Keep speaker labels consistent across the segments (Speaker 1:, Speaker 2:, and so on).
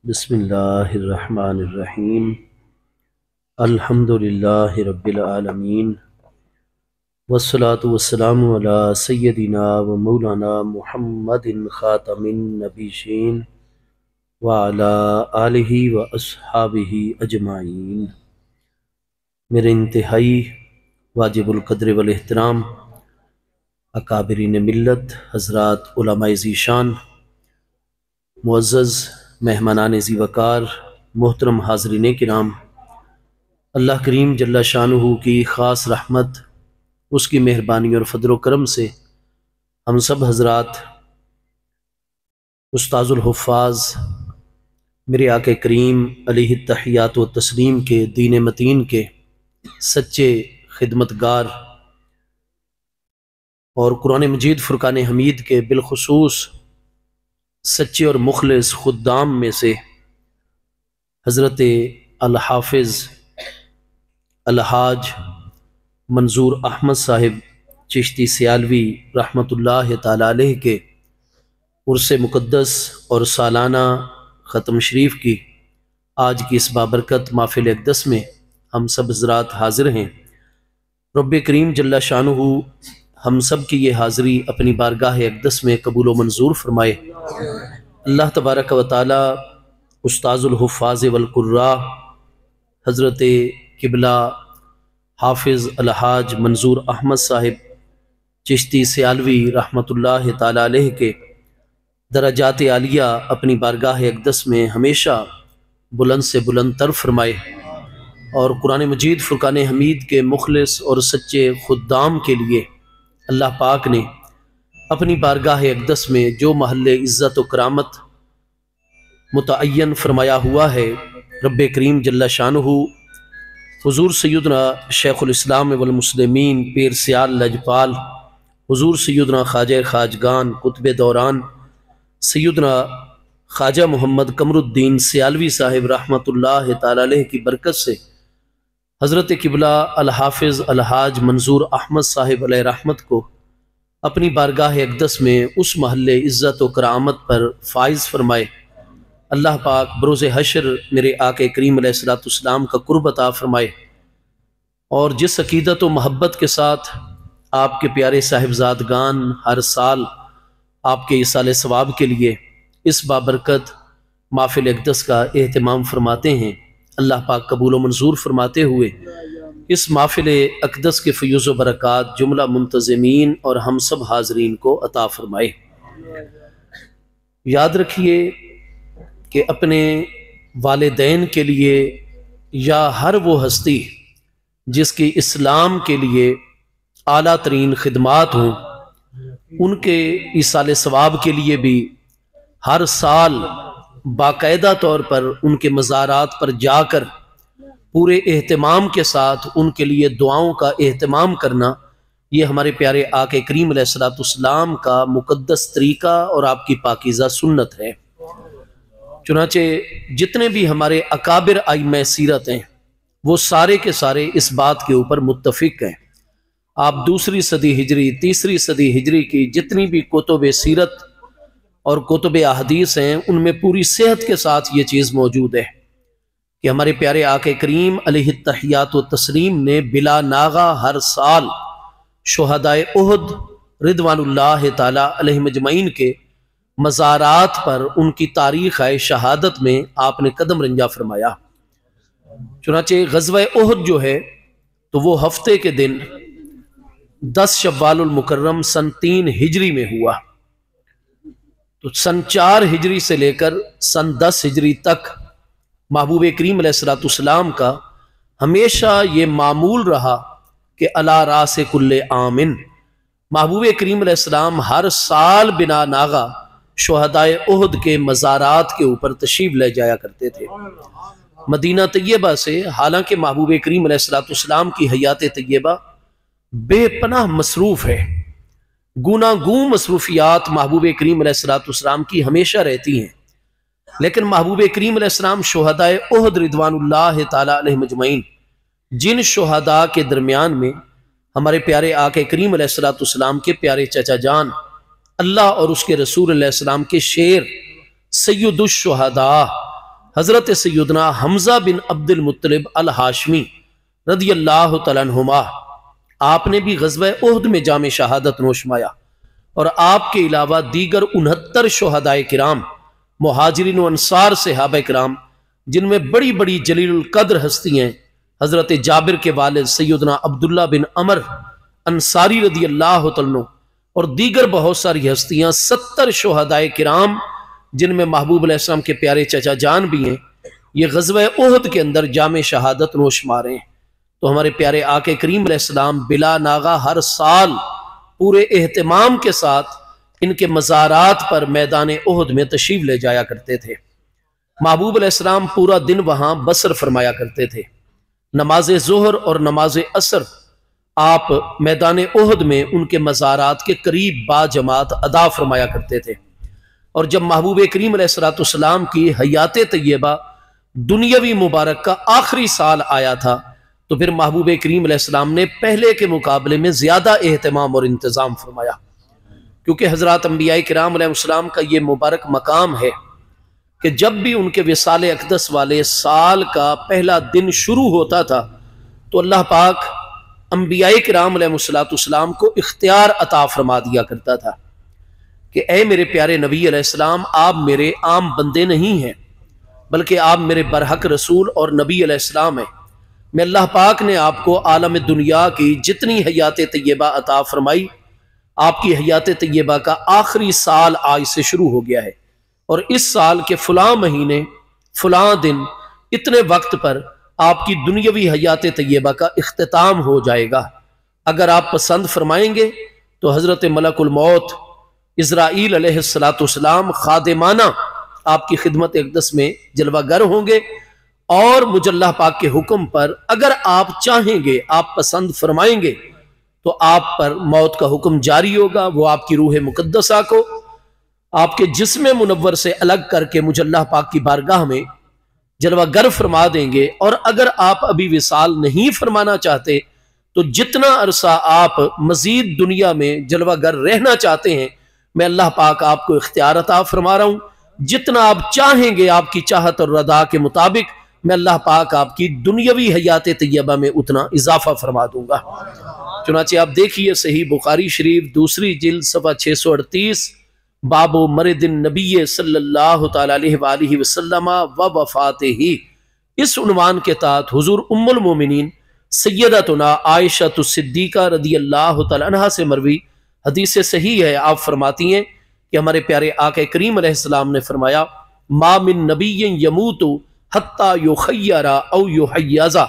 Speaker 1: बिस्मिल्लाहिर्रहमानिर्रहीम। अल्हम्दुलिल्लाहि रब्बिल आलमीन वस्सलातु वस्सलामु अला सय्यदिना व मौलाना मुहम्मदिन ख़ातमिन नबीयीन व अला आलिहि व अस्हाबिहि अजमाइन। मेरे इंतहाई वाजिबुल क़द्र वल एहतराम अकाबिरीन मिल्लत हज़रात उलमाए ज़ीशान, मुअज़्ज़ज़ मेहमानान ज़ी वक़ार, मोहतरम हाज़रीन किराम, अल्लाह करीम जल्ला शानुहु की ख़ास रहमत, उसकी मेहरबानी और फ़ज़्ल व करम से हम सब हज़रात उस्ताज़ुल हुफ़्फ़ाज़ मेरे आक़ा करीम अलैहि तहियात व तस्लीम के दीन मतीन के सच्चे खिदमतगार और कुरान मजीद फ़ुरक़ान हमीद के बिलखुसूस सच्चे और मुखलिस खुद्दाम में से हज़रत अल हाफ़िज़ अलहाज मंजूर अहमद साहिब चिश्ती सियालवी रहमतुल्लाह ताला अलैह के उर्स मुक़द्दस और सालाना ख़त्म शरीफ की आज की इस बाबरकत महफ़िल अक़दस में हम सब हज़रात हाज़िर हैं। रब्बे करीम जल्ला शानुहु हम सब की ये हाज़िरी अपनी बारगाह अक़दस में कबूल व मंजूर फरमाए। अल्लाह तबारक व तआला उस्ताज़ुल हुफ़्फ़ाज़ वल क़ुर्रा हज़रत क़िबला हाफ़िज़ अलहाज मंजूर अहमद साहिब चिश्ती सियालवी रहमतुल्लाह ताला अलैह के दराजात आलिया अपनी बारगाह अक़दस में हमेशा बुलंद से बुलंद तर फरमाए और कुरान मजीद फ़ुरक़ान हमीद के मुखलिस और सच्चे खुद्दाम के लिए अल्लाह पाक ने अपनी बारगाह अक़दस में जो महल्ले इज़्ज़त व करामत मुतअय्यन फरमाया हुआ है, रब्बे करीम जल्ला शानुहु हुज़ूर सैयदना शेखुल इस्लाम वल मुस्लिमीन पीर सियाल लजपाल हुज़ूर सैयदना ख्वाजा खाजगान कुतुब दौरान सैयदना ख्वाजा मोहम्मद कमरुद्दीन सियालवी साहिब रहमतुल्लाह ताला अलैह की बरकत से हज़रत क़िबला अल हाफ़िज़ अलहाज मंजूर अहमद साहिब अलैह रहमत को अपनी बारगाह अक़दस में उस महल्ले इज़्ज़त व करामत पर फ़ाइज़ फरमाए। अल्लाह पाक बरोज़े हशर मेरे आक़ा करीम अलैहिस्सलाम का क़ुर्ब अता फरमाए और जिस अक़ीदत व महब्बत के साथ आपके प्यारे साहिबज़ादगान हर साल आपके इसाले सवाब के लिए इस बाबरकत महफ़िल अक़दस का एहतमाम फरमाते हैं, अल्लाह पाक कबूल व मंजूर फरमाते हुए इस महफ़िल अक़दस के फ़यूज़ व बरक़ात जुमला मुंतज़मीन और हम सब हाज़रीन को अता फ़रमाए। याद रखिए कि अपने वालिदैन के लिए या हर वो हस्ती जिसकी इस्लाम के लिए आला तरीन खिदमात हों, उनके इसाले सवाब के लिए भी हर साल बाकायदा तौर पर उनके मज़ारात पर जाकर पूरे एहतमाम के साथ उनके लिए दुआओं का एहतमाम करना, ये हमारे प्यारे आक़ा करीम अलैहिस्सलाम का मुक़द्दस तरीक़ा और आपकी पाकीज़ा सुन्नत है। चुनाचे जितने भी हमारे अकाबिर आइम्मा सीरत हैं वो सारे के सारे इस बात के ऊपर मुत्तफ़िक हैं। आप दूसरी सदी हिजरी, तीसरी सदी हिजरी की जितनी भी कुतुब सीरत और कुतुब अहदीस हैं उनमें पूरी सेहत के साथ ये चीज़ मौजूद है कि हमारे प्यारे आक़ा करीम अलैहि तहियात व तस्लीम ने बिला नागा हर साल शुहदाए उहद रिदवानुल्लाह ताला अलैहिम अजमईन के मज़ारात पर उनकी तारीख़ शहादत में आपने कदम रंजा फरमाया। चुनाचे ग़ज़वा उहद जो है तो वो हफ्ते के दिन 10 शव्वालुल मुकर्रम सन 3 हिजरी में हुआ। तो सन 4 हिजरी से लेकर सन 10 हिजरी तक महबूब करीम अलैहिस्सलाम का हमेशा ये मामूल रहा कि अला रासे कुल्ले आमिन महबूब करीम अलैहिस्सलाम हर साल बिना नागा शुहदाए उहद के मज़ारात के ऊपर तशरीफ़ ले जाया करते थे मदीना तैयबा से। हालांकि महबूब करीम अलैहिस्सलाम की हयात तैयबा बेपनाह मसरूफ़ है, गुनागू मसरूफियात महबूब करीम अलैहिस्सलाम की हमेशा रहती हैं, लेकिन महबूब करीम अलैहिस्सलाम शुहदाए उहद रिदवानुल्लाह ताला अलैहिम अजमईन जिन शुहदा के दरमियान में हमारे प्यारे आक़ा करीम अलैहिस्सलाम के प्यारे चचा जान अल्लाह और उसके रसूल अलैहिस्सलाम के शेर सय्यदुश शुहदा हज़रत सैयदना हमज़ा बिन अब्दुल मुत्तलिब अल हाशमी रदी अल्लाह तआला अन्हुमा, आपने भी ग़ज़वा उहद में जाम शहादत नोशमाया और आपके अलावा दीगर 69 शुहदाए किराम, मुहाजिरीन व अंसार सहाबा किराम, जिनमें बड़ी बड़ी जलीलुल कद्र हस्तियाँ हज़रत जाबिर के वालिद सैयदना अब्दुल्ला बिन अमर अंसारी रदी अल्लाह तआला अन्हु और दीगर बहुत सारी हस्तियाँ, 70 शुहदाए किराम, जिनमें महबूब अलैहिस्सलाम के प्यारे चचा जान भी हैं, ये ग़ज़वा उहद के अंदर जाम शहादत नोश मारे हैं। तो हमारे प्यारे आके करीम अलैहिस्सलाम बिला नागा हर साल पूरे एहतमाम के साथ इनके मज़ारात पर मैदान उहद में तशरीफ़ ले जाया करते थे। महबूब अलैहिस्सलाम पूरा दिन वहाँ बसर फरमाया करते थे। नमाज ज़ोहर और नमाज असर आप मैदान उहद में उनके मज़ारात के करीब बाजमात अदा फरमाया करते थे। और जब महबूब करीम अलैहिस्सलाम की हयात तय्यबा दुनियावी मुबारक का आखिरी साल आया था, तो फिर महबूब करीम अलैहिस्सलाम ने पहले के मुकाबले में ज़्यादा एहतमाम और इंतज़ाम फरमाया, क्योंकि हज़रत अंबिया किराम अलैहिस्सलाम का ये मुबारक मकाम है कि जब भी उनके विसाल अक़दस वाले साल का पहला दिन शुरू होता था तो अल्लाह पाक अंबिया किराम अलैहिस्सलाम को इख्तियार अता फरमा दिया करता था कि ए मेरे प्यारे नबी अलैहिस्सलाम, आप मेरे आम बंदे नहीं हैं, बल्कि आप मेरे बरहक रसूल और नबी अलैहिस्सलाम हैं। मैं अल्लाह पाक ने आपको आलम दुनिया की जितनी हयात तय्यबा अता फरमाई, आपकी हयात तय्यबा का आखिरी साल आज से शुरू हो गया है और इस साल के फ़लाँ महीने फ़लाँ दिन इतने वक्त पर आपकी दुनियावी हयात तय्यबा का इख्तिताम हो जाएगा। अगर आप पसंद फरमाएंगे तो हज़रत मलकुल मौत इज़राइल अलैहिस्सलाम खादिमाना आपकी खिदमत अक़दस में जलवागर होंगे और मुजल्ला पाक के हुक्म पर अगर आप चाहेंगे, आप पसंद फरमाएंगे, तो आप पर मौत का हुक्म जारी होगा। वो आपकी रूह मुकद्दसा को आपके जिस्म मुनव्वर से अलग करके मुजल्ला पाक की बारगाह में जलवागर फरमा देंगे। और अगर आप अभी विसाल नहीं फरमाना चाहते तो जितना अरसा आप मजीद दुनिया में जलवागर रहना चाहते हैं, मैं अल्लाह पाक आपको इख्तियार अता फरमा रहा हूँ। जितना आप चाहेंगे, आपकी चाहत और रदा के मुताबिक मैं अल्लाह पाक आपकी दुनियावी हयात तय्यबा में उतना इजाफा फरमा दूंगा। चुनाचे आप देखिए सही बुखारी शरीफ दूसरी जिल्द सफ़ा 638 बाबो मरदिन नबी सल्लल्लाहु तआला अलैहि वसल्लम व वफ़ातिही, इस उन्वान के तहत हुजूर उम्मुल मोमिनीन सय्यदतुना आयशा सिद्दीक़ा रदी अल्लाह तआला अन्हा से मरवी हदीस सही है। आप फरमाती हैं कि हमारे प्यारे आका करीम अलैहिस्सलाम ने फरमाया, मा मिन नबिय्यिन यमूतु हत्ता युखय्यरा औ युहय्यज़ा,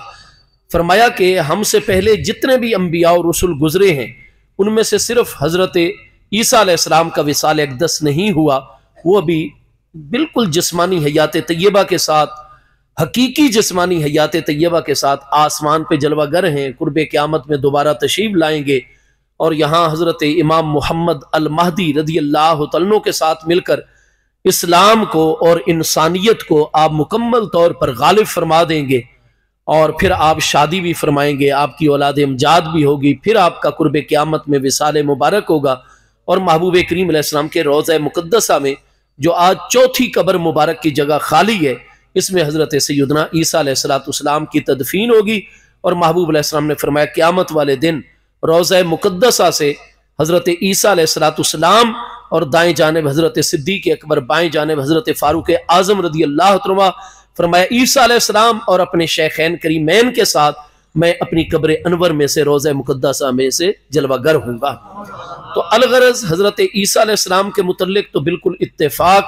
Speaker 1: फरमाया कि हमसे पहले जितने भी अंबिया और रसूल गुजरे हैं उनमें से सिर्फ हज़रत ईसा अलैहिस्सलाम का विसाल अक़दस नहीं हुआ, वो अभी बिल्कुल जिस्मानी हयात तय्यबा के साथ, हकीकी जिस्मानी हयात तय्यबा के साथ आसमान पे जलवागर हैं, कुर्बे क़यामत में दोबारा तशरीफ़ लाएंगे और यहाँ हज़रत इमाम मुहम्मद अल महदी रदी अल्लाह तआला अन्हु के साथ मिलकर इस्लाम को और इंसानियत को आप मुकम्मल तौर पर गालिब फरमा देंगे और फिर आप शादी भी फरमाएंगे, आपकी औलाद अमजाद भी होगी, फिर आपका कुर्बे क़यामत में विसाल मुबारक होगा और महबूब करीम अलैहिस्सलाम के रोज़ा मुक़द्दसा में जो आज चौथी कब्र मुबारक की जगह खाली है, इसमें हज़रत सैयदना ईसा अलैहिस्सलाम की तदफीन होगी। और महबूब अलैहिस्सलाम ने फरमाया क़यामत वाले दिन रोज़ा मुक़द्दसा से हज़रत ईसा अलैहिस्सलाम और दाएं जानिब हज़रत सिद्दीक़ अकबर, बाएं जानिब हज़रत फ़ारूक आज़म रदी अल्लाह तआला, फरमाया ईसा अलैहिस्सलाम और अपने शेखैन करीमैन के साथ मैं अपनी कब्र अनवर में से रोज़ा मुक़द्दसा में से जलवागर हूँगा। तो अलगरज हज़रत ईसा अलैहिस्सलाम के मुतल्लिक तो बिल्कुल इत्तेफाक,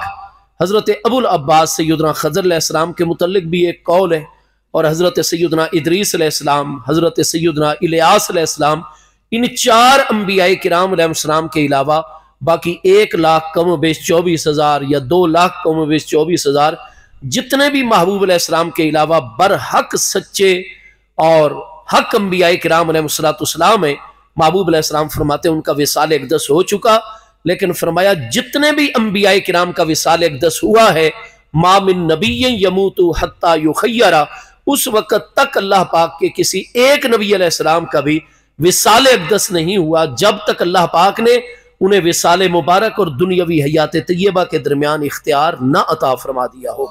Speaker 1: हज़रत अबुल अब्बास सैयदना खज़र अलैहिस्सलाम के मुतल्लिक भी एक कौल है और हज़रत सैयदना इदरीस अलैहिस्सलाम, हज़रत सैयदना इलियास अलैहिस्सलाम, इन 4 अंबिया किराम अलैहिस्सलाम के अलावा बाकी 1 लाख कम बेश 24,000 या 2 लाख कम बेश 24,000 जितने भी महबूब अलैहिस्सलाम के अलावा बरहक सच्चे और हक अंबिया किराम अलैहिस्सलाम है, महबूब अलैहिस्सलाम फरमाते उनका विसाल अक़दस हो चुका, लेकिन फरमाया जितने भी अंबिया किराम का विसाल अक़दस हुआ है, मा मिन नबिय्यिन यमूतु हत्ता युखय्यरा, उस वक़्त तक अल्लाह पाक के किसी एक नबी अलैहिस्सलाम का भी विसाल अक़दस नहीं हुआ जब तक अल्लाह पाक ने उन्हें विसाल मुबारक और दुनियावी हयात तैयबा के दरमियान इख्तियार ना अता फरमा दिया हो।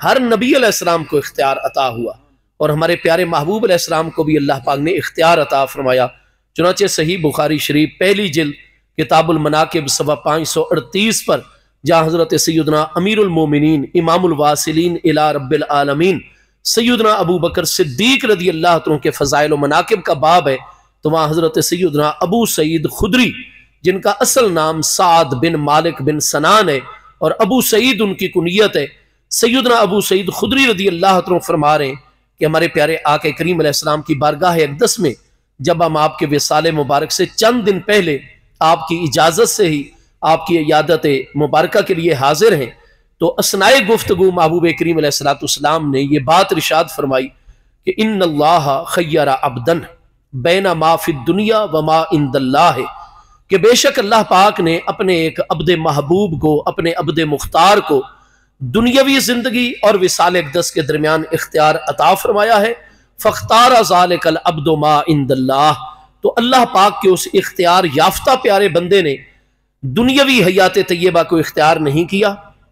Speaker 1: हर नबी अलैहिस्सलाम को इख्तियार अता हुआ और हमारे प्यारे महबूब अलैहिस्सलाम को भी अल्लाह पाक ने इख्तियार अता फरमाया। चुनाचे सही बुखारी शरीफ पहली जिल्द किताबुल मनाकिब सवा 538 पर जहाँ हज़रत सैयदना अमीरुल मोमिनीन इमामुल वासिलीन इला रब्बिल आलमीन सैयदना अबू बकर सिद्दीक रदी अल्लाह तआला के फ़ज़ाइल व मनाकिब का बाब है, तो वहाँ हज़रत सैयदना अबू सईद खुदरी, जिनका असल नाम साद बिन मालिक बिन सनान है और अबू सईद उनकी कुनियत है, सैयदना अबू सईद खुदरी रदी अल्लाह तआला फरमा रहे हैं कि हमारे प्यारे आके करीम अलैहिस्सलाम की बारगाह अक़दस में जब हम आपके विसाले मुबारक से चंद दिन पहले आपकी इजाज़त से ही आपकी इयादत मुबारक के लिए हाजिर हैं, तो असनाए गुफ्तगू महबूब करीम अलैहिस्सलाम ने यह बात इरशाद फरमाई कि इन्नल्लाह खय्यरा अब्दन बैना मा फिद दुनिया व मा इंदल्लाह, कि बेशक अल्लाह पाक ने अपने एक अब्दे महबूब को, अपने अब्दे मुख्तार को दुनियावी जिंदगी और विसाल अक़दस के दरमियान इख्तियार अता फरमाया है। फ़ख्तारा ज़ालिकल अब्दु मा इंदल्लाह, तो अल्लाह पाक के उस इख्तियार याफ्ता प्यारे बंदे ने दुनियावी हयात तैयबा को इख्तियार नहीं किया,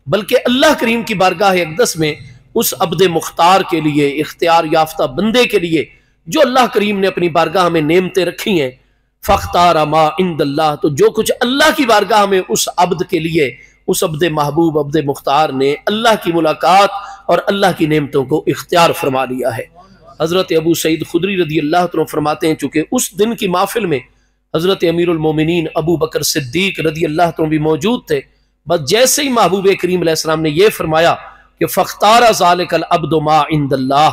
Speaker 1: बल्कि अल्लाह करीम की बारगाह अक़दस में उस अब्दे मुख्तार के लिए, इख्तियार याफ्ता बंदे के लिए जो अल्लाह करीम ने अपनी बारगाह में नेमतें रखी हैं, फ़ख्तारा मा इंदल्लाह, तो जो कुछ अल्लाह की बारगाह में उस अब्द के लिए, उस अब्दे महबूब अब्दे मुख्तार ने अल्लाह की मुलाकात और अल्लाह की नेमतों को इख्तियार फरमा लिया है। हज़रत अबू सईद खुदरी रदी अल्लाह तआला फरमाते हैं, चूँकि उस दिन की महफिल में हज़रत अमीरुल मोमिनीन अबू बकर सिद्दीक रदी अल्लाह तआला भी मौजूद थे। बस जैसे ही महबूब करीम अलैहिस्सलाम ने यह फरमाया कि फ़ख्तारा ज़ालिकल अब्दु मा इंदल्लाह,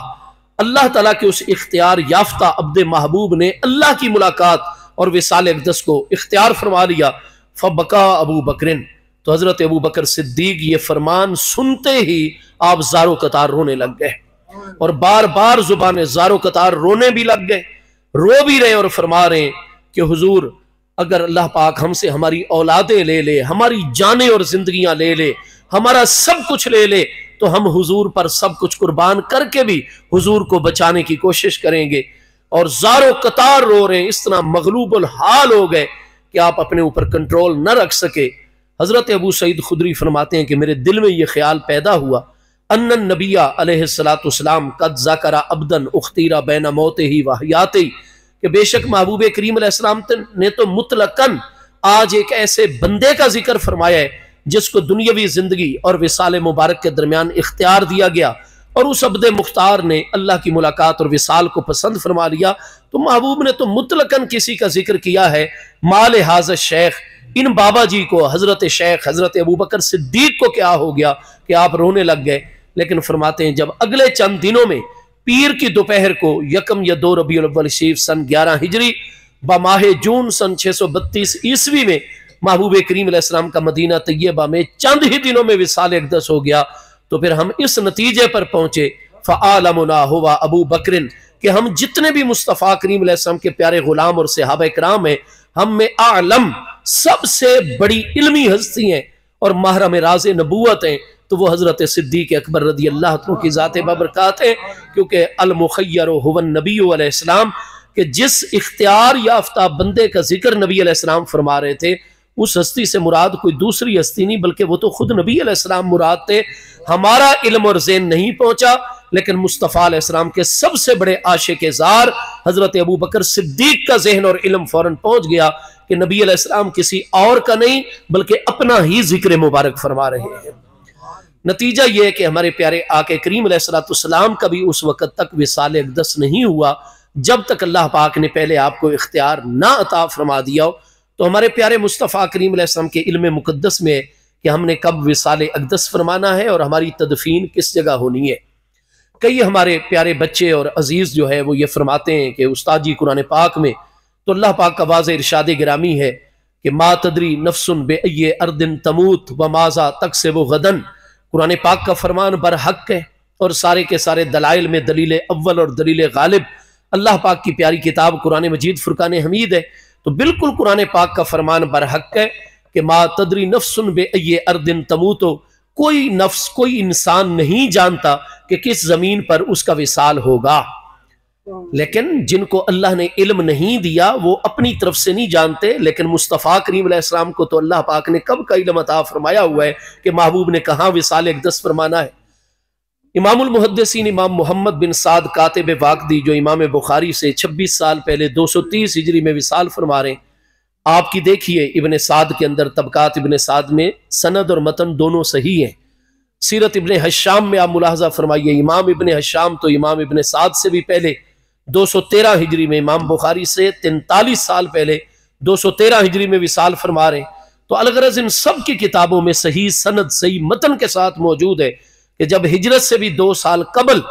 Speaker 1: अल्लाह ताला के उस इख्तियार याफ्ता अब्दे महबूब ने अल्लाह की मुलाकात और विसाल अक़दस को इख्तियार फरमा लिया। फ़बका अबू बकरिन, तो हज़रत अबू बकर सिद्दीक ये फरमान सुनते ही आप ज़ारो कतार रोने लग गए और बार बार जुबान ज़ारो कतार रोने भी लग गए, रो भी रहे और फरमा रहे कि हुजूर, अगर अल्लाह पाक हमसे हमारी औलादें ले ले, हमारी जानें और जिंदगियां ले ले, हमारा सब कुछ ले ले, तो हम हुजूर पर सब कुछ कुर्बान करके भी हुजूर को बचाने की कोशिश करेंगे। और ज़ारो कतार रो रहे हैं, इस तरह मगलूबुल हाल हो गए कि आप अपने ऊपर कंट्रोल न रख सके। हज़रत अबू सईद खुदरी फरमाते हैं कि मेरे दिल में यह ख्याल पैदा हुआ, अन्नन नबिया अलैहिस्सलातु वस्सलाम कद ज़करा अब्दन उख्तीरा बैना मौतिही व हयातिही, कि बेशक महबूब करीम अलैहिस्सलाम ने तो मुतलकन आज एक ऐसे बंदे का जिक्र फरमाया है जिसको दुनियावी जिंदगी और विसाल मुबारक के दरमियान इख्तियार दिया गया, और उस अब्दे मुख्तार ने अल्लाह की मुलाकात और विसाल को पसंद फरमा लिया। तो महबूब ने तो मुतलकन किसी का जिक्र किया है, माल हाज़ शेख, इन बाबा जी को, हजरत शेख हजरत अबू बकर सिद्दीक को क्या हो गया कि आप रोने लग गए। लेकिन फरमाते हैं जब अगले चंद दिनों में पीर की दोपहर को यकम या 2 रबीउल अव्वल शरीफ सन 11 हिजरी बमाहे जून सन 632 ईस्वी में महबूब करीम अलैहिस्सलाम का मदीना तैयबा में चंद ही दिनों में विसाल अक़दस हो गया, तो फिर हम इस नतीजे पर पहुंचे फ़आलमुना हुवा अबू बकरिन, कि हम जितने भी मुस्तफ़ा करीम अलैहिस्सलाम के प्यारे गुलाम और सहाबा किराम हैं, हम में आलम सबसे बड़ी इल्मी हस्ती हैं और महरम राज़ नबूवत हैं, तो वो हज़रत सिद्दीक़ अकबर रदी अल्लाह तआला की ज़ात बबरकात है। क्योंकि अल मुखय्यर हुवन नबी अलैहिस्सलाम, कि जिस इख्तियार याफ्ता बंदे का जिक्र नबी अलैहिस्सलाम फरमा रहे थे, उस हस्ती से मुराद कोई दूसरी हस्ती नहीं बल्कि वो तो खुद नबी अलैहिस्सलाम मुराद थे। हमारा इल्म और ज़ेन नहीं पहुंचा, लेकिन मुस्तफ़ा अलैहिस्सलाम के सबसे बड़े आशिक़ ज़ार हज़रत अबू बकर सिद्दीक का ज़हन और इल्म फ़ौरन पहुंच गया कि नबी अलैहिस्सलाम किसी और का नहीं बल्कि अपना ही जिक्र मुबारक फरमा रहे हैं। नतीजा यह है कि हमारे प्यारे आके करीम अलैहिस्सलाम का भी उस वक़्त तक विसाल अक़दस नहीं हुआ जब तक अल्लाह पाक ने पहले आपको इख्तियार ना अता फरमा दिया हो। तो हमारे प्यारे मुस्तफ़ा करीम अलैहिस्सलाम के इल्म मुक़द्दस में कि हमने कब विसाल अक़दस फरमाना है और हमारी तदफीन किस जगह होनी है। कई हमारे प्यारे बच्चे और अजीज़ जो है वो ये फरमाते हैं कि उस्ताद जी कुरान पाक में तो अल्लाह पाक का वाज़े इरशाद गिरामी है कि मा तदरी नफ्सुन बेअय्यि अर्दिन तमूत व माज़ा तक्सिबु गदन। कुरान पाक का फरमान बरहक है और सारे के सारे दलाइल में दलील अव्वल और दलील गालिब अल्लाह पाक की प्यारी किताब कुरान मजीद फुरकान हमीद है। तो बिल्कुल कुरान पाक का फरमान बरहक है कि मा तदरी नफ्सुन बेअय्यि अर्दिन तमूतो, कोई नफ्स कोई इंसान नहीं जानता कि किस जमीन पर उसका विसाल होगा। लेकिन जिनको अल्लाह ने इल्म नहीं दिया वो अपनी तरफ से नहीं जानते, लेकिन मुस्तफ़ा करीम अलैहिस्सलाम को तो अल्लाह पाक ने कब का इल्म अता फरमाया हुआ है कि महबूब ने कहाँ विसाल अक़दस फरमाना है। इमामुल मुहद्दिसीन इमाम मोहम्मद बिन साद कातिब वाक़दी जो इमाम बुखारी से 26 साल पहले 230 हिजरी में विसाल फरमा रहे हैं, आपकी देखिए इब्ने साद के अंदर तबकात इब्ने साद में सनद और मतन दोनों सही हैं। सीरत इब्ने हशाम में आप मुलाहजा फरमाइए, इमाम इब्ने हशाम तो इमाम इब्ने साद से भी पहले 213 हिजरी में, इमाम बुखारी से 43 साल पहले 213 हिजरी में विसाल फरमा रहे हैं। तो अलगरज इन सब की किताबों में सही सनद सही मतन के साथ मौजूद है कि जब हिजरत से भी 2 साल कबल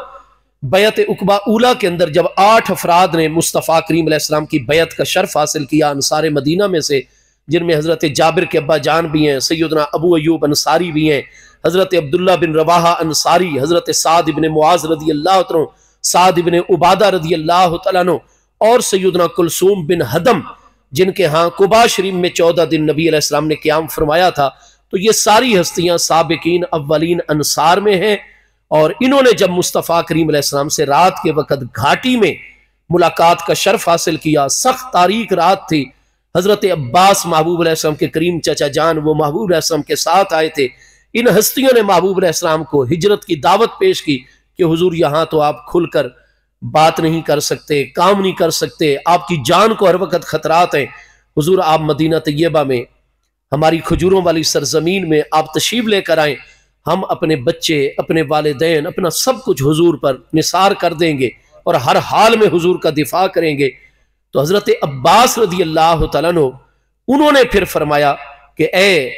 Speaker 1: बैत उकबा उला के अंदर जब 8 अफराद ने मुस्तफ़ा करीम अलैहिस्सलाम की बैत का शर्फ हासिल किया अंसार मदीना में से, जिनमें हज़रत जाबिर के अब्बा जान भी हैं, सैयदना अबू अयूब अंसारी भी हैं, हज़रत अब्दुल्ला बिन रवाहा अंसारी, हज़रत साद इब्ने मुआज़ रदी अल्लाह तआला, साद इब्ने उबादा रदी अल्लाह तआला अन्हु और सैयदना कुलसूम बिन हदम, जिनके यहाँ कुबा शरीफ में 14 दिन नबी अलैहिस्सलाम ने क़याम फरमाया था। तो ये सारी हस्तियां साबिकीन अव्वलीन अंसार में हैं। और इन्होंने जब मुस्तफ़ा करीम अलैहिस्सलाम से रात के वक़्त घाटी में मुलाकात का शर्फ हासिल किया, सख्त तारीक रात थी, हज़रत अब्बास महबूब अलैहिस्सलाम के करीम चचा जान वो महबूब अलैहिस्सलाम के साथ आए थे। इन हस्तियों ने महबूब अलैहिस्सलाम को हिजरत की दावत पेश की कि हुजूर यहाँ तो आप खुलकर बात नहीं कर सकते, काम नहीं कर सकते, आपकी जान को हर वक्त खतरात हैं। हुजूर आप मदीना तैयबा में हमारी खजूरों वाली सरजमीन में आप तशरीफ लेकर आए, हम अपने बच्चे अपने वालिदैन अपना सब कुछ हुजूर पर निसार कर देंगे और हर हाल में हुजूर का दिफा करेंगे। तो हज़रत अब्बास रदी अल्लाह तआला अन्हु उन्होंने फिर फरमाया कि ए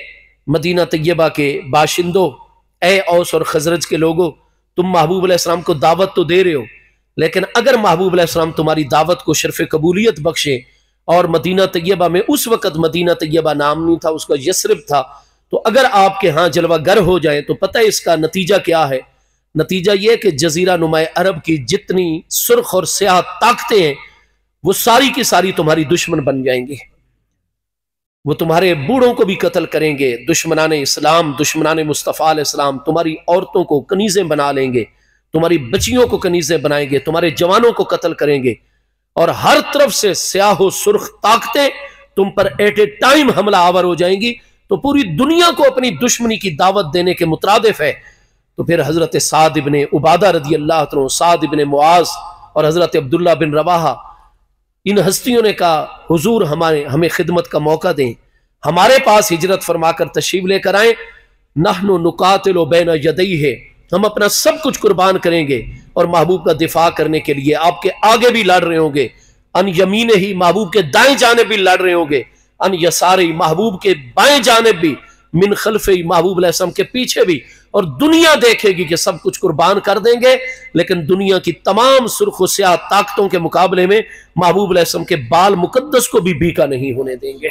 Speaker 1: मदीना तैयबा के बाशिंदों, ए औस और खजरज के लोगों, तुम महबूब अलैहिस्सलाम को दावत तो दे रहे हो, लेकिन अगर महबूब अलैहिस्सलाम तुम्हारी दावत को शर्फ कबूलियत बख्शे, और मदीना तैयबा में उस वक़्त मदीना तैयबा नाम नहीं था, उसका यस्रिब था, तो अगर आपके यहाँ जलवागर हो जाए तो पता है इसका नतीजा क्या है? नतीजा यह कि जजीरा नुमा अरब की जितनी सुर्ख और स्याह ताकतें हैं वो सारी की सारी तुम्हारी दुश्मन बन जाएंगी। वो तुम्हारे बूढ़ों को भी कत्ल करेंगे, दुश्मनान इस्लाम दुश्मनान मुस्तफ़ा अलैहिस्सलाम तुम्हारी औरतों को कनीज़ें बना लेंगे, तुम्हारी बच्चियों को कनीज़ें बनाएंगे, तुम्हारे जवानों को कत्ल करेंगे, और हर तरफ से स्याह सुर्ख ताकतें तुम पर एट ए टाइम हमला आवर हो जाएंगी। तो पूरी दुनिया को अपनी दुश्मनी की दावत देने के मुतरादिफ है। तो फिर हज़रत साद इब्ने उबादा रदी अल्लाह तआला, साद इब्ने मुआज़ और हज़रत अब्दुल्ला बिन रवाहा, इन हस्तियों ने कहा हुजूर हमें खिदमत का मौका दें, हमारे पास हिजरत फरमाकर तशरीफ लेकर आए। नहनु नुकातिलु बैन यदैहि, हम अपना सब कुछ कुर्बान करेंगे और महबूब का दिफा करने के लिए आपके आगे भी लड़ रहे होंगे, अन यमीन ही महबूब के दाएं जानिब भी लड़ रहे होंगे, अन यसारी महबूब के बाएं जानिब भी, मिन खल्फे महबूब अलैहिस्सलाम के पीछे भी, और दुनिया देखेगी कि सब कुछ कुर्बान कर देंगे, लेकिन दुनिया की तमाम सुर्ख स्याह ताकतों के मुकाबले में महबूब अलैहिस्सलाम के बाल मुकद्दस को भी भीखा नहीं होने देंगे।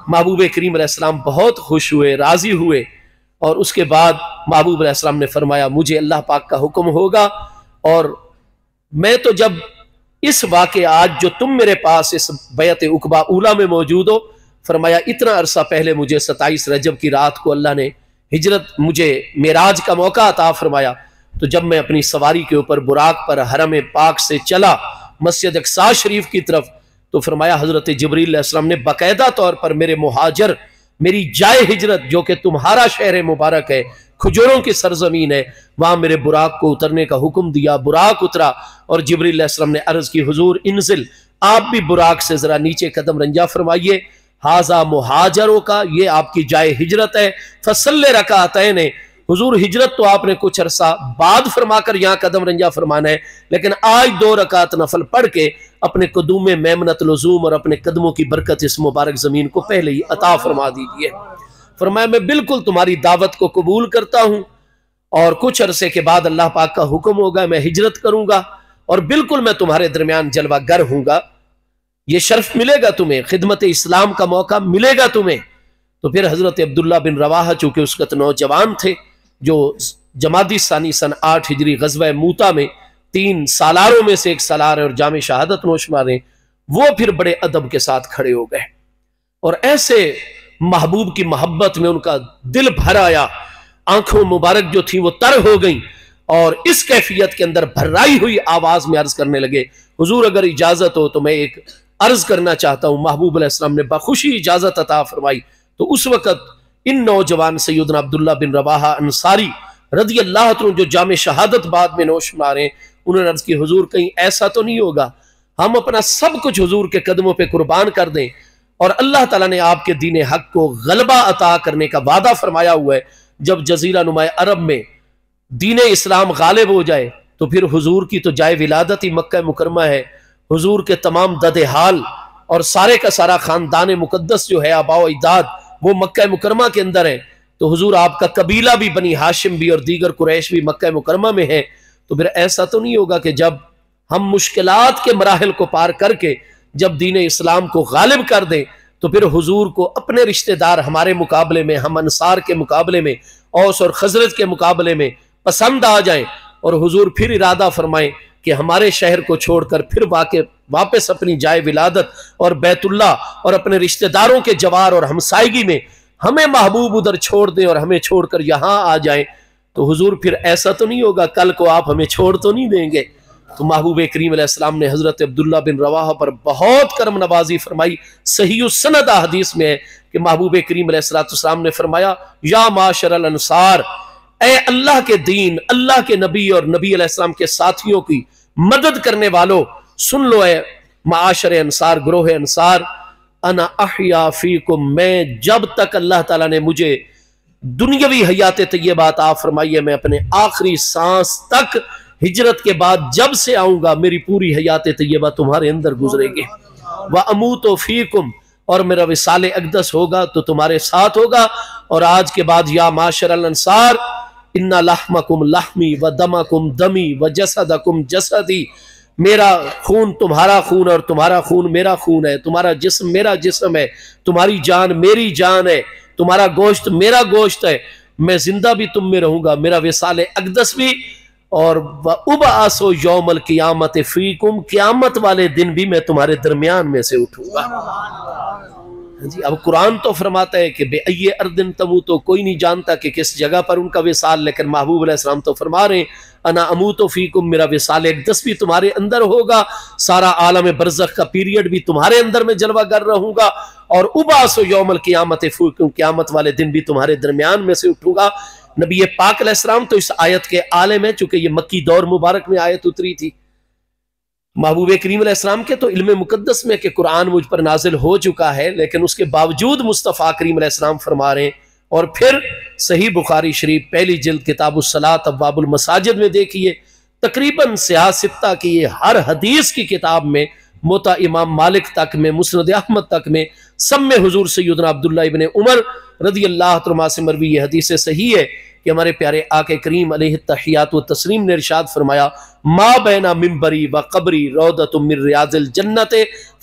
Speaker 1: महबूब करीम अलैहिस्सलाम बहुत खुश हुए, राजी हुए, और उसके बाद महबूब अलैहिस्सलाम ने फरमाया मुझे अल्लाह पाक का हुक्म होगा, और मैं तो जब इस वाक़े आज जो तुम मेरे पास इस बैत उकबा उला में मौजूद हो, फरमाया इतना अरसा पहले मुझे 27 रजब की रात को अल्लाह ने हिजरत मुझे मेराज का मौका अता फरमाया। तो जब मैं अपनी सवारी के ऊपर बुराक पर हरम पाक से चला मस्जिद अक्सा शरीफ की तरफ, तो फरमाया हज़रत जिब्रील अलैहिस्सलाम ने बाकायदा तौर पर मेरे मुहाजर, मेरी जाए हिजरत जो कि तुम्हारा शहर मुबारक है, खजूरों की सरजमीन है, वहां मेरे बुराक को उतरने का हुक्म दिया। बुराक उतरा और जिब्रील अलैहिस्सलाम ने अर्ज की हुजूर इंजिल, आप भी बुराक से जरा नीचे कदम रंजा फरमाइए, हाजा मुहाजरों का, ये आपकी जाए हिजरत है। फसल्ले रकातैन, हुजूर हिजरत तो आपने कुछ अरसा बाद फरमाकर यहाँ कदम रंजा फरमाना है, लेकिन आज 2 रकात नफल पढ़ के अपने कदूम मेमनत लजूम और अपने कदमों की बरकत इस मुबारक जमीन को पहले ही अता फरमा दीजिए। फरमाया मैं बिल्कुल तुम्हारी दावत को कबूल करता हूँ, और कुछ अरसे के बाद अल्लाह पाक का हुक्म होगा, मैं हिजरत करूंगा और बिल्कुल मैं तुम्हारे दरमियान जलवागर हूंगा, ये शर्फ मिलेगा तुम्हें, खिदमत इस्लाम का मौका मिलेगा तुम्हें। तो फिर हजरत अब्दुल्ला बिन रवाहा चूंकि उस वक्त नौजवान थे, जो जमादी सानी सन 8 हिजरी गज़वा मूता में 3 सालारों में से एक सालार और जामे शहादत नोश मारे, वो फिर बड़े अदब के साथ खड़े हो गए और ऐसे महबूब की मोहब्बत में उनका दिल भर आया, आंखों मुबारक जो थी वो तर हो गई। और इस कैफियत के अंदर भर्राई हुई आवाज में अर्ज करने लगे, हुजूर अगर इजाजत हो तो मैं एक अर्ज करना चाहता हूं। महबूब अलैहिस्सलाम ने बखुशी इजाजत अता फरमाई। तो उस वक्त इन नौजवान सैयदना अब्दुल्ला बिन रवाहा अंसारी रदी अल्लाह अन्हु, जो जामे शहादत बाद में नोश फरमा रहे हैं, उन्होंने अर्ज की, हुजूर कहीं ऐसा तो नहीं होगा हम अपना सब कुछ हुजूर के कदमों पे कुर्बान कर दें, और अल्लाह ताला ने आपके दीन हक को गलबा अता करने का वादा फरमाया हुआ है, जब जजीरा नुमा अरब में दीन इस्लाम गालिब हो जाए तो फिर हुजूर की तो जाए विलादत ही मक्का मुकरमा है, हुजूर के तमाम ददे हाल और सारे का सारा खानदान मुकद्दस जो है आबाओ इदाद वो मक्का मुकरमा के अंदर है। तो हुजूर आपका कबीला भी बनी हाशिम भी और दीगर कुरैश भी मक्का मुकरमा में है। तो फिर ऐसा तो नहीं होगा कि जब हम मुश्किलात के मराहल को पार करके जब दीन इस्लाम को गालिब कर दें तो फिर हुजूर को अपने रिश्तेदार हमारे मुकाबले में, हम अंसार के मुकाबले में, औस और खजरत के मुकाबले में पसंद आ जाएं, और हुजूर फिर इरादा फरमाएं कि हमारे शहर को छोड़कर फिर वापस अपनी जाए विलादत और बैतुल्ला और अपने रिश्तेदारों के जवार और हमसायगी में हमें महबूब उधर छोड़ दें और हमें छोड़कर यहां आ जाएं। तो हुजूर फिर ऐसा तो नहीं होगा कल को आप हमें छोड़ तो नहीं देंगे। तो महबूब करीम अलैहिस्सलाम ने हजरत अब्दुल्ला बिन रवाहा पर बहुत करम नवाजी फरमाई। सही सनद हदीस में है कि महबूब करीम अलैहिस्सलाम ने फरमाया, या माशरल अंसार, ए अल्लाह के दीन, अल्लाह के नबी और नबी अलैहिस्सलाम के साथियों की मदद करने वालों, सुन लो ए माशर अंसार, ग्रोह अंसार, अना अहया फीकुम, मैं जब तक अल्लाह ताला ने मुझे दुनियावी हयात तय्यबा अता फरमाई है, मैं अपने आखिरी सांस तक हिजरत के बाद जब से आऊंगा मेरी पूरी हयात तय्यबा तुम्हारे अंदर गुजरेगी। व अमूतो फीकुम, और मेरा विसाले अक़दस होगा तो तुम्हारे साथ होगा। और आज के बाद या माशरल अंसार, इन्ना लहमकुम लहमी व दमकुम दमी व जसदकुम जसदी, मेरा खून तुम्हारा खून और तुम्हारा खून मेरा खून है, तुम्हारा जिस्म मेरा जिस्म है, तुम्हारी जान मेरी जान है, तुम्हारा गोश्त मेरा गोश्त है, मैं जिंदा भी तुम में रहूंगा, मेरा विसाले अक़दस भी, और उबआसो यौमल क़ियामत फ़ीकुम, क़यामत वाले दिन भी मैं तुम्हारे दरमियान में से उठूंगा। जी, अब कुरान तो फरमाता है कि बेअय्ये अर्दिन तमूतो, कोई नहीं जानता कि किस जगह पर उनका विसाल, लेकिन महबूब अलैहिस्सलाम तो फरमा रहे हैं, अना अमूतो फीकुम, मेरा विसाल अक़दस भी तुम्हारे अंदर होगा, सारा आलम बरज़ख का पीरियड भी तुम्हारे अंदर में जलवा कर रहूंगा, और उबासो यौमल क़ियामत फ़ीकुम, क़यामत वाले दिन भी तुम्हारे दरमियान में से उठूंगा। नबी पाक अलैहिस्सलाम तो इस आयत के आलिम है, चूंकि ये मक्की दौर मुबारक में आयत उतरी थी। महबूब करीम अलैहिस्सलाम के तो इल्म मुकद्दस में कि कुरान मुझ पर नाजिल हो चुका है, लेकिन उसके बावजूद मुस्तफ़ा करीम अलैहिस्सलाम फरमा रहे हैं। और फिर सही बुखारी शरीफ पहली जिल्द किताबुस सलात अब्वाबुल मसाजिद में देखिए, तकरीबन सियासत्ता की ये हर हदीस की किताब में, मोता इमाम मालिक तक में, मुस्नद अहमद तक में, सब में हुजूर सैयदना अब्दुल्ला इब्न उमर रदी अल्लाह तआला से मरवी ये हदीस सही है कि हमारे प्यारे आके करीम अलैहि तहियात व तस्लीम ने इरशाद फरमाया, मा बैना मिंबरी व कब्री रौदतुम मिन रियाजिल जन्नत,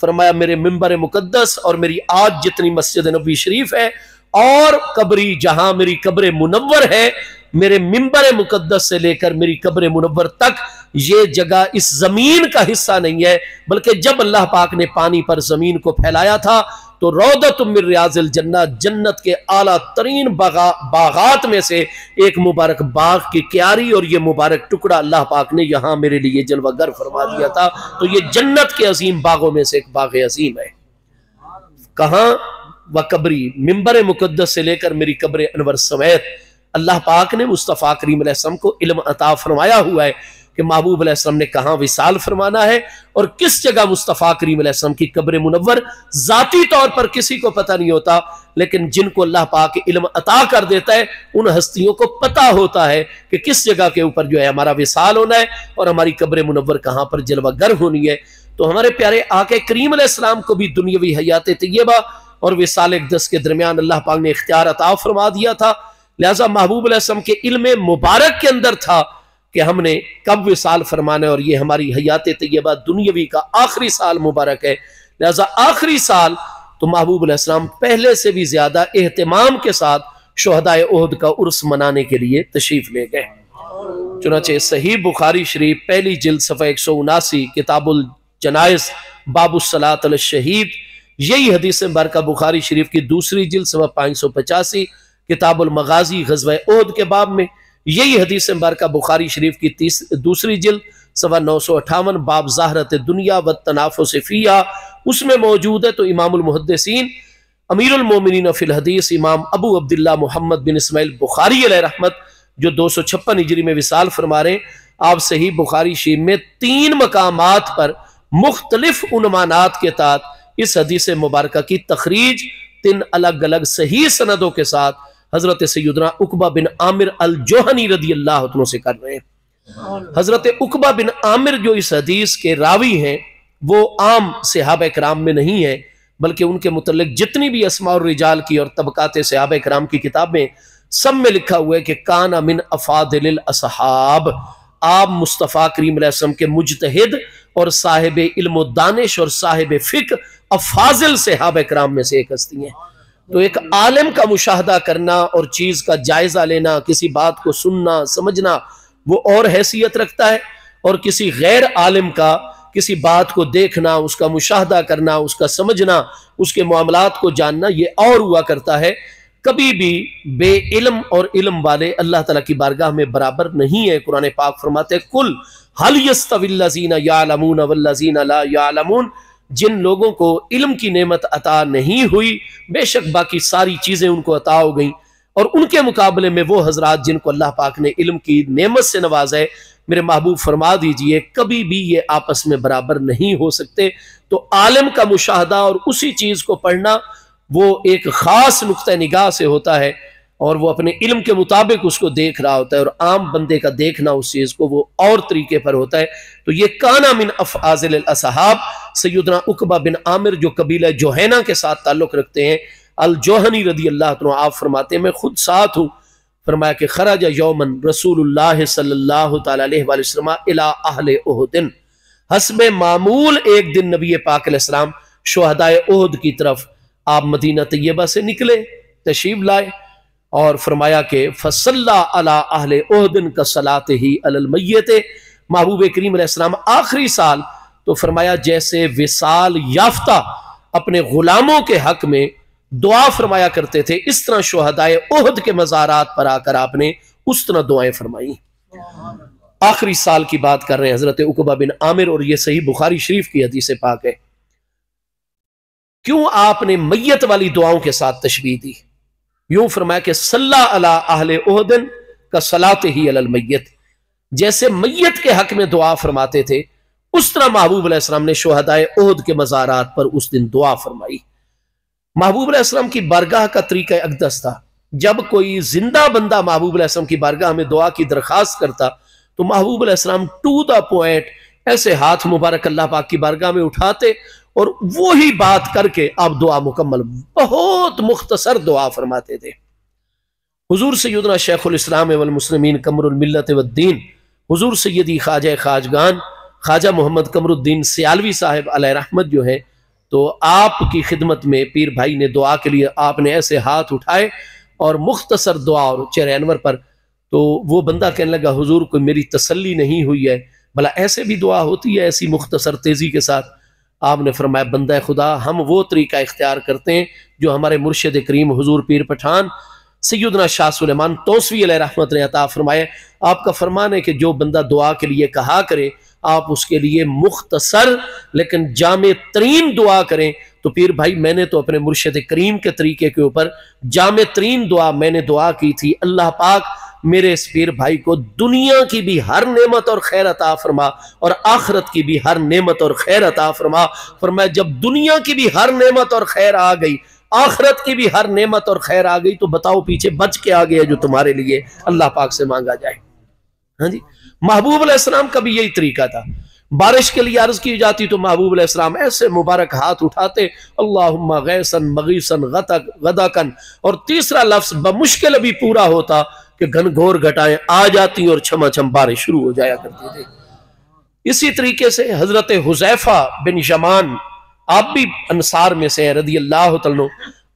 Speaker 1: फरमाया मेरे मिंबर मुकद्दस और मेरी आज जितनी मस्जिद नबी शरीफ है और कब्री जहां मेरी कब्र मुनव्वर है, मेरे मिंबर मुकद्दस से लेकर मेरी कब्र मुनव्वर तक ये जगह इस जमीन का हिस्सा नहीं है, बल्कि जब अल्लाह पाक ने पानी पर जमीन को फैलाया था तो रौदतुम मिन रियाजिल जन्नत, जन्नत के आला तरीन बागात में से एक मुबारक बाग की क्यारी और ये मुबारक टुकड़ा अल्लाह पाक ने यहाँ मेरे लिए जलवागर फरमा दिया था। तो ये जन्नत के अजीम बागों में से एक बाग अजीम है। कहाँ? व कब्री, मिंबर मुकद्दस से लेकर मेरी कब्र अनवर समेत अल्लाह पाक ने मुस्तफ़ा करीम अलैहिस्सलाम को इल्म अता फरमाया हुआ है कि महबूब अलैहिस्सलाम ने कहाँ विसाल फरमाना है और किस जगह मुस्तफ़ा करीम अलैहिस्सलाम की कब्र मुनव्वर जाती तौर पर किसी को पता नहीं होता, लेकिन जिनको अल्लाह पाक इल्म अता कर देता है उन हस्तियों को पता होता है कि किस जगह के ऊपर जो है हमारा विसाल होना है और हमारी कब्र मुनव्वर कहाँ पर जलवागर होनी है। तो हमारे प्यारे आके करीम अलैहिस्सलाम को भी दुनियावी हयात तय्यबा और विसाल अक़दस के दरमियान अल्लाह पाक ने इख्तियार अता फरमा दिया था। लिहाजा महबूब अलैहिस्सलाम के इल्म मुबारक के अंदर था कि हमने कब विसाल फरमाना है और ये हमारी हयात तय्यबा दुनियावी का आखिरी साल मुबारक है। लिहाजा आखिरी साल तो महबूब अलैहिस्सलाम पहले से भी ज्यादा एहतमाम के साथ शुहदाए उहद का उर्स मनाने के लिए तशरीफ ले गए। चुनाचे सही बुखारी शरीफ पहली जिल्द सफ़ा 179 किताबुल जनाइज़ बाबुस सलात अल शहीद, यही हदीस बरका बुखारी शरीफ की दूसरी जिल्द सफ़ा 585 किताबुल मगाजी ग़ज़वा उहद के बाब में, यही हदीस मुबारक बुखारी शरीफ की दूसरी जिल्द सवा 958 बाब ज़ाहरत दुनिया व तनाफुस फ़ीहा उसमें मौजूद है। तो इमामुल मुहद्दिसीन अमीरुल मोमिनीन फिल हदीस इमाम अबू अब्दुल्लाह मोहम्मद बिन इस्माइल बुखारी अलैहि रहमत जो 256 हिजरी में विसाल फरमा रहे, आप सही बुखारी शरीफ में 3 मकामात पर मुख्तलिफ उन्मानात के तहत इस हदीस मुबारक की तखरीज 3 अलग अलग सही सनदों के साथ हजरत सैयदना उकबा बिन आमिर अल जोहनी रदी अल्लाह अन्हु से कर रहे हैं। हजरत उकबा बिन आमिर जो इस हदीस के रावी हैं वो आम सहाबा कराम में नहीं है, बल्कि उनके मुतल्लिक जितनी भी अस्मा और रिजाल की और तबकात सहाबा कराम की किताब में सब में लिखा हुआ है कि काना मिन अफादिल असहाब, आप मुस्तफ़ा करीम अलैहि सल्लम के मुजतहिद और साहिब इल्म दानिश और साहिब फिक अफाजिल सहाबा कराम में से एक हस्ती हैं। तो एक आलिम का मुशाहदा करना और चीज का जायजा लेना, किसी बात को सुनना समझना वो और हैसियत रखता है, और किसी गैर आलिम का किसी बात को देखना, उसका मुशाहदा करना, उसका समझना, उसके मामलात को जानना ये और हुआ करता है। कभी भी बे इल्म और इल्म वाले अल्लाह ताला की बारगाह में बराबर नहीं है। कुरान पाक फरमाते कुल हल यस्तविल्लज़ीना यालमून वल्लज़ीना ला यालमून, जिन लोगों को इल्म की नेमत अता नहीं हुई बेशक बाकी सारी चीजें उनको अता हो गई, और उनके मुकाबले में वो हजरात जिनको अल्लाह पाक ने इल्म की नेमत से नवाजा है, मेरे महबूब फरमा दीजिए कभी भी ये आपस में बराबर नहीं हो सकते। तो आलिम का मुशाहदा और उसी चीज को पढ़ना वो एक खास नुक्ता निगाह से होता है, और वो अपने इल्म के मुताबिक उसको देख रहा होता है, और आम बंदे का देखना उस चीज को वो और तरीके पर होता है। तो ये काना मिन अफआजिल असहाब सैयदना उकबा बिन आमिर जो कबीला जोहैना के साथ ताल्लुक रखते हैं अल जोहनी रदी अल्लाह अन्हु, आप फरमाते हैं मैं खुद साथ हूँ। फरमाया कि खराज यौमन रसूलुल्लाह सल्लल्लाहु तआला अलैहि वसल्लम इला अहले उहुदिन, हस्बे मामूल एक दिन नबी पाक अलैहिस्सलाम शुहदाए उहुद की तरफ आप मदीना तैयबा से निकले, तशरीफ लाए, और फरमाया कि फसल्ला अला अहले उहुदिन का सलाते ही अलल मय्यते, महबूब करीम अलैहिस्सलाम आखिरी साल तो फरमाया जैसे विसाल याफ्ता अपने गुलामों के हक में दुआ फरमाया करते थे, इस तरह शुहदाए उहद के मज़ारात पर आकर आपने उस तरह दुआएं फरमाई। आखिरी साल की बात कर रहे हैं हजरत उकबा बिन आमिर, और यह सही बुखारी शरीफ की हदीस पाक है। क्यों आपने मैयत वाली दुआओं के साथ तशबीह दी? यूं फरमाया कि सल्ला अला अहले उहदिन का सलाते ही अलल मय्यत, जैसे मैयत के हक में दुआ फरमाते थे उस तरह महबूब अलैहि सलाम ने शुहदाए उहद के मज़ारात पर उस दिन दुआ फरमाई। महबूब अलैहि सलाम की बारगाह का तरीका अक़दस था, जब कोई जिंदा बंदा महबूब अलैहि सलाम की बारगाह में दुआ की दरखास्त करता तो महबूब अलैहि सलाम टू द पॉइंट ऐसे हाथ मुबारक अल्लाह पाक की बारगाह में उठाते और वो ही बात करके आप दुआ मुकम्मल, बहुत मुख्तसर दुआ फरमाते थे। हुजूर सैयदना शेखुल इस्लाम वल मुस्लिमीन कमरुल मिल्लत वद्दीन हुजूर सैयदी ख्वाजा खाजगान ख्वाजा मोहम्मद कमरुद्दीन सियालवी साहब अलैहि रहमत जो है, तो आपकी खिदमत में पीर भाई ने दुआ के लिए आपने ऐसे हाथ उठाए और मुख्तसर दुआ और चेहरे अनवर पर, तो वो बंदा कहने लगा हुजूर कोई मेरी तसल्ली नहीं हुई है, भला ऐसे भी दुआ होती है ऐसी मुख्तसर तेजी के साथ? आपने फरमाया बंदा खुदा हम वो तरीका इख्तियार करते हैं जो हमारे मुर्शिद करीम हुजूर पीर पठान सैयदना शाह सुलेमान तौसवी अलैहि रहमत ने अता फरमाए। आपका फरमान है कि जो बंदा दुआ के लिए कहा करे आप उसके लिए मुख्तसर लेकिन जामे तरीन दुआ करें। तो पीर भाई मैंने तो अपने मुर्शिद करीम के तरीके के ऊपर जामे तरीन दुआ मैंने दुआ की थी, अल्लाह पाक मेरे इस पीर भाई को दुनिया की भी हर नेमत और खैर अता फरमा और आखिरत की भी हर नेमत और खैर अता फरमा। फरमाया जब दुनिया की भी हर नेमत और खैर आ गई, आखिरत की भी हर नेमत और खैर आ गई, तो बताओ पीछे बच के आ गया जो तुम्हारे लिए अल्लाह पाक से मांगा जाए। हाँ जी, महबूब अलैहिस्सलाम का भी यही तरीका था। बारिश के लिए अर्ज की जाती तो महबूब अलैहिस्सलाम ऐसे मुबारक हाथ उठाते अल्लाहुम्मा गैसन मगीसन गदकन, और तीसरा लफ्ज बमुश्किल भी पूरा होता कि घनघोर घटाएं आ जाती और छमाछम बारिश शुरू हो जाया करती थी। इसी तरीके से हजरत हुजैफा बिन यमान, आप भी अंसार में से रदी अल्लाह तआला,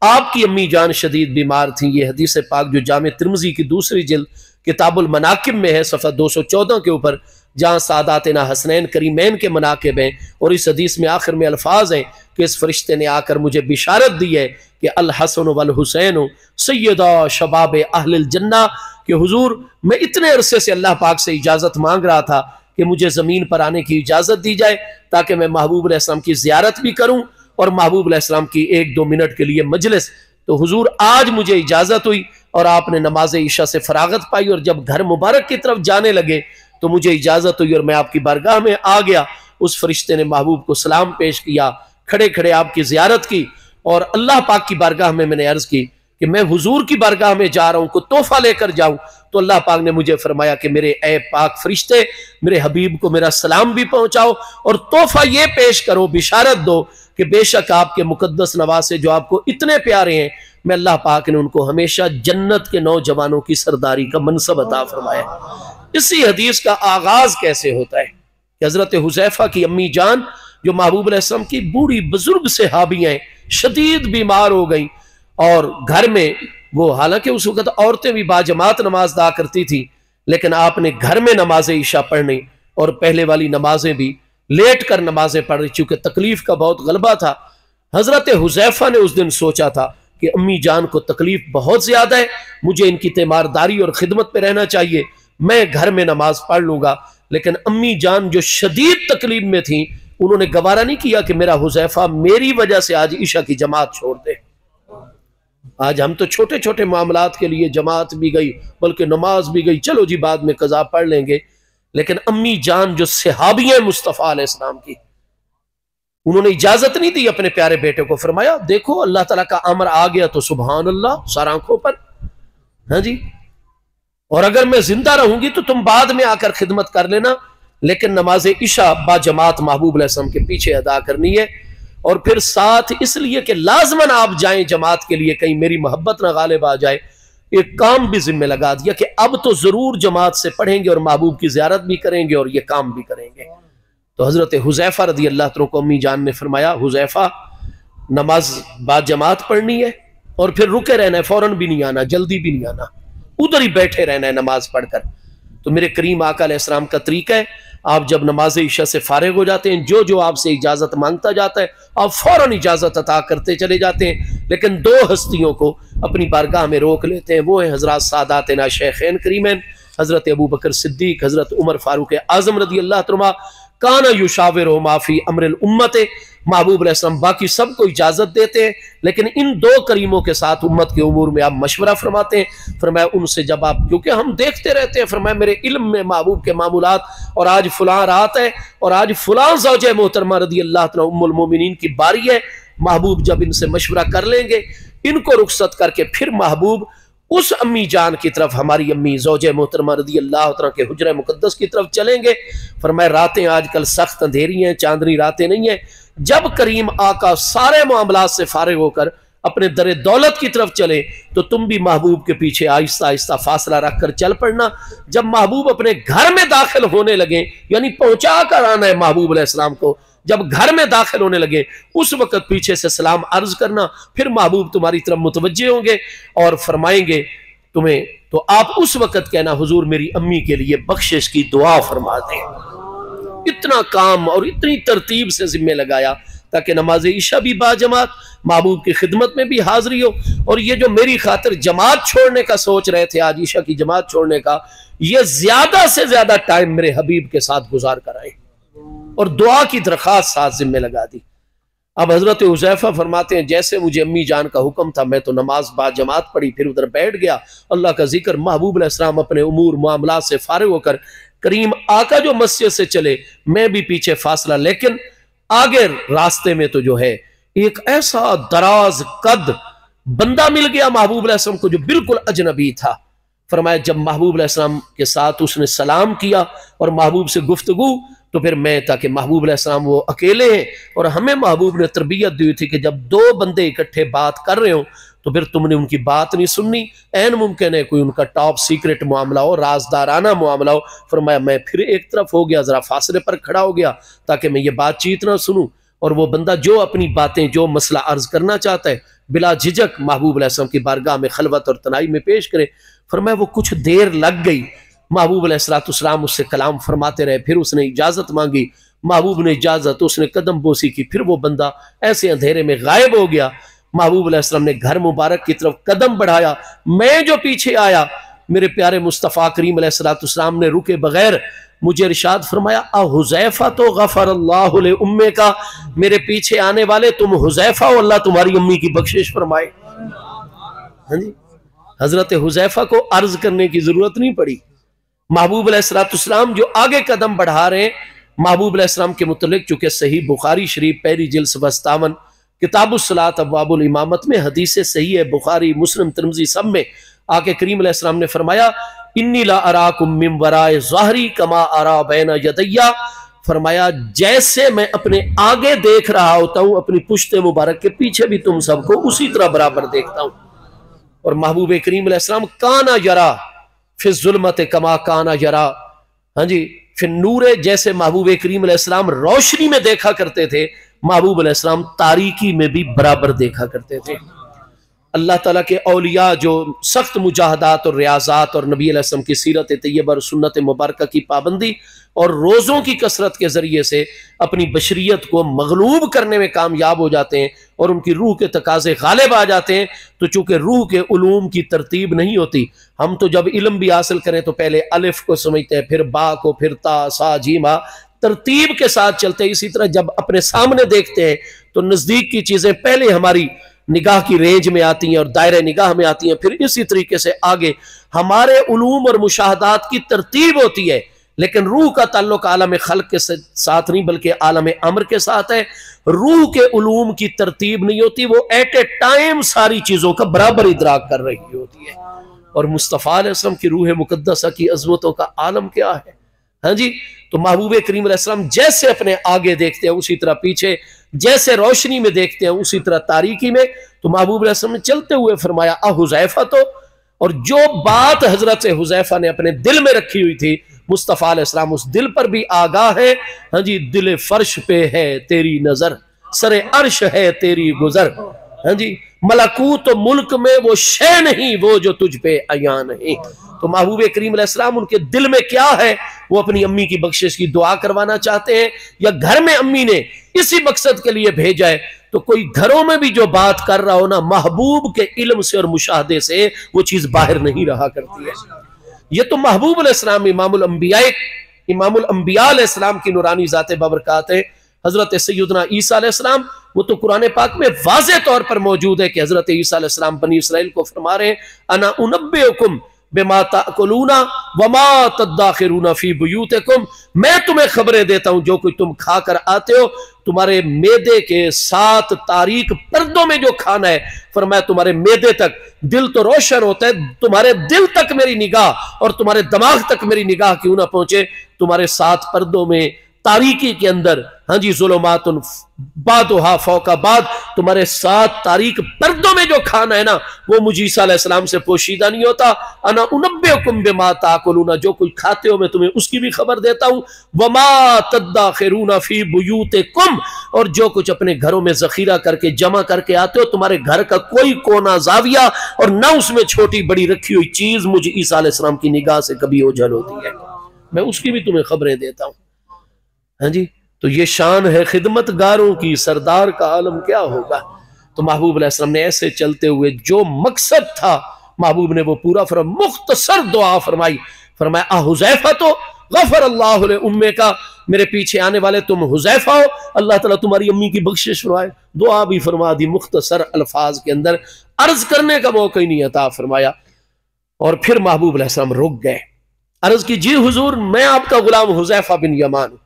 Speaker 1: आपकी अम्मी जान शदीद बीमार थी। ये हदीस पाक जो जामे तिर्मिज़ी की दूसरी जिल्द किताबुल मनाकिब में है सफ़ा 214 के ऊपर, जहाँ सादातना हसनैन करीमैन के मनाकिब हैं। और इस हदीस में आखिर में अल्फाज हैं कि इस फरिश्ते ने आकर मुझे बिशारत दी है कि अल हसन वल हुसैन सैयदा शबाब अहलिल जन्ना, कि हुजूर मैं इतने अरसे से अल्लाह पाक से इजाज़त मांग रहा था कि मुझे ज़मीन पर आने की इजाज़त दी जाए ताकि मैं महबूब अलैहिस्सलाम की ज़ियारत भी करूँ और महबूब अलैहिस्सलाम की 1-2 मिनट के लिए मजलिस। तो हुजूर आज मुझे इजाज़त हुई और आपने नमाज ईशा से फरागत पाई, और जब घर मुबारक की तरफ जाने लगे तो मुझे इजाज़त हुई और मैं आपकी बारगाह में आ गया। उस फरिश्ते ने महबूब को सलाम पेश किया, खड़े खड़े आपकी ज़ियारत की, और अल्लाह पाक की बारगाह में मैंने अर्ज़ की कि मैं हुजूर की बारगाह में जा रहा हूँ, को तोहफा लेकर जाऊँ। तो अल्लाह पाक ने मुझे फरमाया कि मेरे ए पाक फरिश्ते, मेरे हबीब को मेरा सलाम भी पहुँचाओ और तोहफा ये पेश करो, बिशारत दो कि बेशक आपके मुकद्दस नवासे जो आपको इतने प्यारे हैं, मैं अल्लाह पाक ने उनको हमेशा जन्नत के नौजवानों की सरदारी का मनसब अता फरमाया। इसी हदीस का आगाज कैसे होता है कि हजरत हुज़ैफा की अम्मी जान जो महबूब अलैहिस्सलाम की बूढ़ी बुजुर्ग सहाबियाँ हैं, शदीद बीमार हो गई, और घर में वो, हालांकि उस वक्त औरतें भी बाजमात नमाज अदा करती थी, लेकिन आपने घर में नमाज ईशा पढ़नी और पहले वाली नमाजें भी लेट कर नमाजें पढ़ रही, चूंकि तकलीफ का बहुत गलबा था। हजरत हुज़ैफा ने उस दिन सोचा था कि अम्मी जान को तकलीफ बहुत ज्यादा है, मुझे इनकी तीमारदारी और खिदमत पे रहना चाहिए, मैं घर में नमाज पढ़ लूंगा। लेकिन अम्मी जान जो शदीद तकलीफ में थी, उन्होंने गवारा नहीं किया कि मेरा हुज़ैफा मेरी वजह से आज ईशा की जमात छोड़ दे। आज हम तो छोटे छोटे मामलात के लिए जमात भी गई, बल्कि नमाज भी गई, चलो जी बाद में कज़ा पढ़ लेंगे। लेकिन अम्मी जान जो सहाबियां मुस्तफ़ा अलैहिस्सलाम की, उन्होंने इजाजत नहीं दी अपने प्यारे बेटे को, फरमाया देखो अल्लाह ताला का अमर आ गया तो सुभान अल्लाह सर आंखों पर, हाँ जी, और अगर मैं जिंदा रहूंगी तो तुम बाद में आकर खिदमत कर लेना, लेकिन नमाज इशा बा जमात महबूब अलैहिस्सलाम के पीछे अदा करनी है। और फिर साथ इसलिए कि लाजमन आप जाएं जमात के लिए, कहीं मेरी मोहब्बत ना गालिब आ जाए, एक काम भी जिम्मे लगा दिया कि अब तो जरूर जमात से पढ़ेंगे और महबूब की ज़ियारत भी करेंगे और ये काम भी करेंगे। तो हजरत हुज़ैफा रदी अल्लाह तआला को अम्मी जान ने फरमाया, हुज़ैफा नमाज बाद जमात पढ़नी है और फिर रुके रहना है, फौरन भी नहीं आना, जल्दी भी नहीं आना, उधर ही बैठे रहना है नमाज पढ़कर। तो मेरे करीम आका अलैहिस्सलाम का तरीका है, आप जब नमाज ईशा से फारिग हो जाते हैं, जो जो आपसे इजाज़त मांगता जाता है आप फौरन इजाज़त अता करते चले जाते हैं। लेकिन दो हस्तियों को अपनी बारगाह में रोक लेते हैं, वो हैं हज़रत सादातना शेखैन करीमैन, हज़रत अबू बकर सिद्दीक, हज़रत उमर फारूक आज़म रदी अल्लाह तआला, काना युशाविरु माफी अमरिल उम्मत, महबूब अलैहिस्सलाम बाकी सबको इजाज़त देते हैं, लेकिन इन दो करीमों के साथ उम्मत के उमूर में आप मशवरा फरमाते हैं। फरमाया उनसे जब आप, क्योंकि हम देखते रहते हैं, फरमाया मेरे इल्म में महबूब के मामूलात, और आज फलां रात है और आज फलां ज़ौजे मोहतरमा रदी अल्लाह तआला उम्मुल मोमिनीन की बारी है, महबूब जब इनसे मशवरा कर लेंगे, इनको रुखसत करके फिर महबूब उस अम्मी जान की तरफ, हमारी अम्मी ज़ौजे मोहतरमा रदी अल्लाह तआला के हुजरे मुकद्दस की तरफ चलेंगे। फरमाया रातें आजकल सख्त अंधेरी हैं, चांदनी रातें नहीं है। जब करीम आका सारे मामलात से फारिग होकर अपने दर दौलत की तरफ चले तो तुम भी महबूब के पीछे आहिस्ता आहिस्ता फासला रखकर चल पड़ना। जब महबूब अपने घर में दाखिल होने लगे, यानी पहुंचा कर आना है महबूब अलैहिस्सलाम को, जब घर में दाखिल होने लगे उस वक्त पीछे से सलाम अर्ज करना, फिर महबूब तुम्हारी तरफ मुतवज्जे होंगे और फरमाएंगे तुम्हें, तो आप उस वक्त कहना हुजूर मेरी अम्मी के लिए बख्शिश की दुआ फरमा दें। इतना काम और इतनी तरतीब से जिम्मे लगाया ताकि नमाज ईशा भी बाजमात, महबूब की खिदमत में भी हाजिरी हो। और ये जो मेरी खातिर जमात छोड़ने का सोच रहे थे, आज ईशा की जमात छोड़ने का, ये ज्यादा से ज्यादा टाइम मेरे हबीब के साथ गुजार कर आए और दुआ की दरख्वास्त साथ जिम्मे लगा दी। अब हजरत हुज़ैफा फरमाते हैं जैसे मुझे अम्मी जान का हुक्म था, मैं तो नमाज बाद जमात पढ़ी, फिर उधर बैठ गया, अल्लाह का जिक्र, महबूब अलैहिस्सलाम अपने उमूर मामलात से फारिग होकर करीम आका जो मस्जिद से चले, मैं भी पीछे फासला, लेकिन आगे रास्ते में तो जो है एक ऐसा दराज कद बंदा मिल गया महबूब अलैहिस्सलाम को जो बिल्कुल अजनबी था। फरमाया जब महबूब अलैहिस्सलाम के साथ उसने सलाम किया और महबूब से गुफ्तगू, तो फिर मैं, ताकि महबूब अलैहिस्सलाम वो अकेले हैं और हमें महबूब ने तरबियत दी थी कि जब दो बंदे इकट्ठे बात कर रहे हो तो फिर तुमने उनकी बात नहीं सुननी, ऐन मुमकिन है कोई उनका टॉप सीक्रेट मामला हो, राजदाराना मामला हो। फरमाया मैं फिर एक तरफ हो गया, जरा फासले पर खड़ा हो गया ताकि मैं ये बातचीत ना सुनूं, और वो बंदा जो अपनी बातें, जो मसला अर्ज करना चाहता है, बिला झिझक महबूब अलैहिस्सलाम की बारगाह में खलवत और तनाई में पेश करे। फरमाया वो कुछ देर लग गई, महबूब अलैहिस्सलाम उससे कलाम फरमाते रहे, फिर उसने इजाज़त मांगी, महबूब ने इजाज़त, उसने कदम बोसी की, फिर वो बंदा ऐसे अंधेरे में गायब हो गया। महबूब अलैहिस्सलाम ने घर मुबारक की तरफ कदम बढ़ाया, मैं जो पीछे आया, मेरे प्यारे मुस्तफ़ा करीम अलैहिस्सलाम ने रुके बगैर मुझे इरशाद फरमाया, आ हुज़ैफा तो गफ़रल्लाहु ले उम्मे का, मेरे पीछे आने वाले तुम हुज़ैफा हो, अल्लाह तुम्हारी अम्मी की बख्शिश फरमाए। हाँ जी, हजरत हुज़ैफा को अर्ज करने की जरूरत नहीं पड़ी। महबूब अलैहिस्सलाम जो आगे कदम बढ़ा रहे हैं, महबूब अलैहिस्सलाम के मुतल्लिक चूंकि सही बुखारी शरीफ पहली जिल्द 57 किताबुस्सलात अब्वाबुल इमामत में हदीस सही है, बुखारी मुस्लिम तिरमिज़ी सब में आके करीम अलैहिस्सलाम ने फरमाया, इन्नी ला अराकुम मिन वराए ज़हरी कमा अरा बैना यदैया, फरमाया जैसे मैं अपने आगे देख रहा होता हूं, अपनी पुश्ते मुबारक के पीछे भी तुम सबको उसी तरह बराबर देखता हूं। और महबूब करीम अलैहिस्सलाम काना यरा फिर जुल्मत कमा काना यरा, हाँ जी, फिर नूरे, जैसे महबूब करीम अलैहिस्सलाम रोशनी में देखा करते थे, महबूब अलैहिस्सलाम तारीकी में भी बराबर देखा करते थे। अल्लाह ताला के औलिया जो सख्त मुजाहदात और रियाजात और नबी अलैहिस्सलाम की सीरत तैयबा और सुन्नत मुबारक की पाबंदी और रोज़ों की कसरत के ज़रिए से अपनी बशरियत को मगलूब करने में कामयाब हो जाते हैं और उनकी रूह के तकाज़े गालिब आ जाते हैं। तो चूँकि रूह के उलूम की तरतीब नहीं होती, हम तो जब इल्म भी हासिल करें तो पहले अलिफ को समझते हैं, फिर बा को, फिर ता सा जीमा, तरतीब के साथ चलते हैं। इसी तरह जब अपने सामने देखते हैं तो नज़दीक की चीज़ें पहले हमारी निगाह की रेंज में आती हैं और दायरे निगाह में आती हैं, फिर इसी तरीके से आगे हमारे उलूम और मुशाहदात की तरतीब होती है। लेकिन रूह का ताल्लुक आलम खल्क के साथ नहीं बल्कि आलम अमर के साथ है। रूह के उलूम की तरतीब नहीं होती, वो एट ए टाइम सारी चीजों का बराबर इदराक कर रही होती है। और मुस्तफ़ा अलैहिस्सलाम की रूह मुकद्दसा की अज़मतों का आलम क्या है। हाँ जी, तो महबूब करीम अलैहिस्सलाम जैसे अपने आगे देखते हैं उसी तरह पीछे, जैसे रोशनी में देखते हैं उसी तरह तारीकी में। तो महबूब अलैहिस्सलाम ने चलते हुए फरमाया, आ हुज़ैफा तो, और जो बात हजरत हुज़ैफा ने अपने दिल में रखी हुई थी, मुस्तफ़ा अलैहिस्सलाम उस दिल पर भी आगाह है। हाँ जी, दिल फर्श पे है तेरी नजर, सरे अर्श है तेरी गुजर। हाँ जी, मलकूत मुल्क में वो शे नहीं वो जो तुझ पे अया नहीं। तो महबूब करीम अलैहिस्सलाम उनके दिल में क्या है, वो अपनी अम्मी की बख्शिश की दुआ करवाना चाहते हैं, या घर में अम्मी ने इसी मकसद के लिए भेजा है। तो कोई घरों में भी जो बात कर रहा हो ना, महबूब के इल्म से और मुशाहदे से वो चीज बाहर नहीं रहा करती है। ये तो महबूब अलैहिस्सलाम इमामुल अंबिया अलैहिस्सलाम की नूरानी ज़ाते बबरकात है। हजरत सैयदना ईसा अलैहिस्सलाम, वो तो कुरान पाक में वाज़े तौर पर मौजूद है कि हजरत ईसा अलैहिस्सलाम बनी इसराइल को फरमा रहे हैं, अना उनब्बिउकुम बिमा ताकुलूना वमा तदाखिरूना फी बुयूतिकुम, मैं तुम्हें खबरें देता हूं जो कुछ तुम खा कर आते हो, तुम्हारे मेदे के 7 तारीक पर्दों में जो खाना है। फरमाया तुम्हारे मेदे तक दिल तो रोशन होता है, तुम्हारे दिल तक मेरी निगाह और तुम्हारे दिमाग तक मेरी निगाह क्यों ना पहुंचे, तुम्हारे 7 पर्दों में तारीकी के अंदर, हाँ जी, ज़ुलुमातुन बादुहा फौका बाद, तुम्हारे 7 तारीक पर्दों में जो खाना है ना, वो मुझे ईसा अलैहिस्सलाम से पोशीदा नहीं होता। अना उनब्बिउकुम बिमा ताकुलूना, जो कुछ खाते हो मैं तुम्हें उसकी भी खबर देता हूँ। वमा तदाखिरूना फी बुयूतिकुम, और जो कुछ अपने घरों में जखीरा करके जमा करके आते हो, तुम्हारे घर का कोई कोना जाविया और ना उसमें छोटी बड़ी रखी हुई चीज मुझे ईसा अलैहिस्सलाम की निगाह से कभी ओझल होती है, मैं उसकी भी तुम्हें खबरें देता हूँ। हाँ जी, तो ये शान है खिदमतगारों की, सरदार का आलम क्या होगा। तो महबूब अलैहिस्सलाम ने ऐसे चलते हुए जो मकसद था महबूब ने वो पूरा फरमाया। मुख्तसर दुआ फरमाई, फरमाया आ हुज़ैफा तो गफ़रल्लाहु ले उम्मे का, मेरे पीछे आने वाले तुम हुज़ैफा हो, अल्लाह ताला तुम्हारी अम्मी की बख्शिश फरमाए। दुआ भी फरमा दी मुख्तसर अल्फाज के अंदर, अर्ज करने का मौका ही नहीं अता फरमाया। और फिर महबूब अलैहिस्सलाम रुक गए, अर्ज की जी हुजूर मैं आपका गुलाम हुज़ैफा बिन यमान।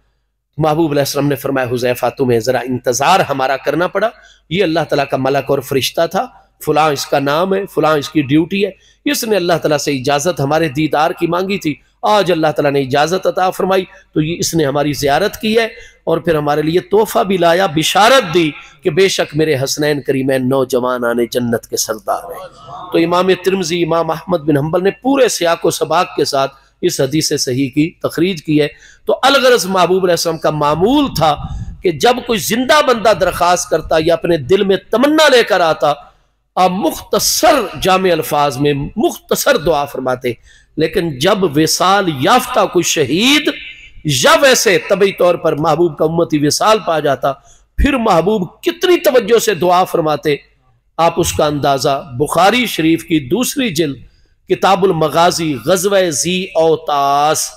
Speaker 1: महबूब अलैहिस्सलाम ने फरमाया हुज़ैफा तुम्हें जरा इंतजार हमारा करना पड़ा, ये अल्लाह ताला का मलक और फरिश्ता था, फलां इसका नाम है, फलां इसकी ड्यूटी है, इसने अल्लाह ताला से इजाजत हमारे दीदार की मांगी थी, आज अल्लाह ताला ने इजाजत अता फरमाई, तो ये इसने हमारी ज़ियारत की है और फिर हमारे लिए तोहफा भी लाया, बिशारत दी कि बेशक मेरे हसनैन करीमैन नौजवान आने जन्नत के सरदार हैं। तो इमाम तिरमिज़ी, इमाम अहमद बिन हम्बल ने पूरे सियाको सबाक के साथ इस हदीस सही की तखरीज की है। तो अलगरज महबूब अलैहिस्सलाम का मामूल था कि जब कोई जिंदा बंदा दरखास्त करता या अपने दिल में तमन्ना लेकर आता, आप मुख्तसर जामे अल्फाज में मुख्तसर दुआ फरमाते। लेकिन जब विसाल याफ्ता कोई शहीद या वैसे तबी तौर पर महबूब का उम्मती विसाल पा जाता, फिर महबूब कितनी तवज्जो से दुआ फरमाते, आप उसका अंदाजा बुखारी शरीफ की दूसरी जिल्द किताबुल मगाजी गज़वे ज़ी औतास,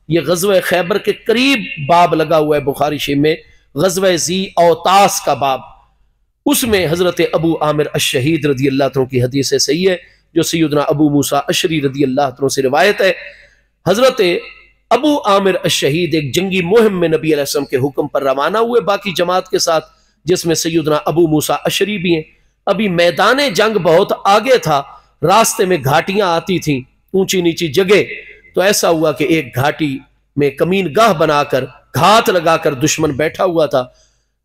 Speaker 1: ये गज़वे खैबर के करीब बाब लगा हुआ है बुखारी शरीफ में, गज़वे ज़ी औतास का बाब, उसमें हजरत अबू आमिर अश-शहीद रदी अल्लाह तआला की हदीस से सही है, जो सैयदना अबू मूसा अशरी रदी अल्लाह तआला से रिवायत है। हजरत अबू आमिर अश-शहीद एक जंगी मुहिम में नबी अलैहि सल्लम के हुक्म पर रवाना हुए बाकी जमात के साथ, जिसमें सैयदना अबू मूसा अशरी भी हैं। अभी मैदान जंग बहुत आगे था, रास्ते में घाटियां आती थीं, ऊंची नीची जगह, तो ऐसा हुआ कि एक घाटी में कमीन गाह बनाकर घात लगाकर दुश्मन बैठा हुआ था।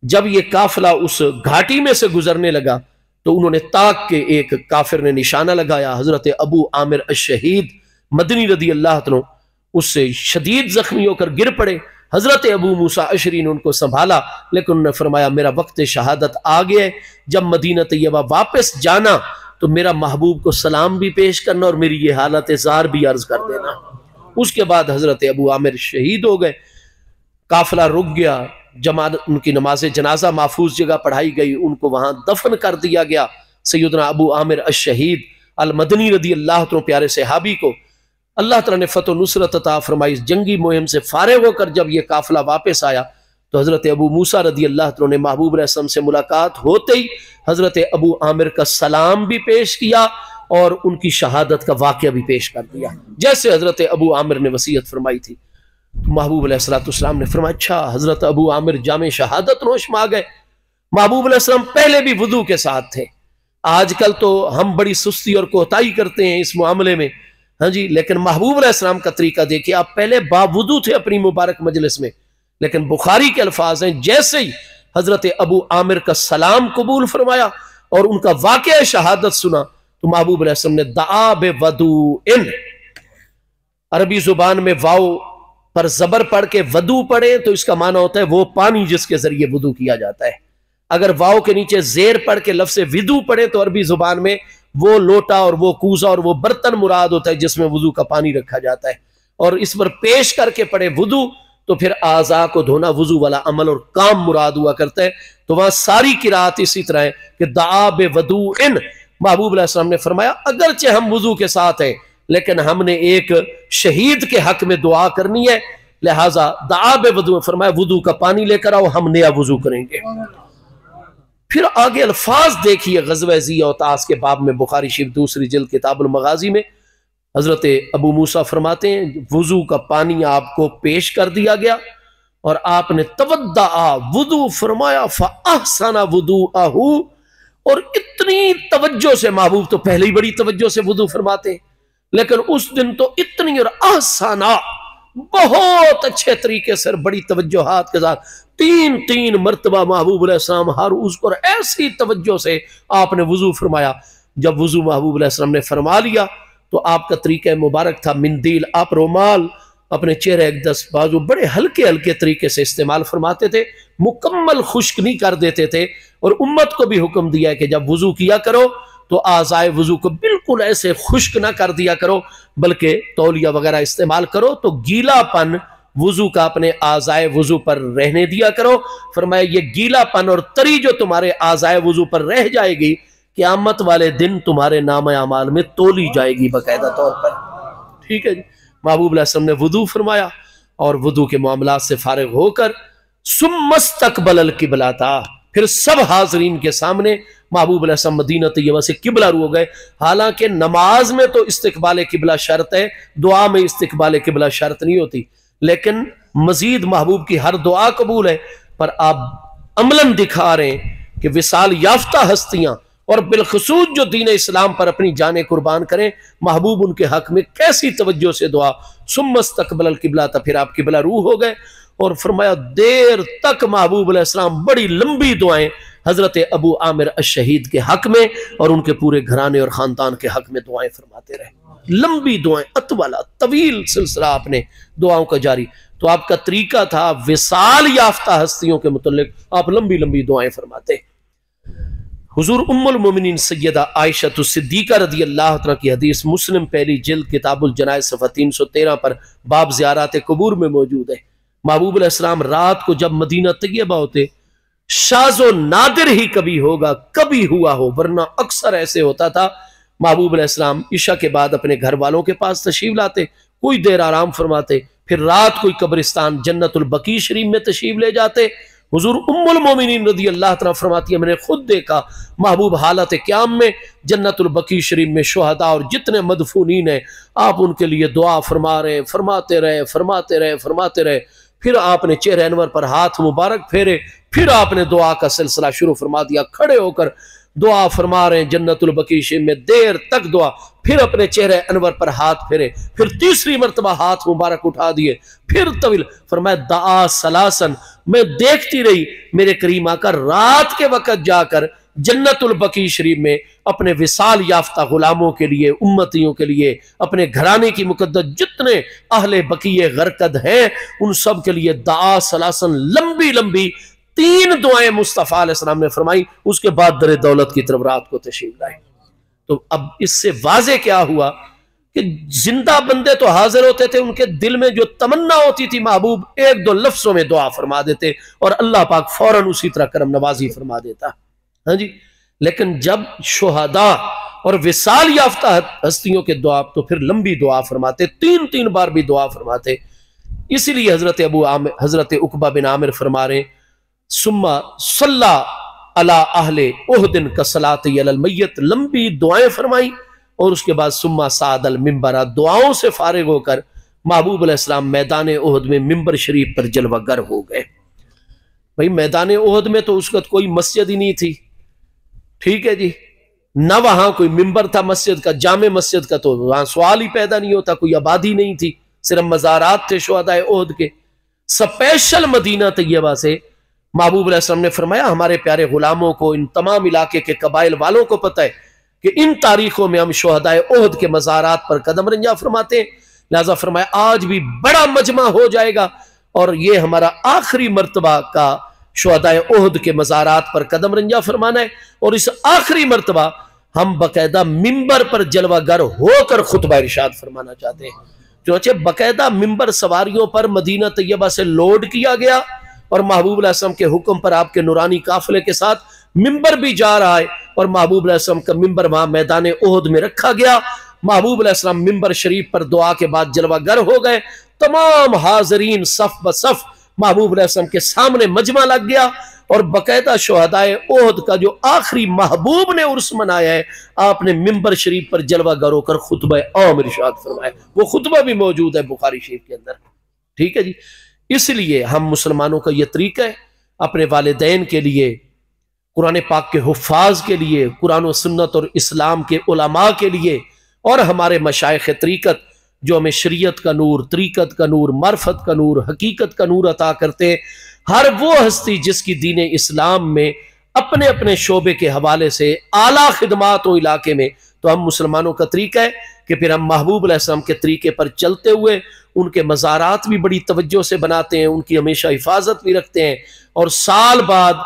Speaker 1: जब ये काफिला उस घाटी में से गुजरने लगा तो उन्होंने ताक के एक काफिर ने निशाना लगाया। हजरत अबू आमिर अश-शहीद मदनी रदी अल्लाह तआला उससे शदीद जख्मी होकर गिर पड़े। हजरत अबू मूसा अशरी ने उनको संभाला, लेकिन उन्होंने फरमाया मेरा वक्त शहादत आ गया है, जब मदीना तैयबा वापस जाना तो मेरा महबूब को सलाम भी पेश करना और मेरी ये हालत ज़ार भी अर्ज कर देना। उसके बाद हजरत अबू आमिर शहीद हो गए, काफिला रुक गया, जमात उनकी नमाज जनाजा महफूज जगह पढ़ाई गई, उनको वहां दफन कर दिया गया। सैयदना अबू आमिर अश-शहीद अल मदनी रदी अल्लाह तआला प्यारे सहाबी को अल्लाह तआला ने फतह नुसरत अता फरमाई। जंगी मुहिम से फारिग होकर जब यह काफिला वापस आया तो हजरत अबू मूसा रदी अल्लाह तआला ने महबूब रसम से मुलाकात होते ही हजरत अबू आमिर का सलाम भी पेश किया और उनकी शहादत का वाक़या भी पेश कर दिया, जैसे हजरत अबू आमिर ने वसीयत फरमाई थी। तो महबूब अलैहिस्सलाम ने फरमाया अच्छा हजरत अबू आमिर जामे शहादत नोश में आ गए। महबूब अलैहिस्सलाम पहले भी वुदू के साथ थे। आजकल तो हम बड़ी सुस्ती और कोताही करते हैं इस मामले में, हाँ जी, लेकिन महबूब अलैहिस्सलाम का तरीका देखिए, आप पहले बावुदू थे अपनी मुबारक मजलिस में, लेकिन बुखारी के अल्फाज हैं जैसे ही हजरत अबू आमिर का सलाम कबूल फरमाया और उनका वाक़या शहादत सुना तो महबूब अलैहिस्सलाम ने दआ बे वदू इन, अरबी जुबान में वाओ पर जबर पढ़ के वदू पढ़े तो इसका माना होता है वो पानी जिसके जरिए वुदू किया जाता है। अगर वाओ के नीचे जेर पढ़ के लफ्ज़ विदू पढ़े तो अरबी जुबान में वो लोटा और वो कूजा और वो बर्तन मुराद होता है जिसमें वुदू का पानी रखा जाता है। और इस पर पेश करके पढ़े वुदू तो फिर आज़ा को धोना वुजू वाला अमल और काम मुराद हुआ करता है। तो वहां सारी किरात इसी तरह है कि दआ बे वदू इन, महबूब अलैहिस्सलाम ने फरमाया अगरचे हम वुजू के साथ हैं लेकिन हमने एक शहीद के हक में दुआ करनी है, लिहाजा दआ बे वदू, फरमाया वुदू का पानी लेकर आओ, हम नया वुजू करेंगे। फिर आगे अल्फाज देखिए ग़ज़वे ज़ी औतास के बाब में बुखारी शरीफ दूसरी जिल्द किताबुल मगाज़ी में हजरत अबू मूसा फरमाते हैं वुजू का पानी आपको पेश कर दिया गया और आपने तवद्दा वुदू फरमाया फ़अहसना वुदूअहू, और इतनी तवज्जो से, महबूब तो पहले ही बड़ी तवज्जो से वुदू फरमाते हैं लेकिन उस दिन तो इतनी, और अहसना बहुत अच्छे तरीके से बड़ी तवज्जोहात के साथ 3 मरतबा महबूब अलैहिस्सलाम हर उस पर ऐसी तवज्जो से आपने वुजू फरमाया। जब वुजू महबूब अलैहिस्सलाम ने फरमा लिया तो आपका तरीका मुबारक था मिंदील, आप रोमाल अपने चेहरे एक 10 बाजू बड़े हल्के हल्के तरीके से इस्तेमाल फरमाते थे, मुकम्मल खुश्क नहीं कर देते थे। और उम्मत को भी हुक्म दिया है कि जब वुजू किया करो तो आज़ाए वुजू को बिल्कुल ऐसे खुश्क ना कर दिया करो, बल्कि तौलिया वगैरह इस्तेमाल करो तो गीलापन वुजू का अपने आज़ाए वुजू पर रहने दिया करो। फरमाया ये गीलापन और तरी जो तुम्हारे आज़ाए वुजू पर रह जाएगी क़यामत वाले दिन तुम्हारे नाम अमाल में तोली जाएगी बाकायदा तौर पर। ठीक है जी। महबूब अलैहिस्सलाम ने वुदू फरमाया और वुदू के मामलात से फारिग होकर सुम्मस्तकबल किबलाता, फिर सब हाजरीन के सामने महबूब अलैहिस्सलाम मदीना तैयबा से किबला रू हो गए। हालांकि नमाज में तो इस्तिकबाल किबला शर्त है, दुआ में इस्तिकबाल किबला शर्त नहीं होती, लेकिन मजीद महबूब की हर दुआ कबूल है। पर आप अमलन दिखा रहे हैं कि विसाल याफ्ता हस्तियां और बिलखसूस जो दीन इस्लाम पर अपनी जाने कुर्बान करें, महबूब उनके हक में कैसी तवज्जो से दुआ, सुम्मस्तकबल किबला, तो फिर आप किबला रू हो गए। और फरमाया देर तक महबूब अलैहिस्सलाम बड़ी लंबी दुआएं हजरत अबू आमिर अश-शहीद के हक में और उनके पूरे घराने और खानदान के हक में दुआएं फरमाते रहे। लंबी दुआएं, अतवाला तवील सिलसिला आपने दुआओं का जारी। तो आपका तरीका था विसाल याफ्ता हस्तियों के मुतल्लिक आप लंबी लंबी दुआएं फरमाते। हुजूर उम्मुल मोमिनीन सैयदा आयशा सिद्दीका रदी अल्लाह तआला की हदीस मुस्लिम पहली जिल्द किताबुल जनाइज़ सफ़ा 313 पर बाब ज़ियारत कुबूर में मौजूद है। महबूब अलैहिस्सलाम रात को जब मदीना तैयबा होते, शाज़ो नादिर ही कभी होगा, कभी हुआ हो, वरना अक्सर ऐसे होता था महबूब अलैहिस्सलाम इशा के बाद अपने घर वालों के पास तशरीफ लाते, कोई देर आराम फरमाते, फिर रात कोई कब्रिस्तान जन्नतुल बकी शरीफ में तशरीफ ले जाते। हुजूर उम्मुल मोमिनीन रदी अल्लाह तआला फरमाती है, मैंने खुद देखा महबूब हालत क़याम में जन्नतुल बकी शरीफ में शुहदा और जितने मदफूनीन हैं आप उनके लिए दुआ फरमा रहे, फरमाते रहे, फरमाते रहे, फरमाते रहे। फिर आपने चेहरे अनवर पर हाथ मुबारक फेरे, फिर आपने दुआ का सिलसिला शुरू फरमा दिया, खड़े होकर दुआ फरमा रहे हैं जन्नतुल बकी शरीफ में देर तक दुआ, फिर अपने चेहरे अनवर पर हाथ फेरे, फिर तीसरी मरतबा हाथ मुबारक उठा दिए, फिर तविल फरमाया दआ सलासन, मैं देखती रही मेरे करीम आकर रात के वक्त जाकर जन्नतुल बकी शरीफ में अपने विसाल याफ्ता गुलामों के लिए, उम्मतियों के लिए, अपने घराने की मुकद्दस जितने अहले बकीये गरकद हैं उन सब के लिए दआ सलासन लंबी लंबी 3 दुआएं मुस्तफ़ा अलैहिस्सलाम ने फरमाई। उसके बाद दर दौलत की तरफ रात को तशरीफ लाए। तो अब इससे वाज़े क्या हुआ कि जिंदा बंदे तो हाजिर होते थे, उनके दिल में जो तमन्ना होती थी महबूब 1-2 लफ्जों में दुआ फरमा देते और अल्लाह पाक फौरन उसी तरह करम नवाजी फरमा देता। हाँ जी, लेकिन जब शुहदा और विसाल याफ्ता हस्तियों के दुआ, तो फिर लंबी दुआ फरमाते, 3-3 बार भी दुआ फरमाते। इसीलिए हजरत उकबा बिन आमिर फरमा रहे सुम्मा सल्ला अला अहले उहदिन कसलात अलल मय्यत, लंबी दुआएं फरमाई और उसके बाद सुम्मा सादल मिंबरा, दुआओं से फारिग होकर महबूब अलैहिस्सलाम मैदान उहद में मिंबर शरीफ पर जलवागर हो गए। भाई मैदान उहद में तो उस वक्त कोई मस्जिद ही नहीं थी, ठीक है जी, ना वहां कोई मिंबर था मस्जिद का, जामे मस्जिद का तो वहां सवाल ही पैदा नहीं होता, कोई आबादी नहीं थी, सिर्फ मज़ारात थे शुहदाए उहद के। स्पेशल मदीना तैयबा से महबूब अलैहिस्सलाम ने फरमाया हमारे प्यारे गुलामों को, इन तमाम इलाके के कबाइल वालों को पता है कि इन तारीखों में हम शुहदाए उहद के मज़ारात पर कदम रंजा फरमाते हैं, लिहाजा फरमाया आज भी बड़ा मजमा हो जाएगा और ये हमारा आखिरी मर्तबा का शुहदाए उहद के मज़ारात पर कदम रंजा फरमाना है। और इस आखिरी मर्तबा हम बाकायदा मिंबर पर जलवागर होकर खुतबा इरशाद फरमाना चाहते हैं। चुनांचे बाकायदा मिंबर सवारियों पर मदीना तैयबा से लोड किया गया और महबूब अलैहिस्सलाम के हुक्म पर आपके नूरानी काफिले के साथ मिंबर भी जा रहा है और महबूब अलैहिस्सलाम का मिंबर वहां मैदान उहद में रखा गया। महबूब अलैहिस्सलाम मिंबर शरीफ पर दुआ के बाद जलवागर हो गए, तमाम हाजरीन सफ ब सफ महबूब अलैहिस्सलाम के सामने मजमा लग गया और बाकायदा शुहदाए उहद का जो आखिरी महबूब ने उर्स मनाया है, आपने मिंबर शरीफ पर जलवागर होकर खुतबा आम इरशाद फरमाया। वो खुतबा भी मौजूद है बुखारी शरीफ के अंदर, ठीक है जी। इसलिए हम मुसलमानों का यह तरीका है अपने वालिदैन के लिए, कुरान पाक के हुफ़ाज के लिए, कुरान व सुन्नत और इस्लाम के उलमा के लिए और हमारे मशाइख तरीकत जो हमें शरीयत का नूर, तरीकत का नूर, मार्फत का नूर, हकीकत का नूर अता करते हैं। हर वो हस्ती जिसकी दीन इस्लाम में अपने अपने शोबे के हवाले से आला खिदमात हो इलाके में, तो हम मुसलमानों का तरीका है कि फिर हम महबूब अलैहिस्सलाम के तरीके पर चलते हुए उनके मज़ारात भी बड़ी तवज्जो से बनाते हैं, उनकी हमेशा हिफाजत भी रखते हैं और साल बाद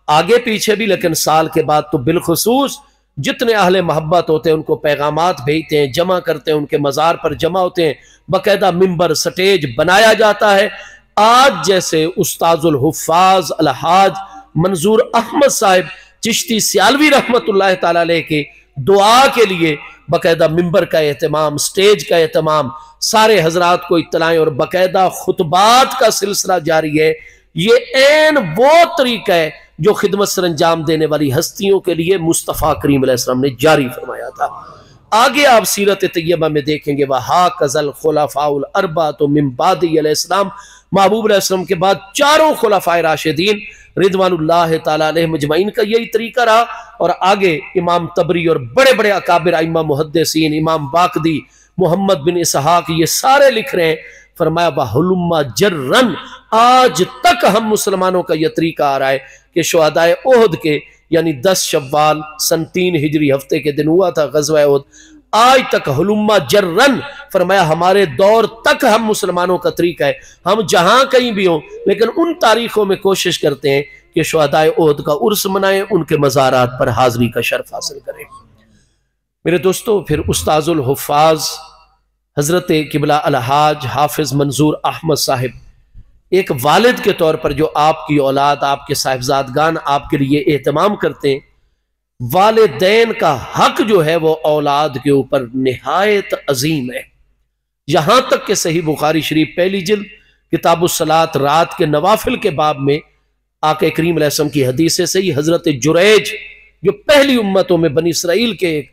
Speaker 1: आगे पीछे भी, लेकिन साल के बाद तो बिलखुसूस जितने अहले मोहब्बत होते हैं उनको पैगामात भेजते हैं, जमा करते हैं, उनके मज़ार पर जमा होते हैं, बाकायदा मिंबर स्टेज बनाया जाता है। आज जैसे उस्ताजुल हुफ़ाज अलहाज मंजूर अहमद साहिब चिश्ती सियालवी रहमतुल्लाह ताला अलैह के दुआ के लिए बाकायदा मिंबर का एहतमाम, स्टेज का एहतमाम, सारे हजरात को इत्तलाएं और बाकायदा खुतबात का सिलसिला जारी है। ये ऐन वो तरीका है जो खिदमत सर अंजाम देने वाली हस्तियों के लिए मुस्तफ़ा करीम अलैहिस्सलाम ने जारी फरमाया था। आगे आप सीरत तैयबा में देखेंगे वहा कज़ल खुलफ़ाउल अरबा तो मिन बादी अलैहिस्सलाम, महबूब अलैहिस्सलाम के बाद चारों खुलफ़ाए राशिदीन रिदवानुल्लाह ताला अलैहिम अजमईन का यही तरीका रहा। और आगे इमाम तबरी और बड़े बड़े अकाबिर आइम्मा मुहद्दिसीन, इमाम बाकदी, मोहम्मद बिन इसहाक, ये सारे लिख रहे हैं, फरमाया वहुलुम्मा जर्रन, आज तक हम मुसलमानों का यह तरीका आ रहा है कि शुहदाए उहद के यानी 10 शव्वाल सन 3 हिजरी हफ्ते के दिन हुआ था गज़वा उहद, आज तक हुलुम्मा जर्रन फरमाया हमारे दौर तक हम मुसलमानों का तरीका है, हम जहां कहीं भी हों लेकिन उन तारीखों में कोशिश करते हैं कि शुहदाए ओहद का उर्स मनाएं, उनके मज़ारात पर हाजिरी का शर्फ हासिल करें। मेरे दोस्तों, फिर उस्ताजुल हुफ़ाज़ हज़रत किबला अलहाज हाफिज़ मंजूर अहमद साहिब एक वालिद के तौर पर जो आपकी औलाद, आपके साहिबजादगान आपके लिए एहतमाम करते हैं, वालिदैन का हक जो है वो औलाद के ऊपर निहायत अजीम है। यहां तक कि सही बुखारी शरीफ पहली जिल्द किताबुस सलात रात के नवाफिल के बाब में आका करीम अलैहिस्सलाम की हदीस से ही हजरत जुरैज जो पहली उम्मतों में बनी इसराइल के एक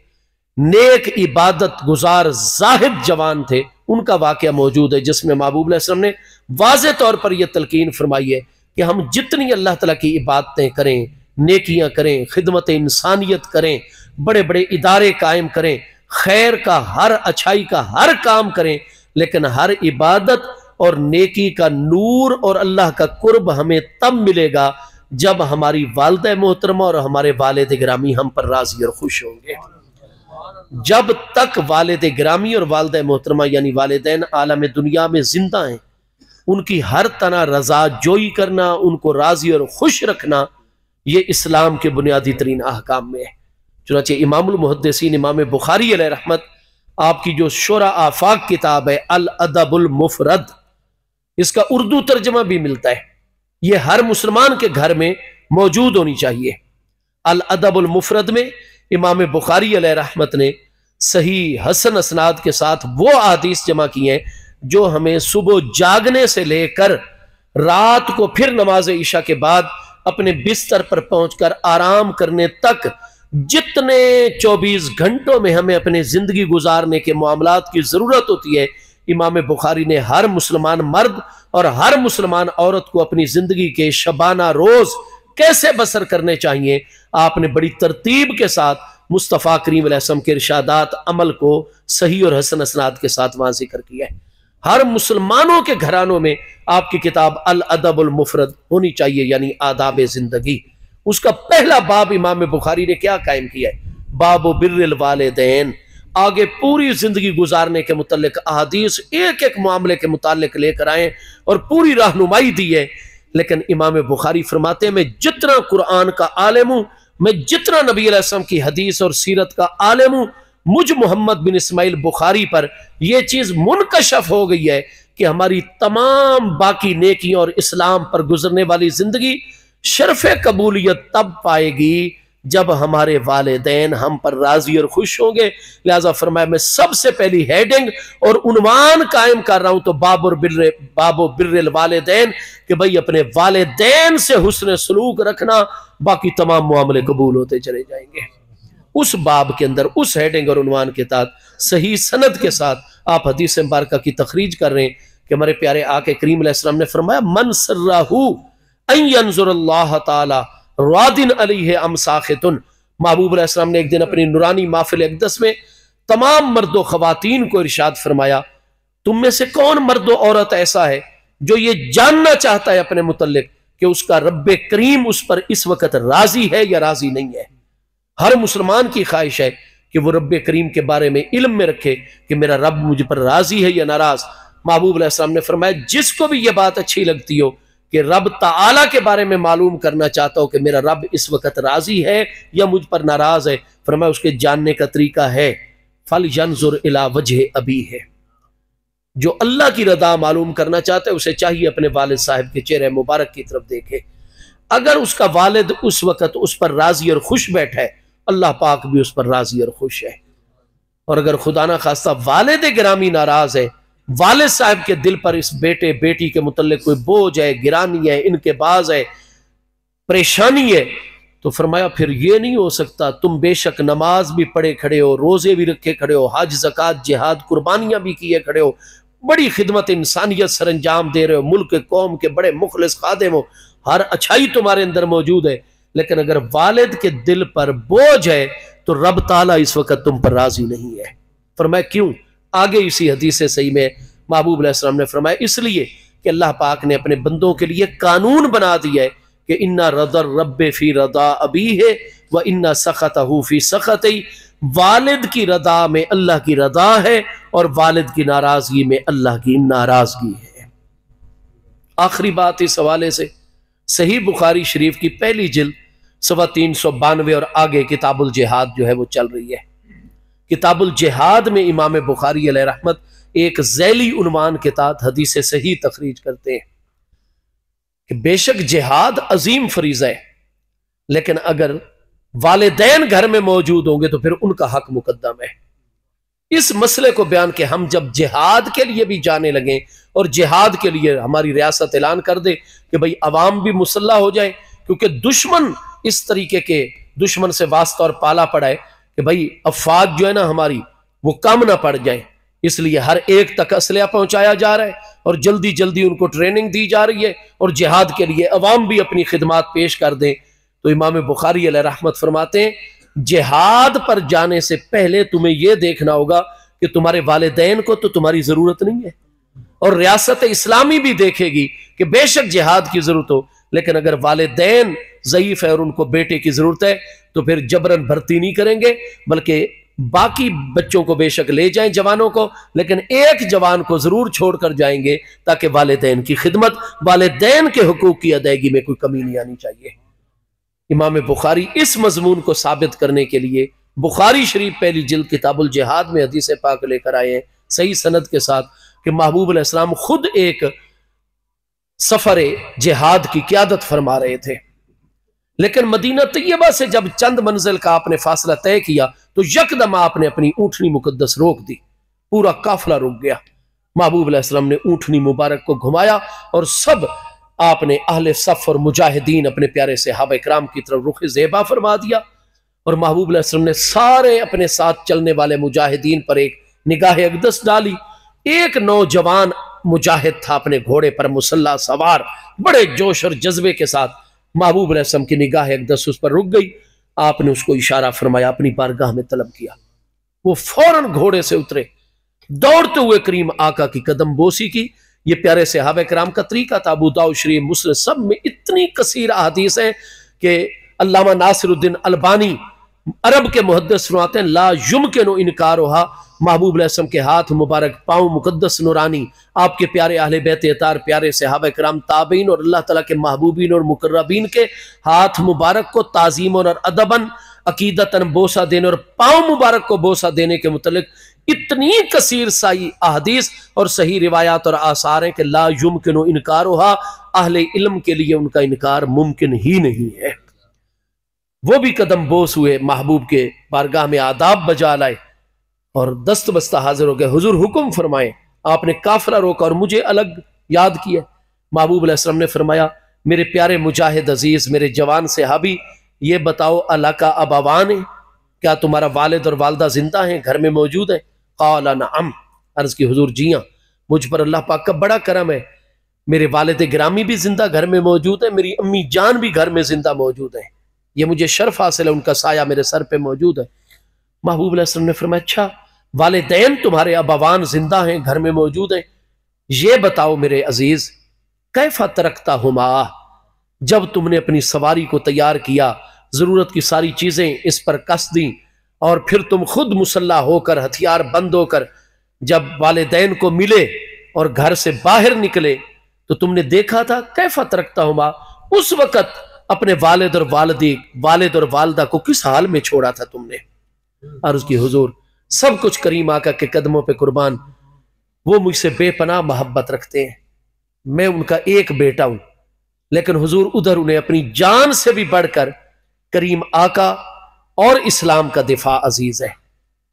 Speaker 1: नेक इबादत गुजार जाहिद जवान थे, उनका वाकया मौजूद है जिसमें महबूब अलैहिस्सलाम ने वाज़े तौर पर यह तलकीन फरमाई है कि हम जितनी अल्लाह तआला की इबादतें करें, नेकियां करें, खिदमत इंसानियत करें, बड़े बड़े इदारे कायम करें, खैर का हर अच्छाई का हर काम करें, लेकिन हर इबादत और नेकी का नूर और अल्लाह का कुर्ब हमें तब मिलेगा जब हमारी वालिदा मोहतरमा और हमारे वालिद गिरामी हम पर राजी और खुश होंगे। जब तक वालिद गिरामी और वालिदा मोहतरमा यानी वालिदैन आलम दुनिया में जिंदा हैं, उनकी हर तरह रजा जोई करना, उनको राजी और खुश रखना, ये इस्लाम के बुनियादी तरीन अहकाम में है। चुनांचे इमामुल मुहद्दिसीन इमाम बुखारी अलैहि रहमत आपकी जो शुरा आफाक किताब है अल अदबुल मुफरद, इसका उर्दू तर्जमा भी मिलता है, ये हर मुसलमान के घर में मौजूद होनी चाहिए। अल अदबुल मुफरद में इमाम बुखारी अलैहि रहमत ने सही हसन असनाद के साथ वो अहादीस जमा की हैं जो हमें सुबह जागने से लेकर रात को फिर नमाज ईशा के बाद अपने बिस्तर पर पहुंचकर आराम करने तक जितने 24 घंटों में हमें अपने जिंदगी गुजारने के मामलात की जरूरत होती है, इमाम बुखारी ने हर मुसलमान मर्द और हर मुसलमान औरत को अपनी जिंदगी के शबाना रोज कैसे बसर करने चाहिए, आपने बड़ी तरतीब के साथ मुस्तफ़ा करीम अलैहिस्सलाम के इरशादात अमल को सही और हसन असनाद के साथ वहां जिक्र किया है। हर मुसलमानों के घरानों में आपकी किताब अल अदबुल मुफरद होनी चाहिए, यानी आदाब जिंदगी। उसका पहला बाब इमाम बुखारी ने क्या कायम किया है, बाबो बिर्रिल वालिदैन। आगे पूरी जिंदगी गुजारने के मुतल्लिक अहादीस एक एक मामले के मुताल्लिक लेकर आए और पूरी रहनुमाई दी है। लेकिन इमाम बुखारी फरमाते हैं मैं जितना कुरान का आलिम हूं, मैं जितना नबी अलैहिस्सलाम की हदीस और सीरत का आलिम हूं, मुझ मोहम्मद बिन इस्माइल बुखारी पर यह चीज मुनकशफ हो गई है कि हमारी तमाम बाकी नेकियों और इस्लाम पर गुजरने वाली जिंदगी शर्फ कबूलियत तब पाएगी जब हमारे वालिदैन हम पर राजी और खुश होंगे। लिहाजा फरमाया मैं सबसे पहली हेडिंग और उन्वान कायम कर रहा हूं तो बाबो बिर्रिल वालिदैन, कि भाई अपने वालिदैन से हुस्न सलूक रखना, बाकी तमाम मामले कबूल होते चले जाएंगे। उस बाब के अंदर उस हेडिंग और उन्वान के तहत सही सनद के साथ आप हदीस मुबारका की तखरीज कर रहे हैं कि हमारे प्यारे आके करीम अलैहिस्सलाम ने फरमाया मन सर्राहू अन यंजुरल्लाह ताला रादिन अलैहि अम साखितुन। महबूब अलैहिस्सलाम ने एक दिन अपनी नुरानी महफिल अक़दस में तमाम मर्दो खवातीन को इरशाद फरमाया, तुम में से कौन मर्दो औरत ऐसा है जो ये जानना चाहता है अपने मुतल्लिक कि उसका रब्बे करीम उस पर इस वक्त राजी है या राजी नहीं है। हर मुसलमान की ख्वाहिश है कि वो रब्बे करीम के बारे में इल्म में रखे कि मेरा रब मुझ पर राजी है या नाराज। महबूब अलैहिस्सलाम ने फरमाया जिसको भी ये बात अच्छी लगती हो कि रब ताला के बारे में मालूम करना चाहता हो कि मेरा रब इस वक्त राजी है या मुझ पर नाराज है, फरमाया उसके जानने का तरीका है फल यंजुर इला वजह अबी है। जो अल्लाह की रदा मालूम करना चाहता है उसे चाहिए अपने वालिद साहब के चेहरे मुबारक की तरफ देखे। अगर उसका वालिद उस वक्त उस पर राजी और खुश बैठा है, अल्लाह पाक भी उस पर राजी और खुश है। और अगर खुदा ना खास्ता वालिद गिरामी नाराज है, वालिद साहब के दिल पर इस बेटे बेटी के मुतल्लिक कोई बोझ है, गिरानी है, इनके बाज है, परेशानी है, तो फरमाया फिर ये नहीं हो सकता तुम बेशक नमाज भी पढ़े खड़े हो, रोजे भी रखे खड़े हो, हज ज़कात जिहाद कुर्बानियां भी किए खड़े हो, बड़ी खिदमत इंसानियत सर अंजाम दे रहे हो, मुल्क कौम के बड़े मुखलिस खादिम हो, हर अच्छाई तुम्हारे अंदर मौजूद है, लेकिन अगर वालिद के दिल पर बोझ है तो रब ताला इस वक्त तुम पर राजी नहीं है। फरमाया क्यों? आगे इसी हदीस सही में महबूब अलैहिस्सलाम ने फरमाया इसलिए कि अल्लाह पाक ने अपने बंदों के लिए कानून बना दिया है कि इन्ना रदर रब्बे फी रदा अबी है व इन्ना सखतहू फी सखतई। वालिद की रदा में अल्लाह की रदा है और वालिद की नाराजगी में अल्लाह की नाराजगी है। आखिरी बात इस हवाले से, सही बुखारी शरीफ की पहली जिल्द 392 और आगे किताबुल जिहाद जो है वो चल रही है। किताबुल जिहाद में इमाम बुखारी अलैहि रहमत एक ज़ैली उन्वान के तहत हदीस सही तखरीज करते हैं कि बेशक जिहाद अजीम फरीज़ा है, लेकिन अगर वालिदैन घर में मौजूद होंगे तो फिर उनका हक मुकद्दम है। इस मसले को बयान के हम जब जिहाद के लिए भी जाने लगे और जिहाद के लिए हमारी रियासत ऐलान कर दे कि भाई अवाम भी मुसल्ला हो जाए, क्योंकि दुश्मन इस तरीके के दुश्मन से वास्ता और पाला पड़ा है कि भाई अफवाज जो है ना हमारी वो कम ना पड़ जाए, इसलिए हर एक तक असलहा पहुंचाया जा रहा है और जल्दी जल्दी उनको ट्रेनिंग दी जा रही है और जिहाद के लिए अवाम भी अपनी खिदमात पेश कर दें। तो इमाम बुखारी अलैहि रहमत फरमाते हैं, जिहाद पर जाने से पहले तुम्हें यह देखना होगा कि तुम्हारे वालिदैन को तो तुम्हारी जरूरत नहीं है, और रियासत इस्लामी भी देखेगी कि बेशक जिहाद की जरूरत हो, लेकिन अगर वालिदैन ज़ईफ है और उनको बेटे की जरूरत है तो फिर जबरन भर्ती नहीं करेंगे, बल्कि बाकी बच्चों को बेशक ले जाएं जवानों को, लेकिन एक जवान को जरूर छोड़कर जाएंगे ताकि वालिदैन की खिदमत, वालिदैन के हुकूक की अदायगी में कोई कमी नहीं आनी चाहिए। इमाम बुखारी इस मजमून को साबित करने के लिए बुखारी शरीफ पहली जिल्द किताबुल जिहाद में हदीस पाक लेकर आए हैं सही सनद के साथ कि महबूब अलैहिस्सलाम खुद एक सफर जिहाद की क़यादत फरमा रहे थे, लेकिन मदीना तैयबा से जब चंद मंजिल का आपने फासला तय किया तो यकदम आपने अपनी ऊँटनी मुकद्दस रोक दी, पूरा काफिला रुक गया। महबूब अलैहिस्सलाम ने ऊँटनी मुबारक को घुमाया और सब आपने अहले सफ और मुजाहिदीन अपने प्यारे सहाबा इकराम की तरफ रुख ज़ेबा फरमा दिया, और महबूब अलैहिस्सलाम ने सारे अपने साथ चलने वाले मुजाहिदीन पर एक निगाह अक़दस डाली। एक नौजवान मुजाहिद था अपने घोड़े पर मुसल्ला सवार, बड़े जोश और जज्बे के साथ महबूब अलैहिस्सलाम की निगाह अक़दस उस पर रुक गई। आपने उसको इशारा फरमाया, अपनी बारगाह में तलब किया। वो फौरन घोड़े से उतरे, दौड़ते हुए करीम आका की कदम बोसी की। ये प्यारे सहाबा किराम का तरीका था। अबू दाऊद शरीफ मुस्लिम सब में इतनी कसीर अहादीस है कि अल्लामा नासिरुद्दीन अलबानी अरब के मुहद्दिस फरमाते हैं, ला युमकिनु इनकारुहा, महबूब अलैहिस्सलाम के हाथ मुबारक, पाँव मुकद्दस नूरानी, आपके प्यारे अहले बैत अतार, प्यारे सहाबा किराम, ताबीन और अल्लाह ताला के महबूबीन और मुकर्रबीन के हाथ मुबारक को ताज़ीमन और अदबन, अकीदतन बोसा देने और पाँव मुबारक को बोसा देने के मुतल्लिक इतनी कसीर साई अहदीस और सही रिवायात और आसार हैं कि ला युमकिनु इनकारुहा, अहले इल्म के लिए उनका इनकार मुमकिन ही नहीं है। वो भी कदम बोस हुए, महबूब के बारगाह में आदाब बजा लाए और दस्त बस्ता हाजिर हो गए। हुजूर हुक्म फरमाए। आपने काफिला रोका और मुझे अलग याद किया। महबूब अलैहिस्सलाम ने फरमाया, मेरे प्यारे मुजाहिद अजीज, मेरे जवान सहाबी, ये बताओ अल्लाह का अबावान है, क्या तुम्हारा वालिद और वालदा जिंदा हैं, घर में मौजूद है? क़ाल नअम, अर्ज की हुजूर जी हाँ, मुझ पर अल्लाह पाक का बड़ा करम है, मेरे वालिद गिरामी भी जिंदा घर में मौजूद है, मेरी अम्मी जान भी घर में जिंदा मौजूद है, ये मुझे शर्फ हासिल है, उनका साया मेरे सर पे मौजूद है। महबूब अलैहिस्सलाम ने फरमाया, अच्छा वालिदैन तुम्हारे अबावान जिंदा हैं, घर में मौजूद हैं, ये बताओ मेरे अजीज, कैफा तरकता हुमा, जब तुमने अपनी सवारी को तैयार किया, जरूरत की सारी चीजें इस पर कस दी और फिर तुम खुद मुसल्ला होकर, हथियार बंद होकर जब वालिदैन को मिले और घर से बाहर निकले तो तुमने देखा था कैफा तरकता हुमा, उस वक्त अपने वालिद और वालदा को किस हाल में छोड़ा था तुमने? अर्ज की हुजूर, सब कुछ करीम आका के कदमों पे कुर्बान, वो मुझसे बेपनाह मोहब्बत रखते हैं, मैं उनका एक बेटा हूं, लेकिन हुजूर उधर उन्हें अपनी जान से भी बढ़कर करीम आका और इस्लाम का दिफा अजीज है।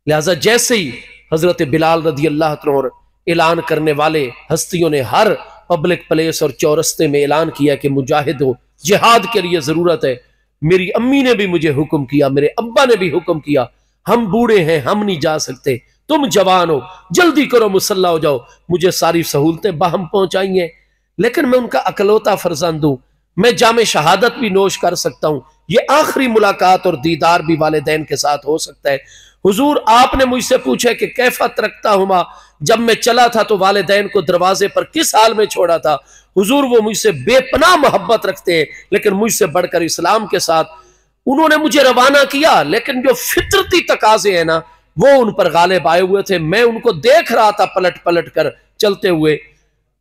Speaker 1: लिहाजा जैसे ही हजरत बिलाल रदी अल्लाह तआला ऐलान करने वाले हस्तियों ने हर पब्लिक प्लेस और चौरस्ते में ऐलान किया कि मुजाहिद हो, जिहाद के लिए जरूरत है, मेरी अम्मी ने भी मुझे हुक्म किया, मेरे अब्बा ने भी हुक्म किया, हम बूढ़े हैं, हम नहीं जा सकते, तुम जवान हो, जल्दी करो, मुसल्ला हो जाओ, मुझे सारी सहूलतें बाहम पहुंचाई हैं, लेकिन मैं उनका अकलौता फर्जंद हूं, मैं जामे शहादत भी नोश कर सकता हूं, ये आखिरी मुलाकात और दीदार भी वालिदैन के साथ हो सकता है। हुजूर आपने मुझसे पूछा कि कैफा तरकता हुमा, जब मैं चला था तो वालिदैन को दरवाजे पर किस हाल में छोड़ा था? हुजूर वो मुझसे बेपनाह मोहब्बत रखते हैं, लेकिन मुझसे बढ़कर इस्लाम के साथ उन्होंने मुझे रवाना किया, लेकिन जो फितरती तकाजे हैं ना वो उन पर गालिब आए हुए थे। मैं उनको देख रहा था पलट पलट कर चलते हुए।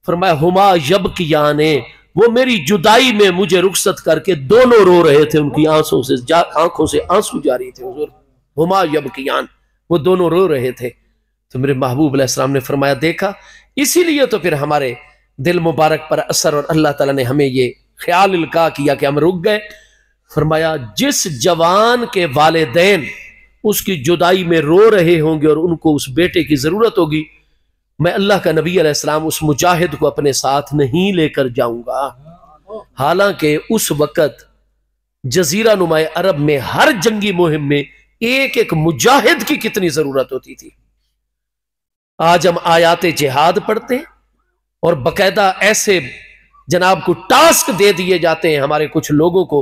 Speaker 1: फरमाया हुमा यब किया ने, वो मेरी जुदाई में मुझे रुखसत करके दोनों रो रहे थे, उनकी आंखों से आंसू जारी थे। हुजूर हुमा यब कियान, वो दोनों रो रहे थे। तो मेरे महबूब अलैहिस्सलाम ने फरमाया देखा, इसीलिए तो फिर हमारे दिल मुबारक पर असर और अल्लाह ताला ने हमें ये ख्याल इल्का किया कि हम रुक गए। फरमाया जिस जवान के वालिदैन उसकी जुदाई में रो रहे होंगे और उनको उस बेटे की जरूरत होगी, मैं अल्लाह का नबी अलैहिस्सलाम उस मुजाहिद को अपने साथ नहीं लेकर जाऊंगा। हालांकि उस वक्त जजीरा नुमाए अरब में हर जंगी मुहिम में एक एक मुजाहिद की कितनी जरूरत होती थी। आज हम आयाते जिहाद पढ़ते हैं और बकायदा ऐसे जनाब को टास्क दे दिए जाते हैं हमारे कुछ लोगों को,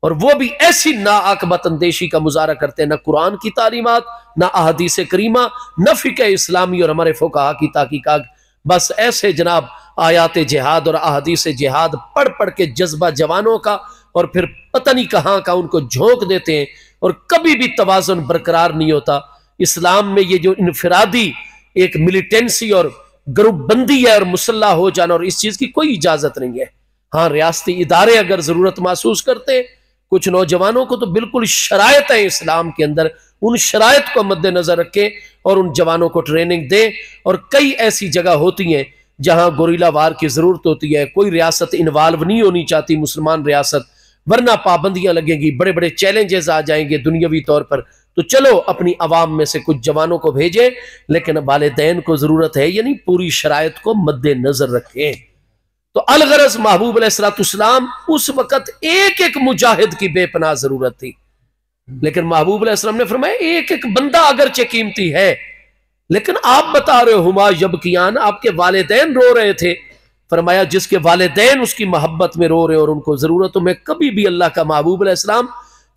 Speaker 1: और वो भी ऐसी नाअकबत अंदेशी का मुजाहरा करते हैं, ना कुरान की तालीमात, ना अहदीस करीमा, न फिक़्ह इस्लामी और हमारे फुक़हा की ताक़ीक़ात। बस ऐसे जनाब आयाते जिहाद और अहदीस जिहाद पढ़ पढ़ के जज्बा जवानों का और फिर पता नहीं कहाँ का उनको झोंक देते हैं, और कभी भी तवाज़ुन बरकरार नहीं होता। इस्लाम में ये जो इनफिरादी एक मिलिटेंसी और ग्रुप बंदी है और मुसल्ला हो जाना, और इस चीज की कोई इजाजत नहीं है। हाँ, रियासती इदारे अगर जरूरत महसूस करते हैं कुछ नौजवानों को, तो बिल्कुल शरायत है इस्लाम के अंदर, उन शरायत को मद्देनजर रखें और उन जवानों को ट्रेनिंग दें। और कई ऐसी जगह होती हैं जहां गोरिल्ला वार की जरूरत होती है, कोई रियासत इन्वॉल्व नहीं होनी चाहती, मुसलमान रियासत, वरना पाबंदियां लगेंगी, बड़े बड़े चैलेंजेस आ जाएंगे दुनियावी तौर पर। तो चलो अपनी आवाम में से कुछ जवानों को भेजें, लेकिन वालिदैन को जरूरत है यानी पूरी शरायत को मद्देनजर रखें। तो अलगरज महबूब अलैहिस्सलाम उस वक्त एक एक मुजाहिद की बेपनाह जरूरत थी, लेकिन महबूब अलैहिस्सलाम ने फरमाया एक एक बंदा अगरचे कीमती है, लेकिन आप बता रहे हो हुमा यबकियान, आपके वालिदैन रो रहे थे। फरमाया जिसके वालिदैन उसकी मोहब्बत में रो रहे और उनको जरूरत हो, मैं कभी भी अल्लाह का महबूब अलैहिस्सलाम,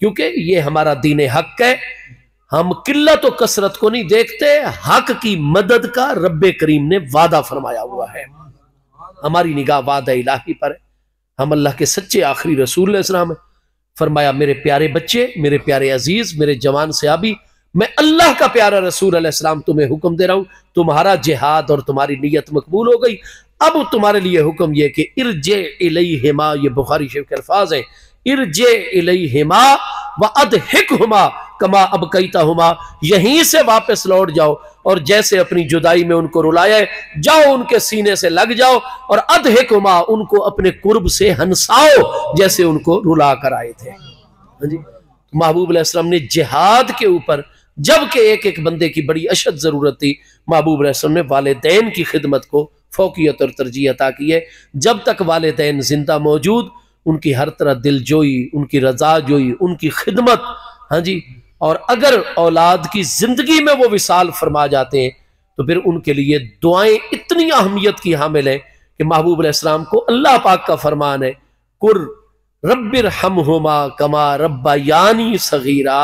Speaker 1: क्योंकि ये हमारा दीन हक है, हम किल्लत और कसरत को नहीं देखते, हक की मदद का रब्बे करीम ने वादा फरमाया हुआ है। हमारी निगाह वादा इलाही पर है, हम अल्लाह के सच्चे आखिरी रसूल अलैहिस्सलाम है। फरमाया मेरे प्यारे बच्चे, मेरे प्यारे अजीज, मेरे जवान सहाबी, मैं अल्लाह का प्यारा रसूल अलैहिस्सलाम तुम्हें हुक्म दे रहा हूं, तुम्हारा जिहाद और तुम्हारी नीयत मकबूल हो गई। अब तुम्हारे लिए हुक्म यह कि इरजे इलैहिमा, ये बुखारी शरीफ के अल्फाज हैं, इरजे इलैहिमा व अदहिकहुमा कमा अबकैतहुमा, यहीं से वापस लौट जाओ और जैसे अपनी जुदाई में उनको रुलाया है, जाओ उनके सीने से लग जाओ और अदहिकहुमा, उनको अपने कुर्ब से हंसाओ जैसे उनको रुला कर आए थे। हाँ जी, महबूब अलैहिस्सलाम ने जिहाद के ऊपर, जबकि एक एक बंदे की बड़ी अशद जरूरत थी, महबूब अलैहिस्सलाम ने वालिदैन की खिदमत को फौकियत और तरजीह अता की है। जब तक वालिदैन जिंदा मौजूद, उनकी हर तरह दिलजोई, उनकी रजा जोई, उनकी खिदमत। हाँ जी, और अगर औलाद की जिंदगी में वो विसाल फरमा जाते हैं तो फिर उनके लिए दुआएं इतनी अहमियत की हामिल है कि महबूब अलैहिस्सलाम को अल्लाह पाक का फरमान है, कुर रब्बिरहमहुमा कमा रब्बायानी सगीरा,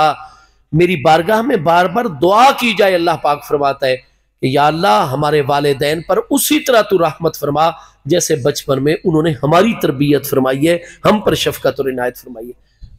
Speaker 1: मेरी बारगाह में बार बार दुआ की जाए। अल्लाह पाक फरमाता है कि या अल्लाह हमारे वालिदैन पर उसी तरह तू रहमत फरमा जैसे बचपन में उन्होंने हमारी तरबियत फरमाई है, हम पर शफकत और इनायत फरमाई है।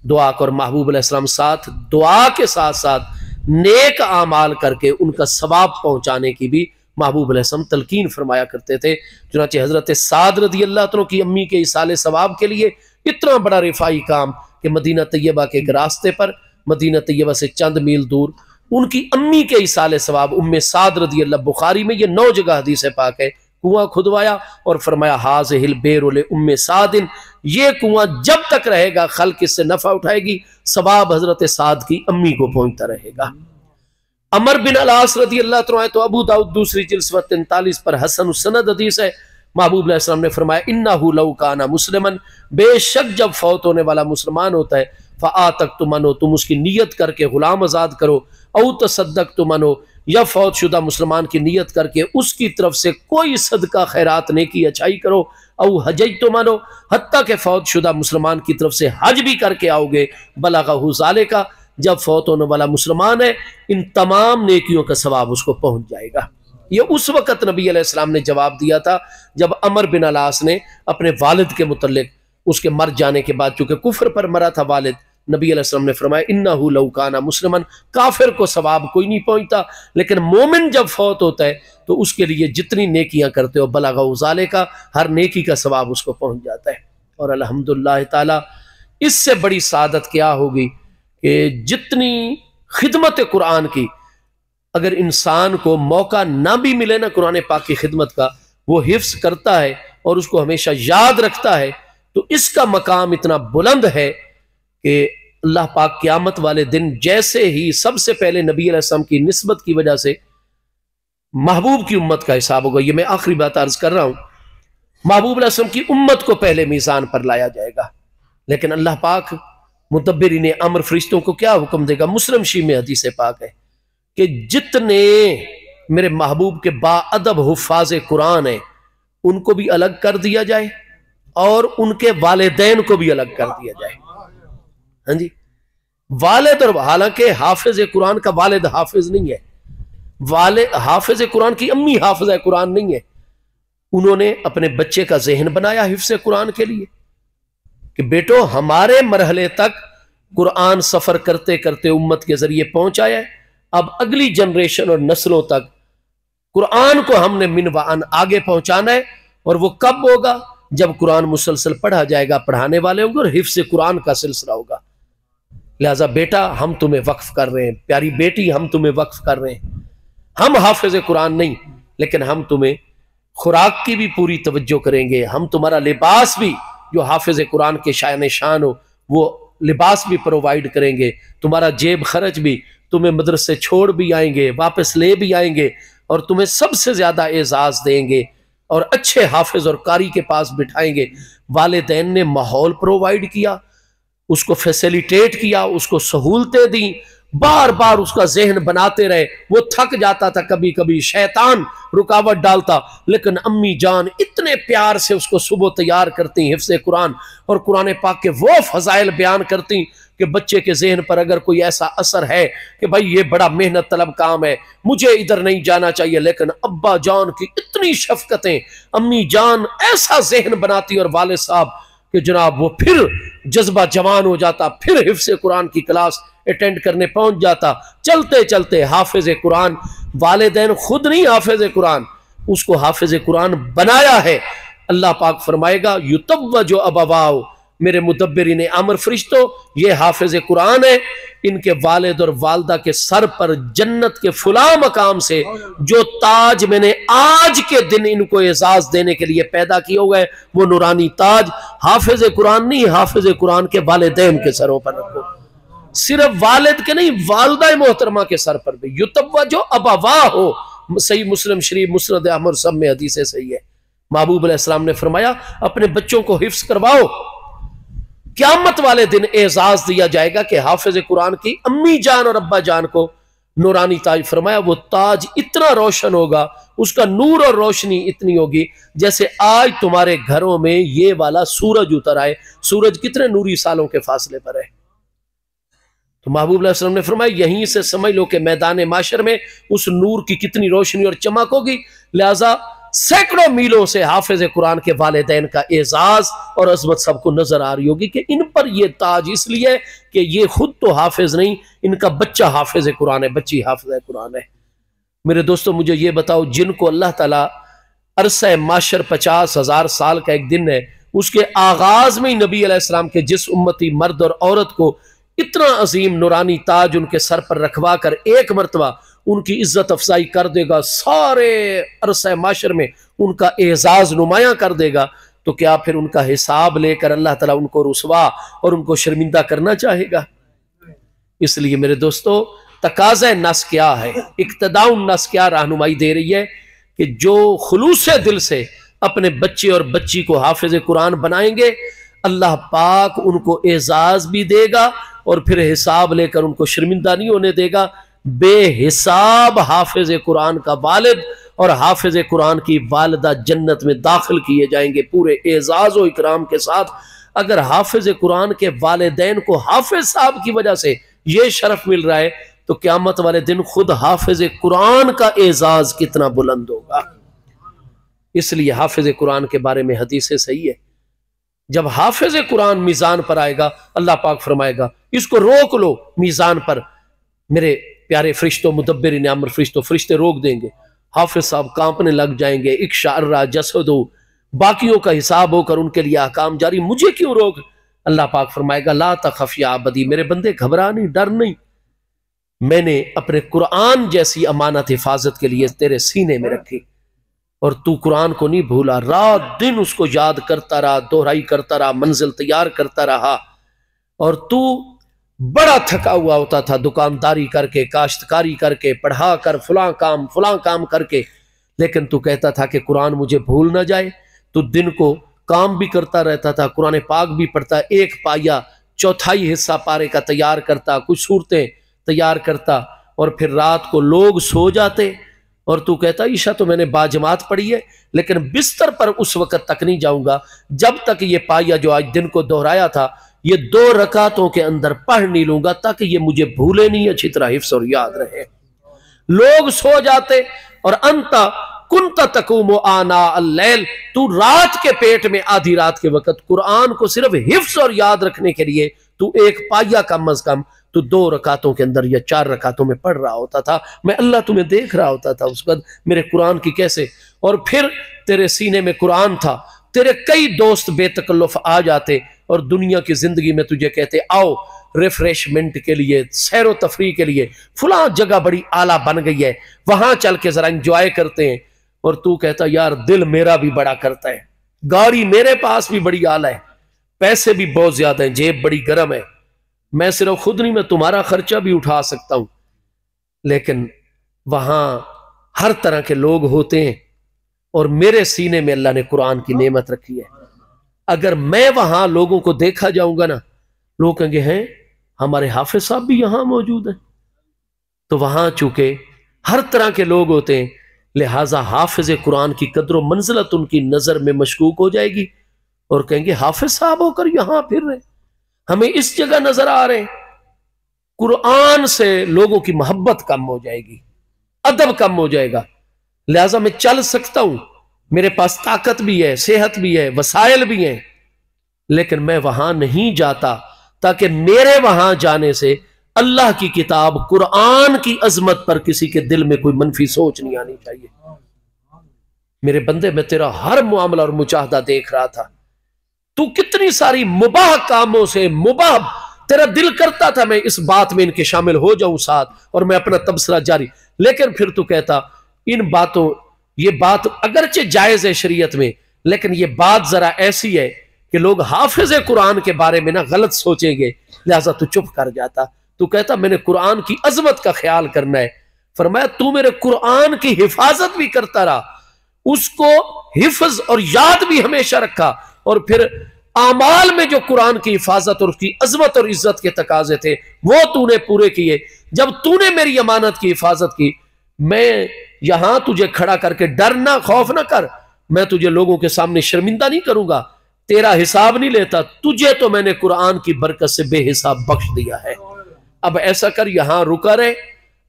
Speaker 1: दुआ कर महबूब अलैहिस्सलाम साथ दुआ के साथ साथ नेक आमाल करके उनका सवाब पहुंचाने की भी महबूब अलैहिस्सलाम तलकीन फरमाया करते थे। चुनांचे हजरत साद रज़ी अल्लाह तआला की अम्मी के इसाले सवाब के लिए इतना बड़ा रिफाई काम कि मदीना तैयबा के एक रास्ते पर, मदीना तैयबा से चंद मील दूर, उनकी अम्मी के इसाले सवाब उम्मे साद रज़ी अल्लाह, बुखारी में ये 9 जगह हदीस पाक है, कुआं खुदवाया और फरमाया हाज़िहिल बिर उम्मे सादिन, ये कुआं जब तक रहेगा खल्क इससे नफा उठाएगी, सवाब हजरत साद की अम्मी को पहुंचता रहेगा। अमर बिन अलास रज़ी अल्लाह तआला, तो अबू दाऊद दूसरी जिल्द 43 पर हसन सनद हदीस है, महबूब अलैहिस्सलाम ने फरमाया इन्नहु लौ काना मुस्लिमन, बेशक जब फौत होने वाला मुसलमान होता है, फ़आतक तुमनो, तुम उसकी नीयत करके गुलाम आजाद करो, औ तसद्दक तुमनो, या फौत शुदा मुसलमान की नीयत करके उसकी तरफ से कोई सदका खैरात नेकी अच्छाई करो, औ हजज तुमनो, हत्ता के फौत शुदा मुसलमान की तरफ से हज भी करके आओगे, बलगहु ज़ालिका, जब फौत होने वाला मुसलमान है इन तमाम नेकियों का सवाब उसको पहुंच जाएगा। ये उस वक़्त नबी अलैहिस्सलाम ने जवाब दिया था जब अमर बिन अलास ने अपने वालिद के मुतल्लिक उसके मर जाने के बाद, चूंकि कुफ्र पर मरा था वालिद, नबी अलैहिस्सलाम ने फरमाया इन्नहु लौ काना मुस्लिमन, काफिर को सवाब कोई नहीं पहुंचता, लेकिन मोमिन जब फौत होता है तो उसके लिए जितनी नेकियां करते हो बलगा उजाले का, हर नेकी का सवाब उसको पहुंच जाता है। और अल्हम्दुलिल्लाह ताला इससे बड़ी सादत क्या होगी कि जितनी खिदमत कुरान की अगर इंसान को मौका ना भी मिले ना कुरान पाक की खिदमत का, वो हिफ्स करता है और उसको हमेशा याद रखता है, तो इसका मकाम इतना बुलंद है कि अल्लाह पाक क़यामत वाले दिन जैसे ही सबसे पहले नबी अलैहिस्सलाम की निस्बत की वजह से महबूब की उम्मत का हिसाब होगा। ये मैं आखिरी बात अर्ज कर रहा हूं, महबूब अलैहिस्सलाम की उम्मत को पहले मीज़ान पर लाया जाएगा, लेकिन अल्लाह पाक मुदब्बिरीन अम्र फरिश्तों को क्या हुक्म देगा? मुस्लिम शी में हदीस पाक है कि जितने मेरे महबूब के बाअदब हुफ़ाज़ कुरान है उनको भी अलग कर दिया जाए और उनके वालिदैन को भी अलग कर दिया जाए। हाँ जी, वालिद, और हालांकि हाफिज कुरान का वालिद हाफिज नहीं है, वालिद हाफिज कुरान की अम्मी हाफिज कुरान नहीं है। उन्होंने अपने बच्चे का जहन बनाया हिफ्ज़ कुरान के लिए कि बेटो हमारे मरहले तक कुरान सफर करते करते उम्मत के जरिए पहुंचाया है, अब अगली जनरेशन और नस्लों तक कुरान को हमने मिन व अन आगे पहुंचाना है। और वो कब होगा? जब कुरान मुसलसल पढ़ा जाएगा, पढ़ाने वाले होंगे और हिफ्ज़ कुरान का सिलसिला होगा। लिहाजा बेटा हम तुम्हें वक्फ कर रहे हैं, प्यारी बेटी हम तुम्हें वक्फ कर रहे हैं, हम हाफिज कुरान नहीं लेकिन हम तुम्हें खुराक की भी पूरी तवज्जो करेंगे, हम तुम्हारा लिबास भी जो हाफिज कुरान के शान शान हो वो लिबास भी प्रोवाइड करेंगे, तुम्हारा जेब खर्च भी, तुम्हें मदरसे छोड़ भी आएंगे, वापस ले भी आएंगे और तुम्हें सबसे ज्यादा एजाज देंगे और अच्छे हाफिज और कारी के पास बिठाएंगे। वालिदैन ने माहौल प्रोवाइड किया, उसको फैसिलिटेट किया, उसको सहूलतें दी, बार बार उसका जहन बनाते रहे। वो थक जाता था, कभी कभी शैतान रुकावट डालता, लेकिन अम्मी जान इतने प्यार से उसको सुबह तैयार करती हिफ्ज़ कुरान और कुरान पाक के वो फजाइल बयान करती कि बच्चे के जहन पर अगर कोई ऐसा असर है कि भाई ये बड़ा मेहनत तलब काम है, मुझे इधर नहीं जाना चाहिए, लेकिन अब्बा जान की इतनी शफकतें, अम्मी जान ऐसा जहन बनाती और वाले साहब कि जनाब वो फिर जज्बा जवान हो जाता, फिर हिफ्ज़ कुरान की क्लास अटेंड करने पहुंच जाता। चलते चलते हाफिज कुरान, वालिदैन खुद नहीं हाफिज कुरान, उसको हाफिज कुरान बनाया है। अल्लाह पाक फरमाएगा युतव्वजु अबवाओ, मेरे मुदब्बिरीन अम्र फरिश्तों ये हाफिज कुरान है, इनके वालिद और वालदा के सर पर जन्नत के फुला मकाम से जो ताज मैंने आज के दिन इनको एजाज देने के लिए पैदा किए हुए वो नूरानी ताज हाफिज कुरान नहीं, हाफिज कुरान के वालिदैन के सरों पर रखो। सिर्फ वालिद के नहीं, वालदा मोहतरमा के सर पर भी। युतव्वजु अबवाओ, सही मुस्लिम शरीफ मुस्नद अहमद सब में हदीस सही है। महबूब अलैहिस्सलाम ने फरमाया अपने बच्चों को हिफ्ज़ करवाओ, क़यामत वाले दिन एजाज दिया जाएगा कि हाफिज कुरान की अम्मी जान और अब्बा जान को नूरानी ताज। फरमाया वो ताज इतना रोशन होगा, उसका नूर और रोशनी इतनी होगी जैसे आज तुम्हारे घरों में ये वाला सूरज उतर आए। सूरज कितने नूरी सालों के फासले पर है। तो महबूब अलैहि सल्लम ने फरमाया यहीं से समझ लो कि मैदान माशर में उस नूर की कितनी रोशनी और चमक होगी। लिहाजा सैकड़ों मीलों से हाफिज कुरान के वालिदैन का एजाज और अजमत सबको नजर आ रही होगी कि इन पर यह ताज इसलिए कि ये खुद तो हाफिज नहीं, इनका बच्चा हाफिज कुरान है, बच्ची हाफिज कुरान है। मेरे दोस्तों मुझे ये बताओ, जिनको अल्लाह ताला अरसा माशर 50,000 साल का एक दिन है, उसके आगाज में ही नबी अलैहिस्सलाम के जिस उम्मती मर्द और औरत को इतना अजीम नूरानी ताज उनके सर पर रखवा कर एक मरतबा उनकी इज्जत अफजाई कर देगा, सारे अरसा माशर में उनका एजाज नुमाया कर देगा, तो क्या फिर उनका हिसाब लेकर अल्लाह ताला उनको रुसवा और उनको शर्मिंदा करना चाहेगा? इसलिए मेरे दोस्तों तकाज़े नस क्या है, इक्तदाउन नस क्या रहनुमाई दे रही है कि जो खुलूसे दिल से अपने बच्चे और बच्ची को हाफिज कुरान बनाएंगे, अल्लाह पाक उनको एजाज भी देगा और फिर हिसाब लेकर उनको शर्मिंदा नहीं होने देगा। बेहिसाब हाफिज कुरान का वालिद और हाफिज कुरान की वालिदा जन्नत में दाखिल किए जाएंगे पूरे एजाज और इकराम के साथ। अगर हाफिज कुरान के वालिदैन को हाफिज साहब की वजह से ये शरफ मिल रहा है, तो क़यामत वाले दिन खुद हाफिज कुरान का एजाज कितना बुलंद होगा। इसलिए हाफिज कुरान के बारे में हदीसें सही है, जब हाफिज कुरान मीज़ान पर आएगा, अल्लाह पाक फरमाएगा इसको रोक लो मीज़ान पर, मेरे प्यारे फरिश्तों, मुदब्बिर नियामर फरिश्तों, फरिश्ते रोक देंगे। हाफिज साहब कांपने लग जाएंगे, इक्शार्रा जसदो, बाकियों का हिसाब होकर उनके लिए अहकाम जारी, मुझे क्यों रोक? अल्लाह पाक फरमाएगा ला तखफ या अबदी, मेरे बंदे घबरा नहीं, डर नहीं, मैंने अपने कुरान जैसी अमानत हिफाजत के लिए तेरे सीने में रखी और तू कुरान को नहीं भूला, रात दिन उसको याद करता रहा, दोहराई करता रहा, मंजिल तैयार करता रहा। और तू बड़ा थका हुआ होता था दुकानदारी करके, काश्तकारी करके, पढ़ा कर, फलां काम करके, लेकिन तू कहता था कि कुरान मुझे भूल ना जाए। तू दिन को काम भी करता रहता था, कुरान पाक भी पढ़ता, एक पाया चौथाई हिस्सा पारे का तैयार करता, कुछ सूरतें तैयार करता, और फिर रात को लोग सो जाते और तू कहता ईशा तो मैंने बाजमात पढ़ी है, लेकिन बिस्तर पर उस वक्त तक नहीं जाऊंगा जब तक ये पाया जो आज दिन को दोहराया था ये 2 रकातों के अंदर पढ़ नहीं लूंगा, ताकि ये मुझे भूले नहीं, अच्छी तरह हिफ्स और याद रहे। लोग सो जाते और अंता कुंता तकूमो आना अल्लैल, तू रात के पेट में आधी रात के वक्त कुरान को सिर्फ हिफ्स और याद रखने के लिए तू एक पाया कम अज कम तू 2 रकातों के अंदर या 4 रकातों में पढ़ रहा होता था। मैं अल्लाह तुम्हें देख रहा होता था उस वक्त मेरे कुरान की कैसे, और फिर तेरे सीने में कुरान था, तेरे कई दोस्त बेतकल्लुफ आ जाते और दुनिया की जिंदगी में तुझे कहते आओ रिफ्रेशमेंट के लिए, सैरो तफरी के लिए फुला जगह बड़ी आला बन गई है, वहां चल के जरा एंजॉय करते हैं। और तू कहता यार दिल मेरा भी बड़ा करता है, गाड़ी मेरे पास भी बड़ी आला है, पैसे भी बहुत ज्यादा है, जेब बड़ी गर्म है, मैं सिर्फ खुद नहीं मैं तुम्हारा खर्चा भी उठा सकता हूं, लेकिन वहां हर तरह के लोग होते हैं और मेरे सीने में अल्लाह ने कुरान की नेमत रखी है। अगर मैं वहां लोगों को देखा जाऊंगा ना, लोग कहेंगे हैं हमारे हाफिज साहब भी यहां मौजूद हैं। तो वहां चूंकि हर तरह के लोग होते हैं, लिहाजा हाफिज कुरान की कदर मंजिलत उनकी नजर में मशकूक हो जाएगी और कहेंगे हाफिज साहब होकर यहां फिर रहे, हमें इस जगह नजर आ रहे हैं। कुरान से लोगों की मोहब्बत कम हो जाएगी, अदब कम हो जाएगा। लिहाजा मैं चल सकता हूं, मेरे पास ताकत भी है, सेहत भी है, वसाइल भी हैं, लेकिन मैं वहां नहीं जाता ताकि मेरे वहां जाने से अल्लाह की किताब कुरान की अजमत पर किसी के दिल में कोई मनफी सोच नहीं आनी चाहिए। मेरे बंदे मैं तेरा हर मामला और मुचाहदा देख रहा था, तू कितनी सारी मुबाह कामों से मुबाह, तेरा दिल करता था मैं इस बात में इनके शामिल हो जाऊं साथ और मैं अपना तबसरा जारी, लेकिन फिर तू कहता इन बातों, ये बात अगरचे जायज है शरीयत में, लेकिन ये बात जरा ऐसी है कि लोग हाफिज कुरान के बारे में ना गलत सोचेंगे, लिहाजा तू चुप कर जाता। तू कहता मैंने कुरान की अजमत का ख्याल करना है। फरमाया तू मेरे कुरान की हिफाजत भी करता रहा, उसको हिफ्ज और याद भी हमेशा रखा, और फिर आमाल में जो कुरान की हिफाजत और उसकी अजमत और इज्जत के तकाजे थे वो तूने पूरे किए। जब तूने मेरी अमानत की हिफाजत की, मैं यहां तुझे खड़ा करके डर ना खौफ ना कर, मैं तुझे लोगों के सामने शर्मिंदा नहीं करूंगा, तेरा हिसाब नहीं लेता, तुझे तो मैंने कुरान की बरकत से बेहिसाब बख्श दिया है। अब ऐसा कर यहां रुका रहे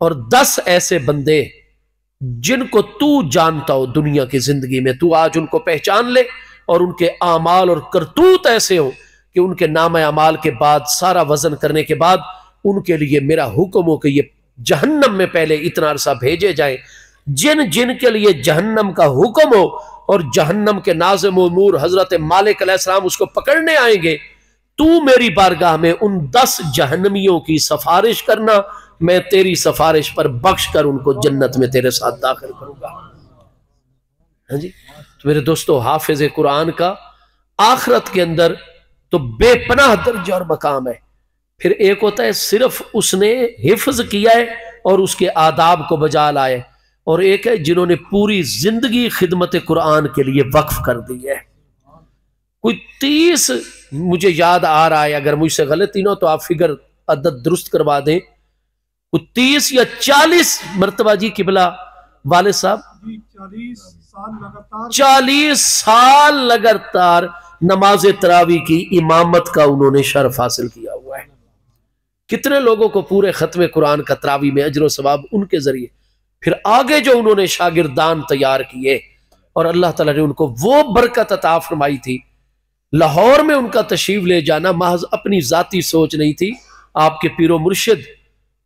Speaker 1: और 10 ऐसे बंदे जिनको तू जानता हो दुनिया की जिंदगी में, तू आज उनको पहचान ले और उनके आमाल और करतूत ऐसे हो कि उनके नाम अमाल के बाद सारा वजन करने के बाद उनके लिए मेरा हुक्म हो कि ये जहन्नम में पहले इतना अरसा भेजे जाए। जिन जिन के लिए जहन्नम का हुक्म हो और जहन्नम के नाज़िम उमूर हजरत मालिक अलैहिस्सलाम उसको पकड़ने आएंगे, तू मेरी बारगाह में उन 10 जहन्नमियों की सिफारिश करना, मैं तेरी सिफारिश पर बख्श कर उनको जन्नत में तेरे साथ दाखिल करूंगा। हाँ जी, तो मेरे दोस्तों हाफिज कुरान का आखिरत के अंदर तो बेपनाह दर्जा और मकाम है। फिर एक होता है सिर्फ उसने हिफ्ज किया है और उसके आदाब को बजा लाए, और एक है जिन्होंने पूरी जिंदगी खिदमत कुरान के लिए वक्फ कर दी है। कोई 30, मुझे याद आ रहा है, अगर मुझसे गलती ना हो तो आप फिगर अदद दुरुस्त करवा दें, कोई 30 या 40 मरतबा जी किबला वाले साहब 40 साल लगातार नमाज तरावी की इमामत का उन्होंने शर्फ हासिल किया हुआ है। कितने लोगों को पूरे खत्मे कुरान का तरावी में अजर सवाब उनके जरिए, फिर आगे जो उन्होंने शागिर्दान तैयार किए और अल्लाह ताला ने उनको वो बरकत अता फरमाई थी लाहौर में उनका तशरीफ ले जाना महज अपनी जाती सोच नहीं थी। आपके पीरो मुर्शिद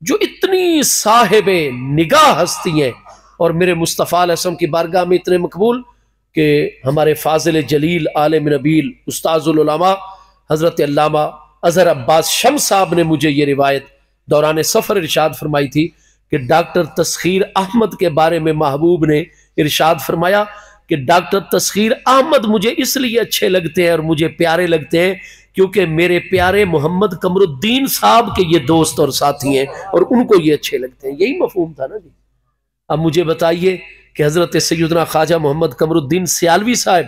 Speaker 1: जो इतनी साहिबे निगाह हस्ती हैं और मेरे मुस्तफ़ा अलैहिस्सलाम की बारगाह में इतने मकबूल कि हमारे फाजिल जलील आलिम नबील उस्ताजुल उलमा हज़रत अल्लामा अज़हर अब्बास शम्स साहब ने मुझे ये रिवायत दौरान सफ़र इरशाद फरमाई थी कि डॉक्टर तस्खीर अहमद के बारे में महबूब ने इरशाद फरमाया कि डॉक्टर तस्खीर अहमद मुझे इसलिए अच्छे लगते हैं और मुझे प्यारे लगते हैं क्योंकि मेरे प्यारे मोहम्मद कमरुद्दीन साहब के ये दोस्त और साथी हैं और उनको ये अच्छे लगते हैं। यही मफहूम था ना जी। अब मुझे बताइए कि हज़रत सैयदना ख्वाजा मोहम्मद कमरुद्दीन सियालवी साहब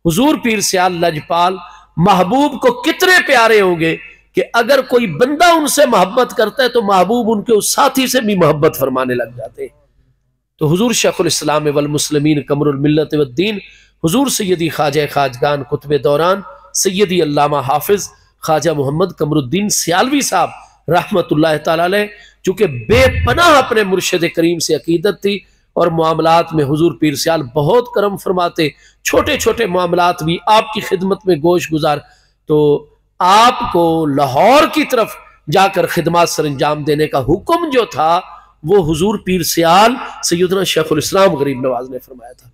Speaker 1: हुजूर पीर सियाल लजपाल महबूब को कितने प्यारे होंगे कि अगर कोई बंदा उनसे मोहब्बत करता है तो महबूब उनके उस साथी से भी मोहब्बत फरमाने लग जाते हैं। तो हुजूर शेखुल इस्लाम वल मुस्लिमीन कमरुल मिल्लत वद्दीन हुजूर सैयदी ख्वाजा खाजगान कुतुब दौरान सैयदी अल्लामा हाफिज ख्वाजा मोहम्मद कमरुद्दीन सियालवी साहब रहमतुल्लाह तआला अलैह, चूंकि बेपनाह अपने मुर्शिद करीम से अकीदत थी और मामलात में हुजूर पीर सियाल बहुत करम फरमाते, छोटे छोटे मामलात भी आपकी खिदमत में गोश गुजार, तो आपको लाहौर की तरफ जाकर खिदमत सर अंजाम देने का हुक्म जो था वो हुजूर पीर सियाल सैयदना शेखुल इस्लाम गरीब नवाज ने फरमाया था।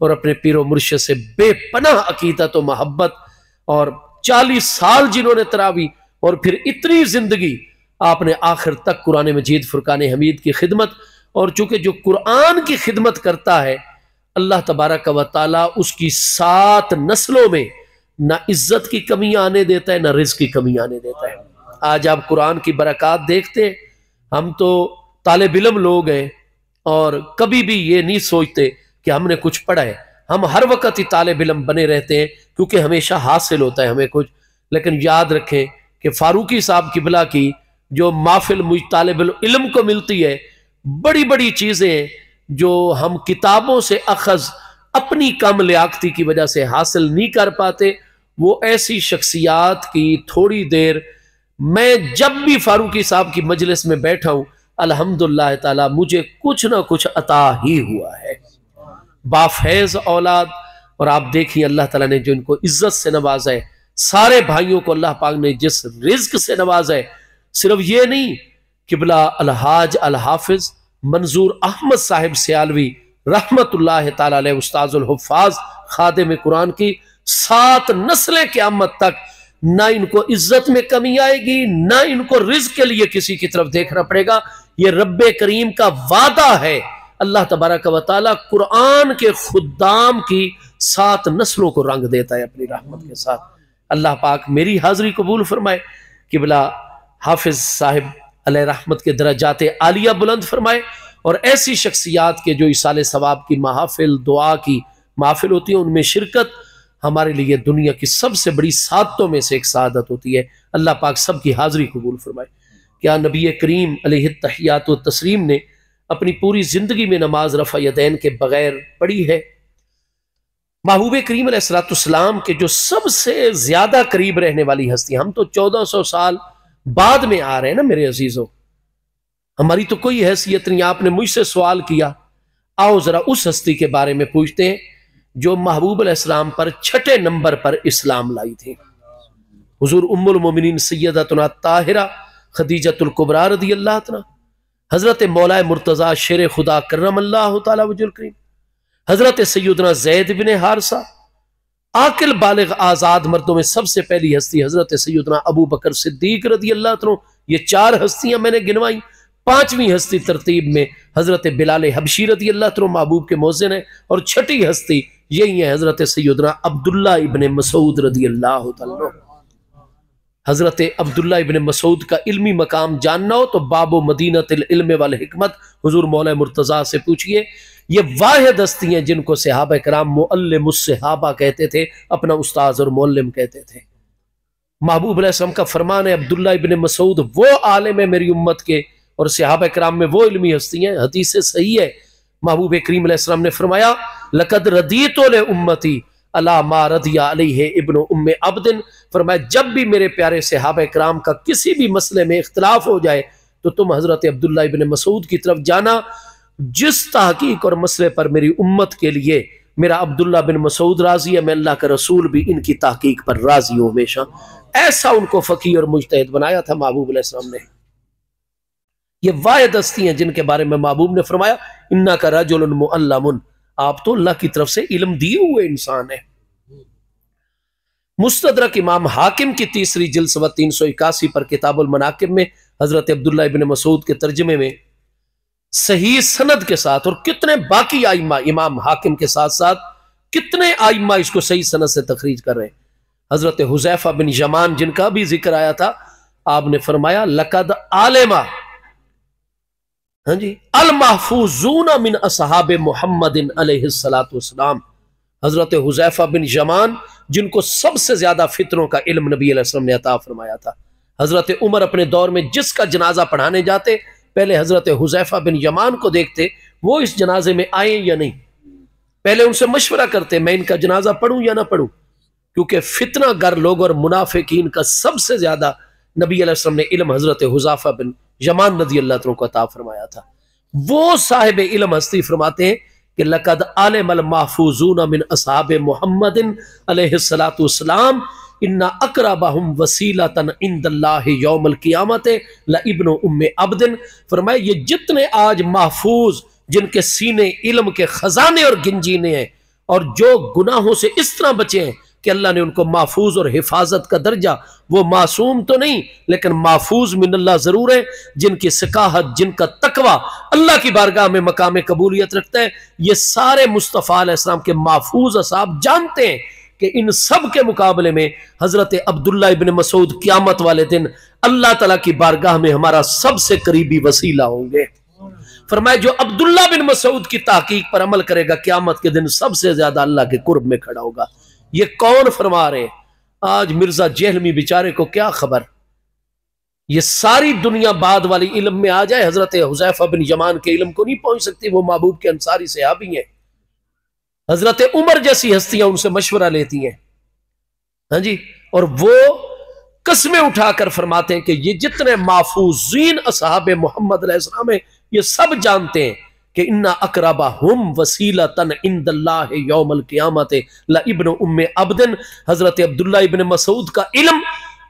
Speaker 1: और अपने पीरो मुर्शिद से बेपनाह अकीदत और मोहब्बत और 40 साल जिन्होंने तरावी और फिर इतनी जिंदगी आपने आखिर तक कुरान मजीद फुरकान हमीद की खिदमत, और चूंकि जो कुरान की खिदमत करता है अल्लाह तबारक व तआला उसकी 7 नस्लों में ना इज्जत की कमी आने देता है ना रिज़्क़ की कमी आने देता है। आज आप कुरान की बरकत देखते हैं, हम तो तालिब इल्म लोग हैं और कभी भी ये नहीं सोचते कि हमने कुछ पढ़ा है, हम हर वक्त ही तालिब इल्म बने रहते हैं क्योंकि हमेशा हासिल होता है हमें कुछ। लेकिन याद रखें कि फारूकी साहब किबला की जो महफिल मुझ तालिब इल्म को मिलती है, बड़ी बड़ी चीज़ें जो हम किताबों से अखज़ अपनी कम लियाकती की वजह से हासिल नहीं कर पाते, वो ऐसी शख्सियात की थोड़ी देर मैं जब भी फारूकी साहब की मजलिस में बैठा हूँ अल्हम्दुलिल्लाह ताला मुझे कुछ ना कुछ अता ही हुआ है। बाफैज़ औलाद, और आप देखिए अल्लाह ताला ने जो इनको इज्जत से नवाजा है, सारे भाइयों को अल्लाह पाक ने जिस रिज्क से नवाजा है, सिर्फ ये नहीं, किबला अलहाज अल हाफिज मंजूर अहमद साहिब सियालवी रहमतुल्लाह ताला अलैह उस्ताजुल हुफ्फाज खादिम कुरान की 7 नस्लें क़यामत तक ना इनको इज्जत में कमी आएगी, ना इनको रिज़्क़ के लिए किसी की तरफ देखना पड़ेगा। ये रब्बे करीम का वादा है। अल्लाह तबारक व तआला कुरान के खुद्दाम की 7 नस्लों को रंग देता है अपनी रहमत के साथ। अल्लाह पाक मेरी हाजिरी कबूल फरमाए, किबला हाफिज साहिब अलैह रहमत के दरजात आलिया बुलंद फरमाए, और ऐसी शख्सियात के जो इसाले सवाब की महफिल दुआ की महफिल होती है उनमें शिरकत हमारे लिए दुनिया की सबसे बड़ी सादतों में से एक सादत होती है। अल्लाह पाक सब की हाजिरी कबूल फरमाए। क्या नबी करीम अलैहि तहियात व तस्लीम ने अपनी पूरी जिंदगी में नमाज रफ़ा यदैन के बगैर पढ़ी है? महबूब करीम अलैहिस्सलाम के जो सबसे ज्यादा करीब रहने वाली हस्ती, हम तो 1400 साल बाद में आ रहे हैं ना मेरे अजीजों, हमारी तो कोई हैसियत नहीं। आपने मुझसे सवाल किया, आओ जरा उस हस्ती के बारे में पूछते हैं जो महबूब अलैहिस्सलाम पर 6ठे नंबर पर इस्लाम लाई थी। हुजूर उम्मुल मोमिनीन सैयदतुना ताहिरा खदीजतुल कुबरा रज़ियल्लाहु अन्हा, हजरत मौला मुर्तज़ा शेर खुदा करमल्लाहु तआला वजहुल करीम, हजरत सैयदना ज़ैद बिन हारिसा, आकिल बालिग आज़ाद मर्दों में सबसे पहली हस्ती हजरत सैयदना अबू बकर सिद्दीक रज़ियल्लाहु अन्हु। ये 4 हस्तियां मैंने गिनवाई। 5वीं हस्ती तरतीब में हजरत बिलाल हबशी रज़ियल्लाहु अन्हु महबूब के मोज़िन है, और 6ठी हस्ती यही है हजरत सैयदना अब्दुल्ला इब्ने मसूद रज़ियल्लाहु तआला। हजरत अब्दुल्ला इब्ने मसूद का इल्मी मकाम जानना हो तो बाबो मदीनतिल इल्म वल हिकमत हुजूर मौला मुर्तज़ा से पूछिए। ये वाहिद हस्ती हैं जिनको सहाबा कराम मुअल्लिमुस सहाबा कहते थे, अपना उस्ताद और मुअल्लिम कहते थे। महबूब अलैहिस्सलाम का फरमान है, अब्दुल्ला इब्ने मसूद वो आलिम है मेरी उम्मत के, और सहाबा कराम में वो इल्मी हस्ती हैं। हदीस सही है, महबूब करीम अलैहिस्सलाम ने फरमाया, लक़द रदीतु ले उम्मती अला मा रदिया अलैहि इब्नु उम्मे अब्दिन। फरमाया जब भी मेरे प्यारे सहाबा कराम का किसी भी मसले में इख्तिलाफ हो जाए तो तुम हजरत अब्दुल्ला इब्ने मसूद की तरफ जाना, जिस तहकीक और मसले पर मेरी उम्मत के लिए मेरा अब्दुल्ला बिन मसूद राजी है, मैं अल्लाह का रसूल भी इनकी तहकीक पर राजी हूं हमेशा। ऐसा उनको फकीह और मुजतहिद बनाया था महबूब अलैहिस्सलाम ने। ये वाहिद हस्ती हैं जिनके बारे में महबूब ने फरमाया इन्ना का रजुलन मुअल्लमुन, आप तो अल्लाह की तरफ से इल्म दिए हुए इंसान है। मुस्तदरक इमाम हाकिम की तीसरी जिल्द सवा 381 पर किताबुल मनाकिब में हजरत अब्दुल्ला इब्न मसूद के तर्जमे में सही सनद के साथ, और कितने बाकी आइमा इमाम हाकिम के साथ साथ कितने आइमा इसको सही सनद से तखरीज कर रहे हैं। हजरत हुजैफा बिन यमान जिनका भी जिक्र आया था, आपने फरमाया लकद आलिमा, हाँ जी, अल महफूजून मिन असहाबे मुहम्मदिन अलैहिस्सलातु वस्सलाम। हजरत हुजैफा बिन यमान जिनको सबसे ज्यादा फितरों का इल्म नबी अलैहिस्सलाम ने अता फरमाया था। हजरत उमर अपने दौर में जिसका जनाजा पढ़ाने जाते पहले हजरत हुजैफा बिन यमान को देखते वो इस जनाजे में आए या नहीं, पहले उनसे मशवरा करते मैं इनका जनाजा पढ़ूं या ना पढ़ूं, क्योंकि फितना गर लोग और मुनाफिकीन का सबसे ज्यादा नबी अलैहिस्सलाम ने इल्म हजरत हुजैफा बिन यमान रज़ी अल्लाह तआला को अता फरमाया था। वो साहिब इल्म हस्ती फरमाते हैं कि लक़द आलिमल महफूज़ून मिन असहाबे मुहम्मदिन अलैहिस्सलातु वस्सलाम इन्ना अक़रबहुम वसीलतन इंदल्लाहि यौमल क़ियामत ला इब्नु उम्मे अब्दिन। फरमाए ये जितने आज महफूज जिनके सीने इल्म के खजाने और गिंजीने हैं और जो गुनाहों से इस तरह बचे हैं कि अल्लाह ने उनको महफूज और हिफाजत का दर्जा, वो मासूम तो नहीं लेकिन महफूज मिनल्लाह जरूर है, जिनकी सिकाहत जिनका तकवा अल्लाह की बारगाह में मकाम कबूलियत रखता है। ये सारे मुस्तफ़ा अलैहिस्सलाम के महफूज असहाब जानते हैं कि इन सब के मुकाबले में हजरत अब्दुल्ला इब्न मसूद क़यामत वाले दिन अल्लाह तआला की बारगाह में हमारा सबसे करीबी वसीला होंगे। फरमाया जो अब्दुल्ला बिन मसूद की तहकीक पर अमल करेगा क़यामत के दिन सबसे ज्यादा अल्लाह के कुर्ब में खड़ा होगा। ये कौन फरमा रहे हैं? आज मिर्जा जेहलमी बेचारे को क्या खबर, ये सारी दुनिया बाद वाली इल्म में आ जाए, हजरत हुजैफा बिन यमान के इल्म को नहीं पहुंच सकती। वो महबूब के अंसारी सहाबी हैं, हजरत उमर जैसी हस्तियां उनसे मशवरा लेती हैं, हाँ जी, और वो कसमें उठाकर फरमाते हैं कि ये जितने महफूजीन असहाबे मोहम्मद अलैहिस्सलाम हैं ये सब जानते हैं कि इन्ना अक़रबहुम वसीलतन इंदल्लाहि यौमल क़ियामत ला इब्नु उम्मे अब्दिन। हजरत अब्दुल्ला इब्न मसूद का इल्म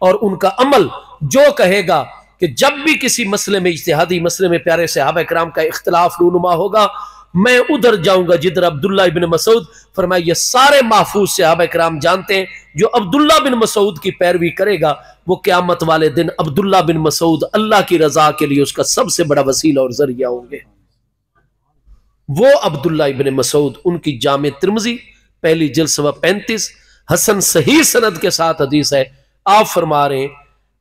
Speaker 1: और उनका अमल जो कहेगा कि जब भी किसी मसले में, इज्तिहादी मसले में प्यारे सहाबा किराम का इख्तिलाफ रूनुमा होगा, मैं उधर जाऊंगा जिधर अब्दुल्ला इब्न मसूद। फरमाया ये सारे महफूज सहाबा किराम जानते हैं जो अब्दुल्ला बिन मसूद की पैरवी करेगा वो क़यामत वाले दिन अब्दुल्ला बिन मसूद अल्लाह की रजा के लिए उसका सबसे बड़ा वसीला और जरिया होंगे। वो अब्दुल्ला इब्न मसूद, उनकी जामे तिर्मिज़ी पहली जिल्द सवा 35 हसन सही सनद के साथ हदीस है। आप फरमा रहे हैं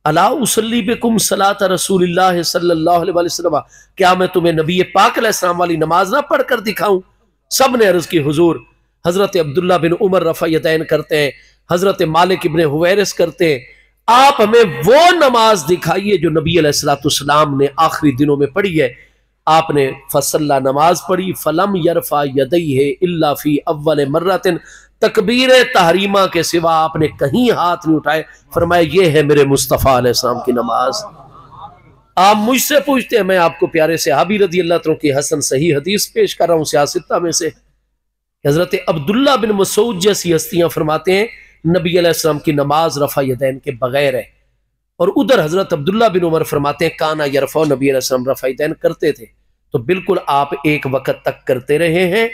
Speaker 1: अला उसल्ली बिकुम सलात रसूलिल्लाह सल्लल्लाहु अलैहि वसल्लम, क्या मैं तुम्हें नबी पाक अलैहिस्सलाम वाली नमाज ना पढ़कर दिखाऊं? सब ने अर्ज की हुजूर। हजरत अब्दुल्ला बिन उमर रफ़ा यदैन करते हैं, हजरत मालिक इब्न हुवैरिस करते हैं, आप हमें वो नमाज दिखाइए जो नबी अलैहिस्सलातु वस्सलाम ने आखिरी दिनों में पढ़ी है। आपने फसल्ला नमाज पढ़ी, फलम यरफा यदैहि इल्ला फी अव्वल मर्रतिन, तकबीर तहरीमा के सिवा आपने कहीं हाथ नहीं उठाए। फरमाया ये है मेरे मुस्तफ़ा अलैहिस्सलाम की नमाज। आप मुझसे पूछते हैं, मैं आपको प्यारे सहाबी रज़ी अल्लाह तआला की हसन सही हदीस पेश कर रहा हूँ सियासत्ता में से। हजरत अब्दुल्ला बिन मसूद जैसी हस्तियां फरमाते हैं नबी अलैहिस्सलाम की नमाज रफ़ा यदैन के बगैर है, और उधर हजरत अब्दुल्ला बिन उमर फरमाते हैं काना यरफ़ा, नबी अलैहिस्सलाम रफ़ा यदैन करते थे। तो बिल्कुल आप एक वक्त तक करते रहे हैं,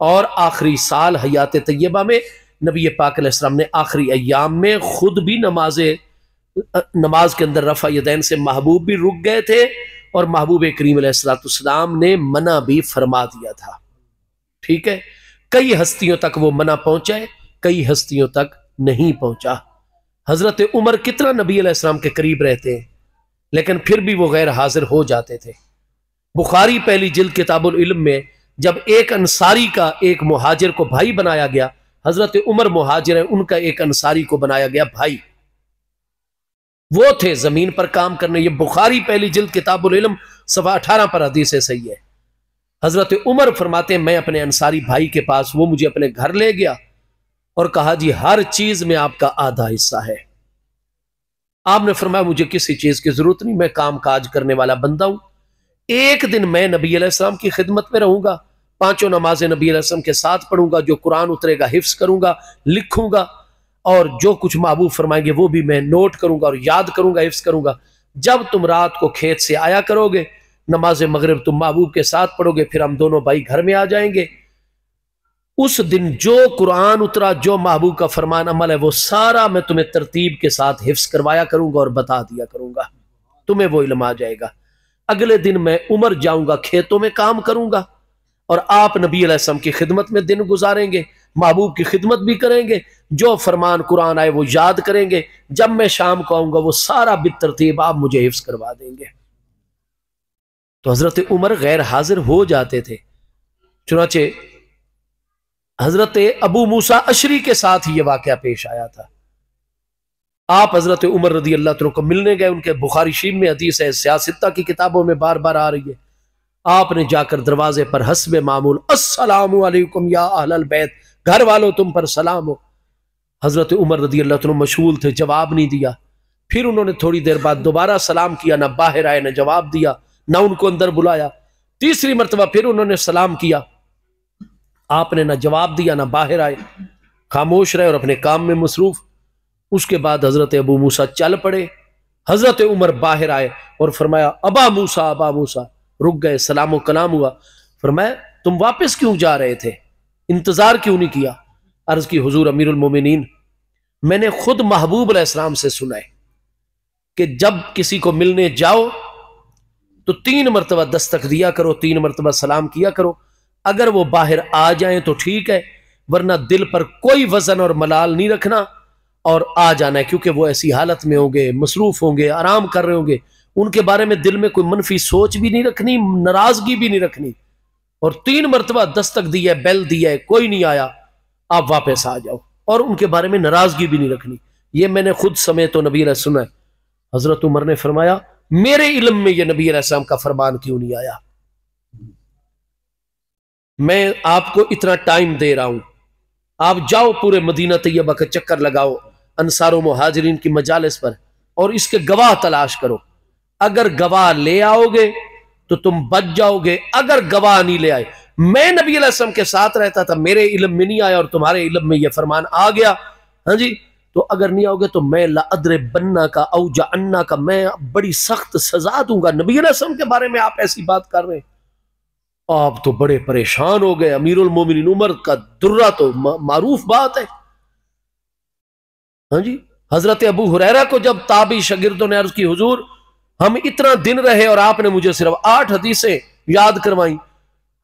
Speaker 1: और आखिरी साल हयात तैयबा में नबी पाक अलैहिस्सलाम ने आखिरी अय्याम में खुद भी नमाज के अंदर रफ़ा यदैन से महबूब भी रुक गए थे, और महबूब करीम अलैहिस्सलाम ने मना भी फरमा दिया था। ठीक है, कई हस्तियों तक वो मना पहुंचा, कई हस्तियों तक नहीं पहुंचा। हजरत उमर कितना नबी अलैहिस्सलाम के करीब रहते हैं, लेकिन फिर भी वो गैर हाजिर हो जाते थे। बुखारी पहली जिल्द किताबुल इल्म में जब एक अंसारी का एक मुहाजिर को भाई बनाया गया, हजरत उमर मुहाजिर है, उनका एक अंसारी को बनाया गया भाई, वो थे जमीन पर काम करने। ये बुखारी पहली जिल्द किताबुल इल्म सवा 18 पर हदीस है सही है। हजरत उमर फरमाते हैं मैं अपने अंसारी भाई के पास, वो मुझे अपने घर ले गया और कहा जी हर चीज में आपका आधा हिस्सा है। आपने फरमाया मुझे किसी चीज की जरूरत नहीं, मैं काम काज करने वाला बंदा हूं, एक दिन मैं नबी अलैहिस्सलाम की खिदमत में रहूंगा, पांचों नमाजें नबी अलैहिस्सलाम के साथ पढ़ूंगा, जो कुरान उतरेगा हिफ्स करूंगा, लिखूंगा, और जो कुछ महबूब फरमाएंगे वो भी मैं नोट करूंगा और याद करूंगा, हिफ्स करूंगा। जब तुम रात को खेत से आया करोगे, नमाज मगरिब तुम महबूब के साथ पढ़ोगे, फिर हम दोनों भाई घर में आ जाएंगे। उस दिन जो कुरान उतरा, जो महबूब का फरमान अमल है, वो सारा मैं तुम्हें तरतीब के साथ हिफ्स करवाया करूंगा और बता दिया करूंगा, तुम्हें वो इल्म आ जाएगा। अगले दिन मैं उमर जाऊंगा, खेतों में काम करूंगा, और आप नबी अलैहिस्सलाम की खिदमत में दिन गुजारेंगे, महबूब की खिदमत भी करेंगे, जो फरमान कुरान आए वो याद करेंगे। जब मैं शाम को आऊंगा वो सारा बितरतीब आप मुझे हिफ्स करवा देंगे। तो हजरत उमर गैर हाजिर हो जाते थे। चुनाचे हजरत अबू मूसा अशरी के साथ ही यह वाकया पेश आया था। आप हजरत उमर रदी अल्लाह तआला को मिलने गए, उनके बुखारी शरीफ में हदीस है, सियासत्ता की किताबों में बार बार आ रही है। आपने जाकर दरवाजे पर हस्बे मामूल अस्सलामु अलैकुम या अहलल बैत, घर वालों तुम पर सलाम हो। हजरत उमर रदी अल्लाह तआला मशगूल थे, जवाब नहीं दिया। फिर उन्होंने थोड़ी देर बाद दोबारा सलाम किया, ना बाहर आए, ना जवाब दिया, ना उनको अंदर बुलाया। तीसरी मरतबा फिर उन्होंने सलाम किया, आपने ना जवाब दिया, ना बाहर आए, खामोश रहे और अपने काम में मसरूफ। उसके बाद हजरत अबू मूसा चल पड़े। हजरत उमर बाहर आए और फरमाया अबा मूसा, अबा मूसा। रुक गए, सलाम कलाम हुआ। फरमाया तुम वापस क्यों जा रहे थे, इंतजार क्यों नहीं किया? अर्ज की हुजूर अमीरुल मोमिनीन, मैंने खुद महबूब अलैहिस्सलाम से सुना है कि जब किसी को मिलने जाओ तो 3 मरतबा दस्तक दिया करो, 3 मरतबा सलाम किया करो। अगर वो बाहर आ जाएं तो ठीक है, वरना दिल पर कोई वजन और मलाल नहीं रखना और आ जाना है, क्योंकि वो ऐसी हालत में होंगे, मसरूफ होंगे, आराम कर रहे होंगे। उनके बारे में दिल में कोई मनफी सोच भी नहीं रखनी, नाराजगी भी नहीं रखनी। और 3 मरतबा दस्तक दी है, बेल दी है, कोई नहीं आया, आप वापस आ जाओ, और उनके बारे में नाराजगी भी नहीं रखनी। ये मैंने खुद समय तो नबी अलैहि सुना है। हजरत उमर ने फरमाया मेरे इल्म में यह नबी अलैहि का फरमान क्यों नहीं आया? मैं आपको इतना टाइम दे रहा हूं, आप जाओ पूरे मदीना तैयबा का चक्कर लगाओ, अंसार मुहाजिरीन की मजालिस पर, और इसके गवाह तलाश करो। अगर गवाह ले आओगे तो तुम बच जाओगे, अगर गवाह नहीं ले आए, मैं नबी अलैहिस्सलाम के साथ रहता था, मेरे इल्म में नहीं आया और तुम्हारे इल्म में यह फरमान आ गया, हाँ जी, तो अगर नहीं आओगे तो मैं ला अदरे बन्ना का औजा अन्ना का, मैं बड़ी सख्त सजा दूंगा। नबी अलैहिस्सलाम के बारे में आप ऐसी बात कर रहे हैं। आप तो बड़े परेशान हो गए। अमीरुल मोमिनीन उमर का दुर्रा तो मारूफ बात है, हाँ जी। हजरत अबू हुरैरा को जब ताबी शागिर्दों ने अर्ज की हुजूर हम इतना दिन रहे और आपने मुझे सिर्फ 8 हदीसें याद करवाई।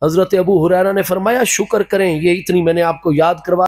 Speaker 1: हजरत अबू हुरैरा ने फरमाया शुक्र करें, ये इतनी मैंने आपको याद करवा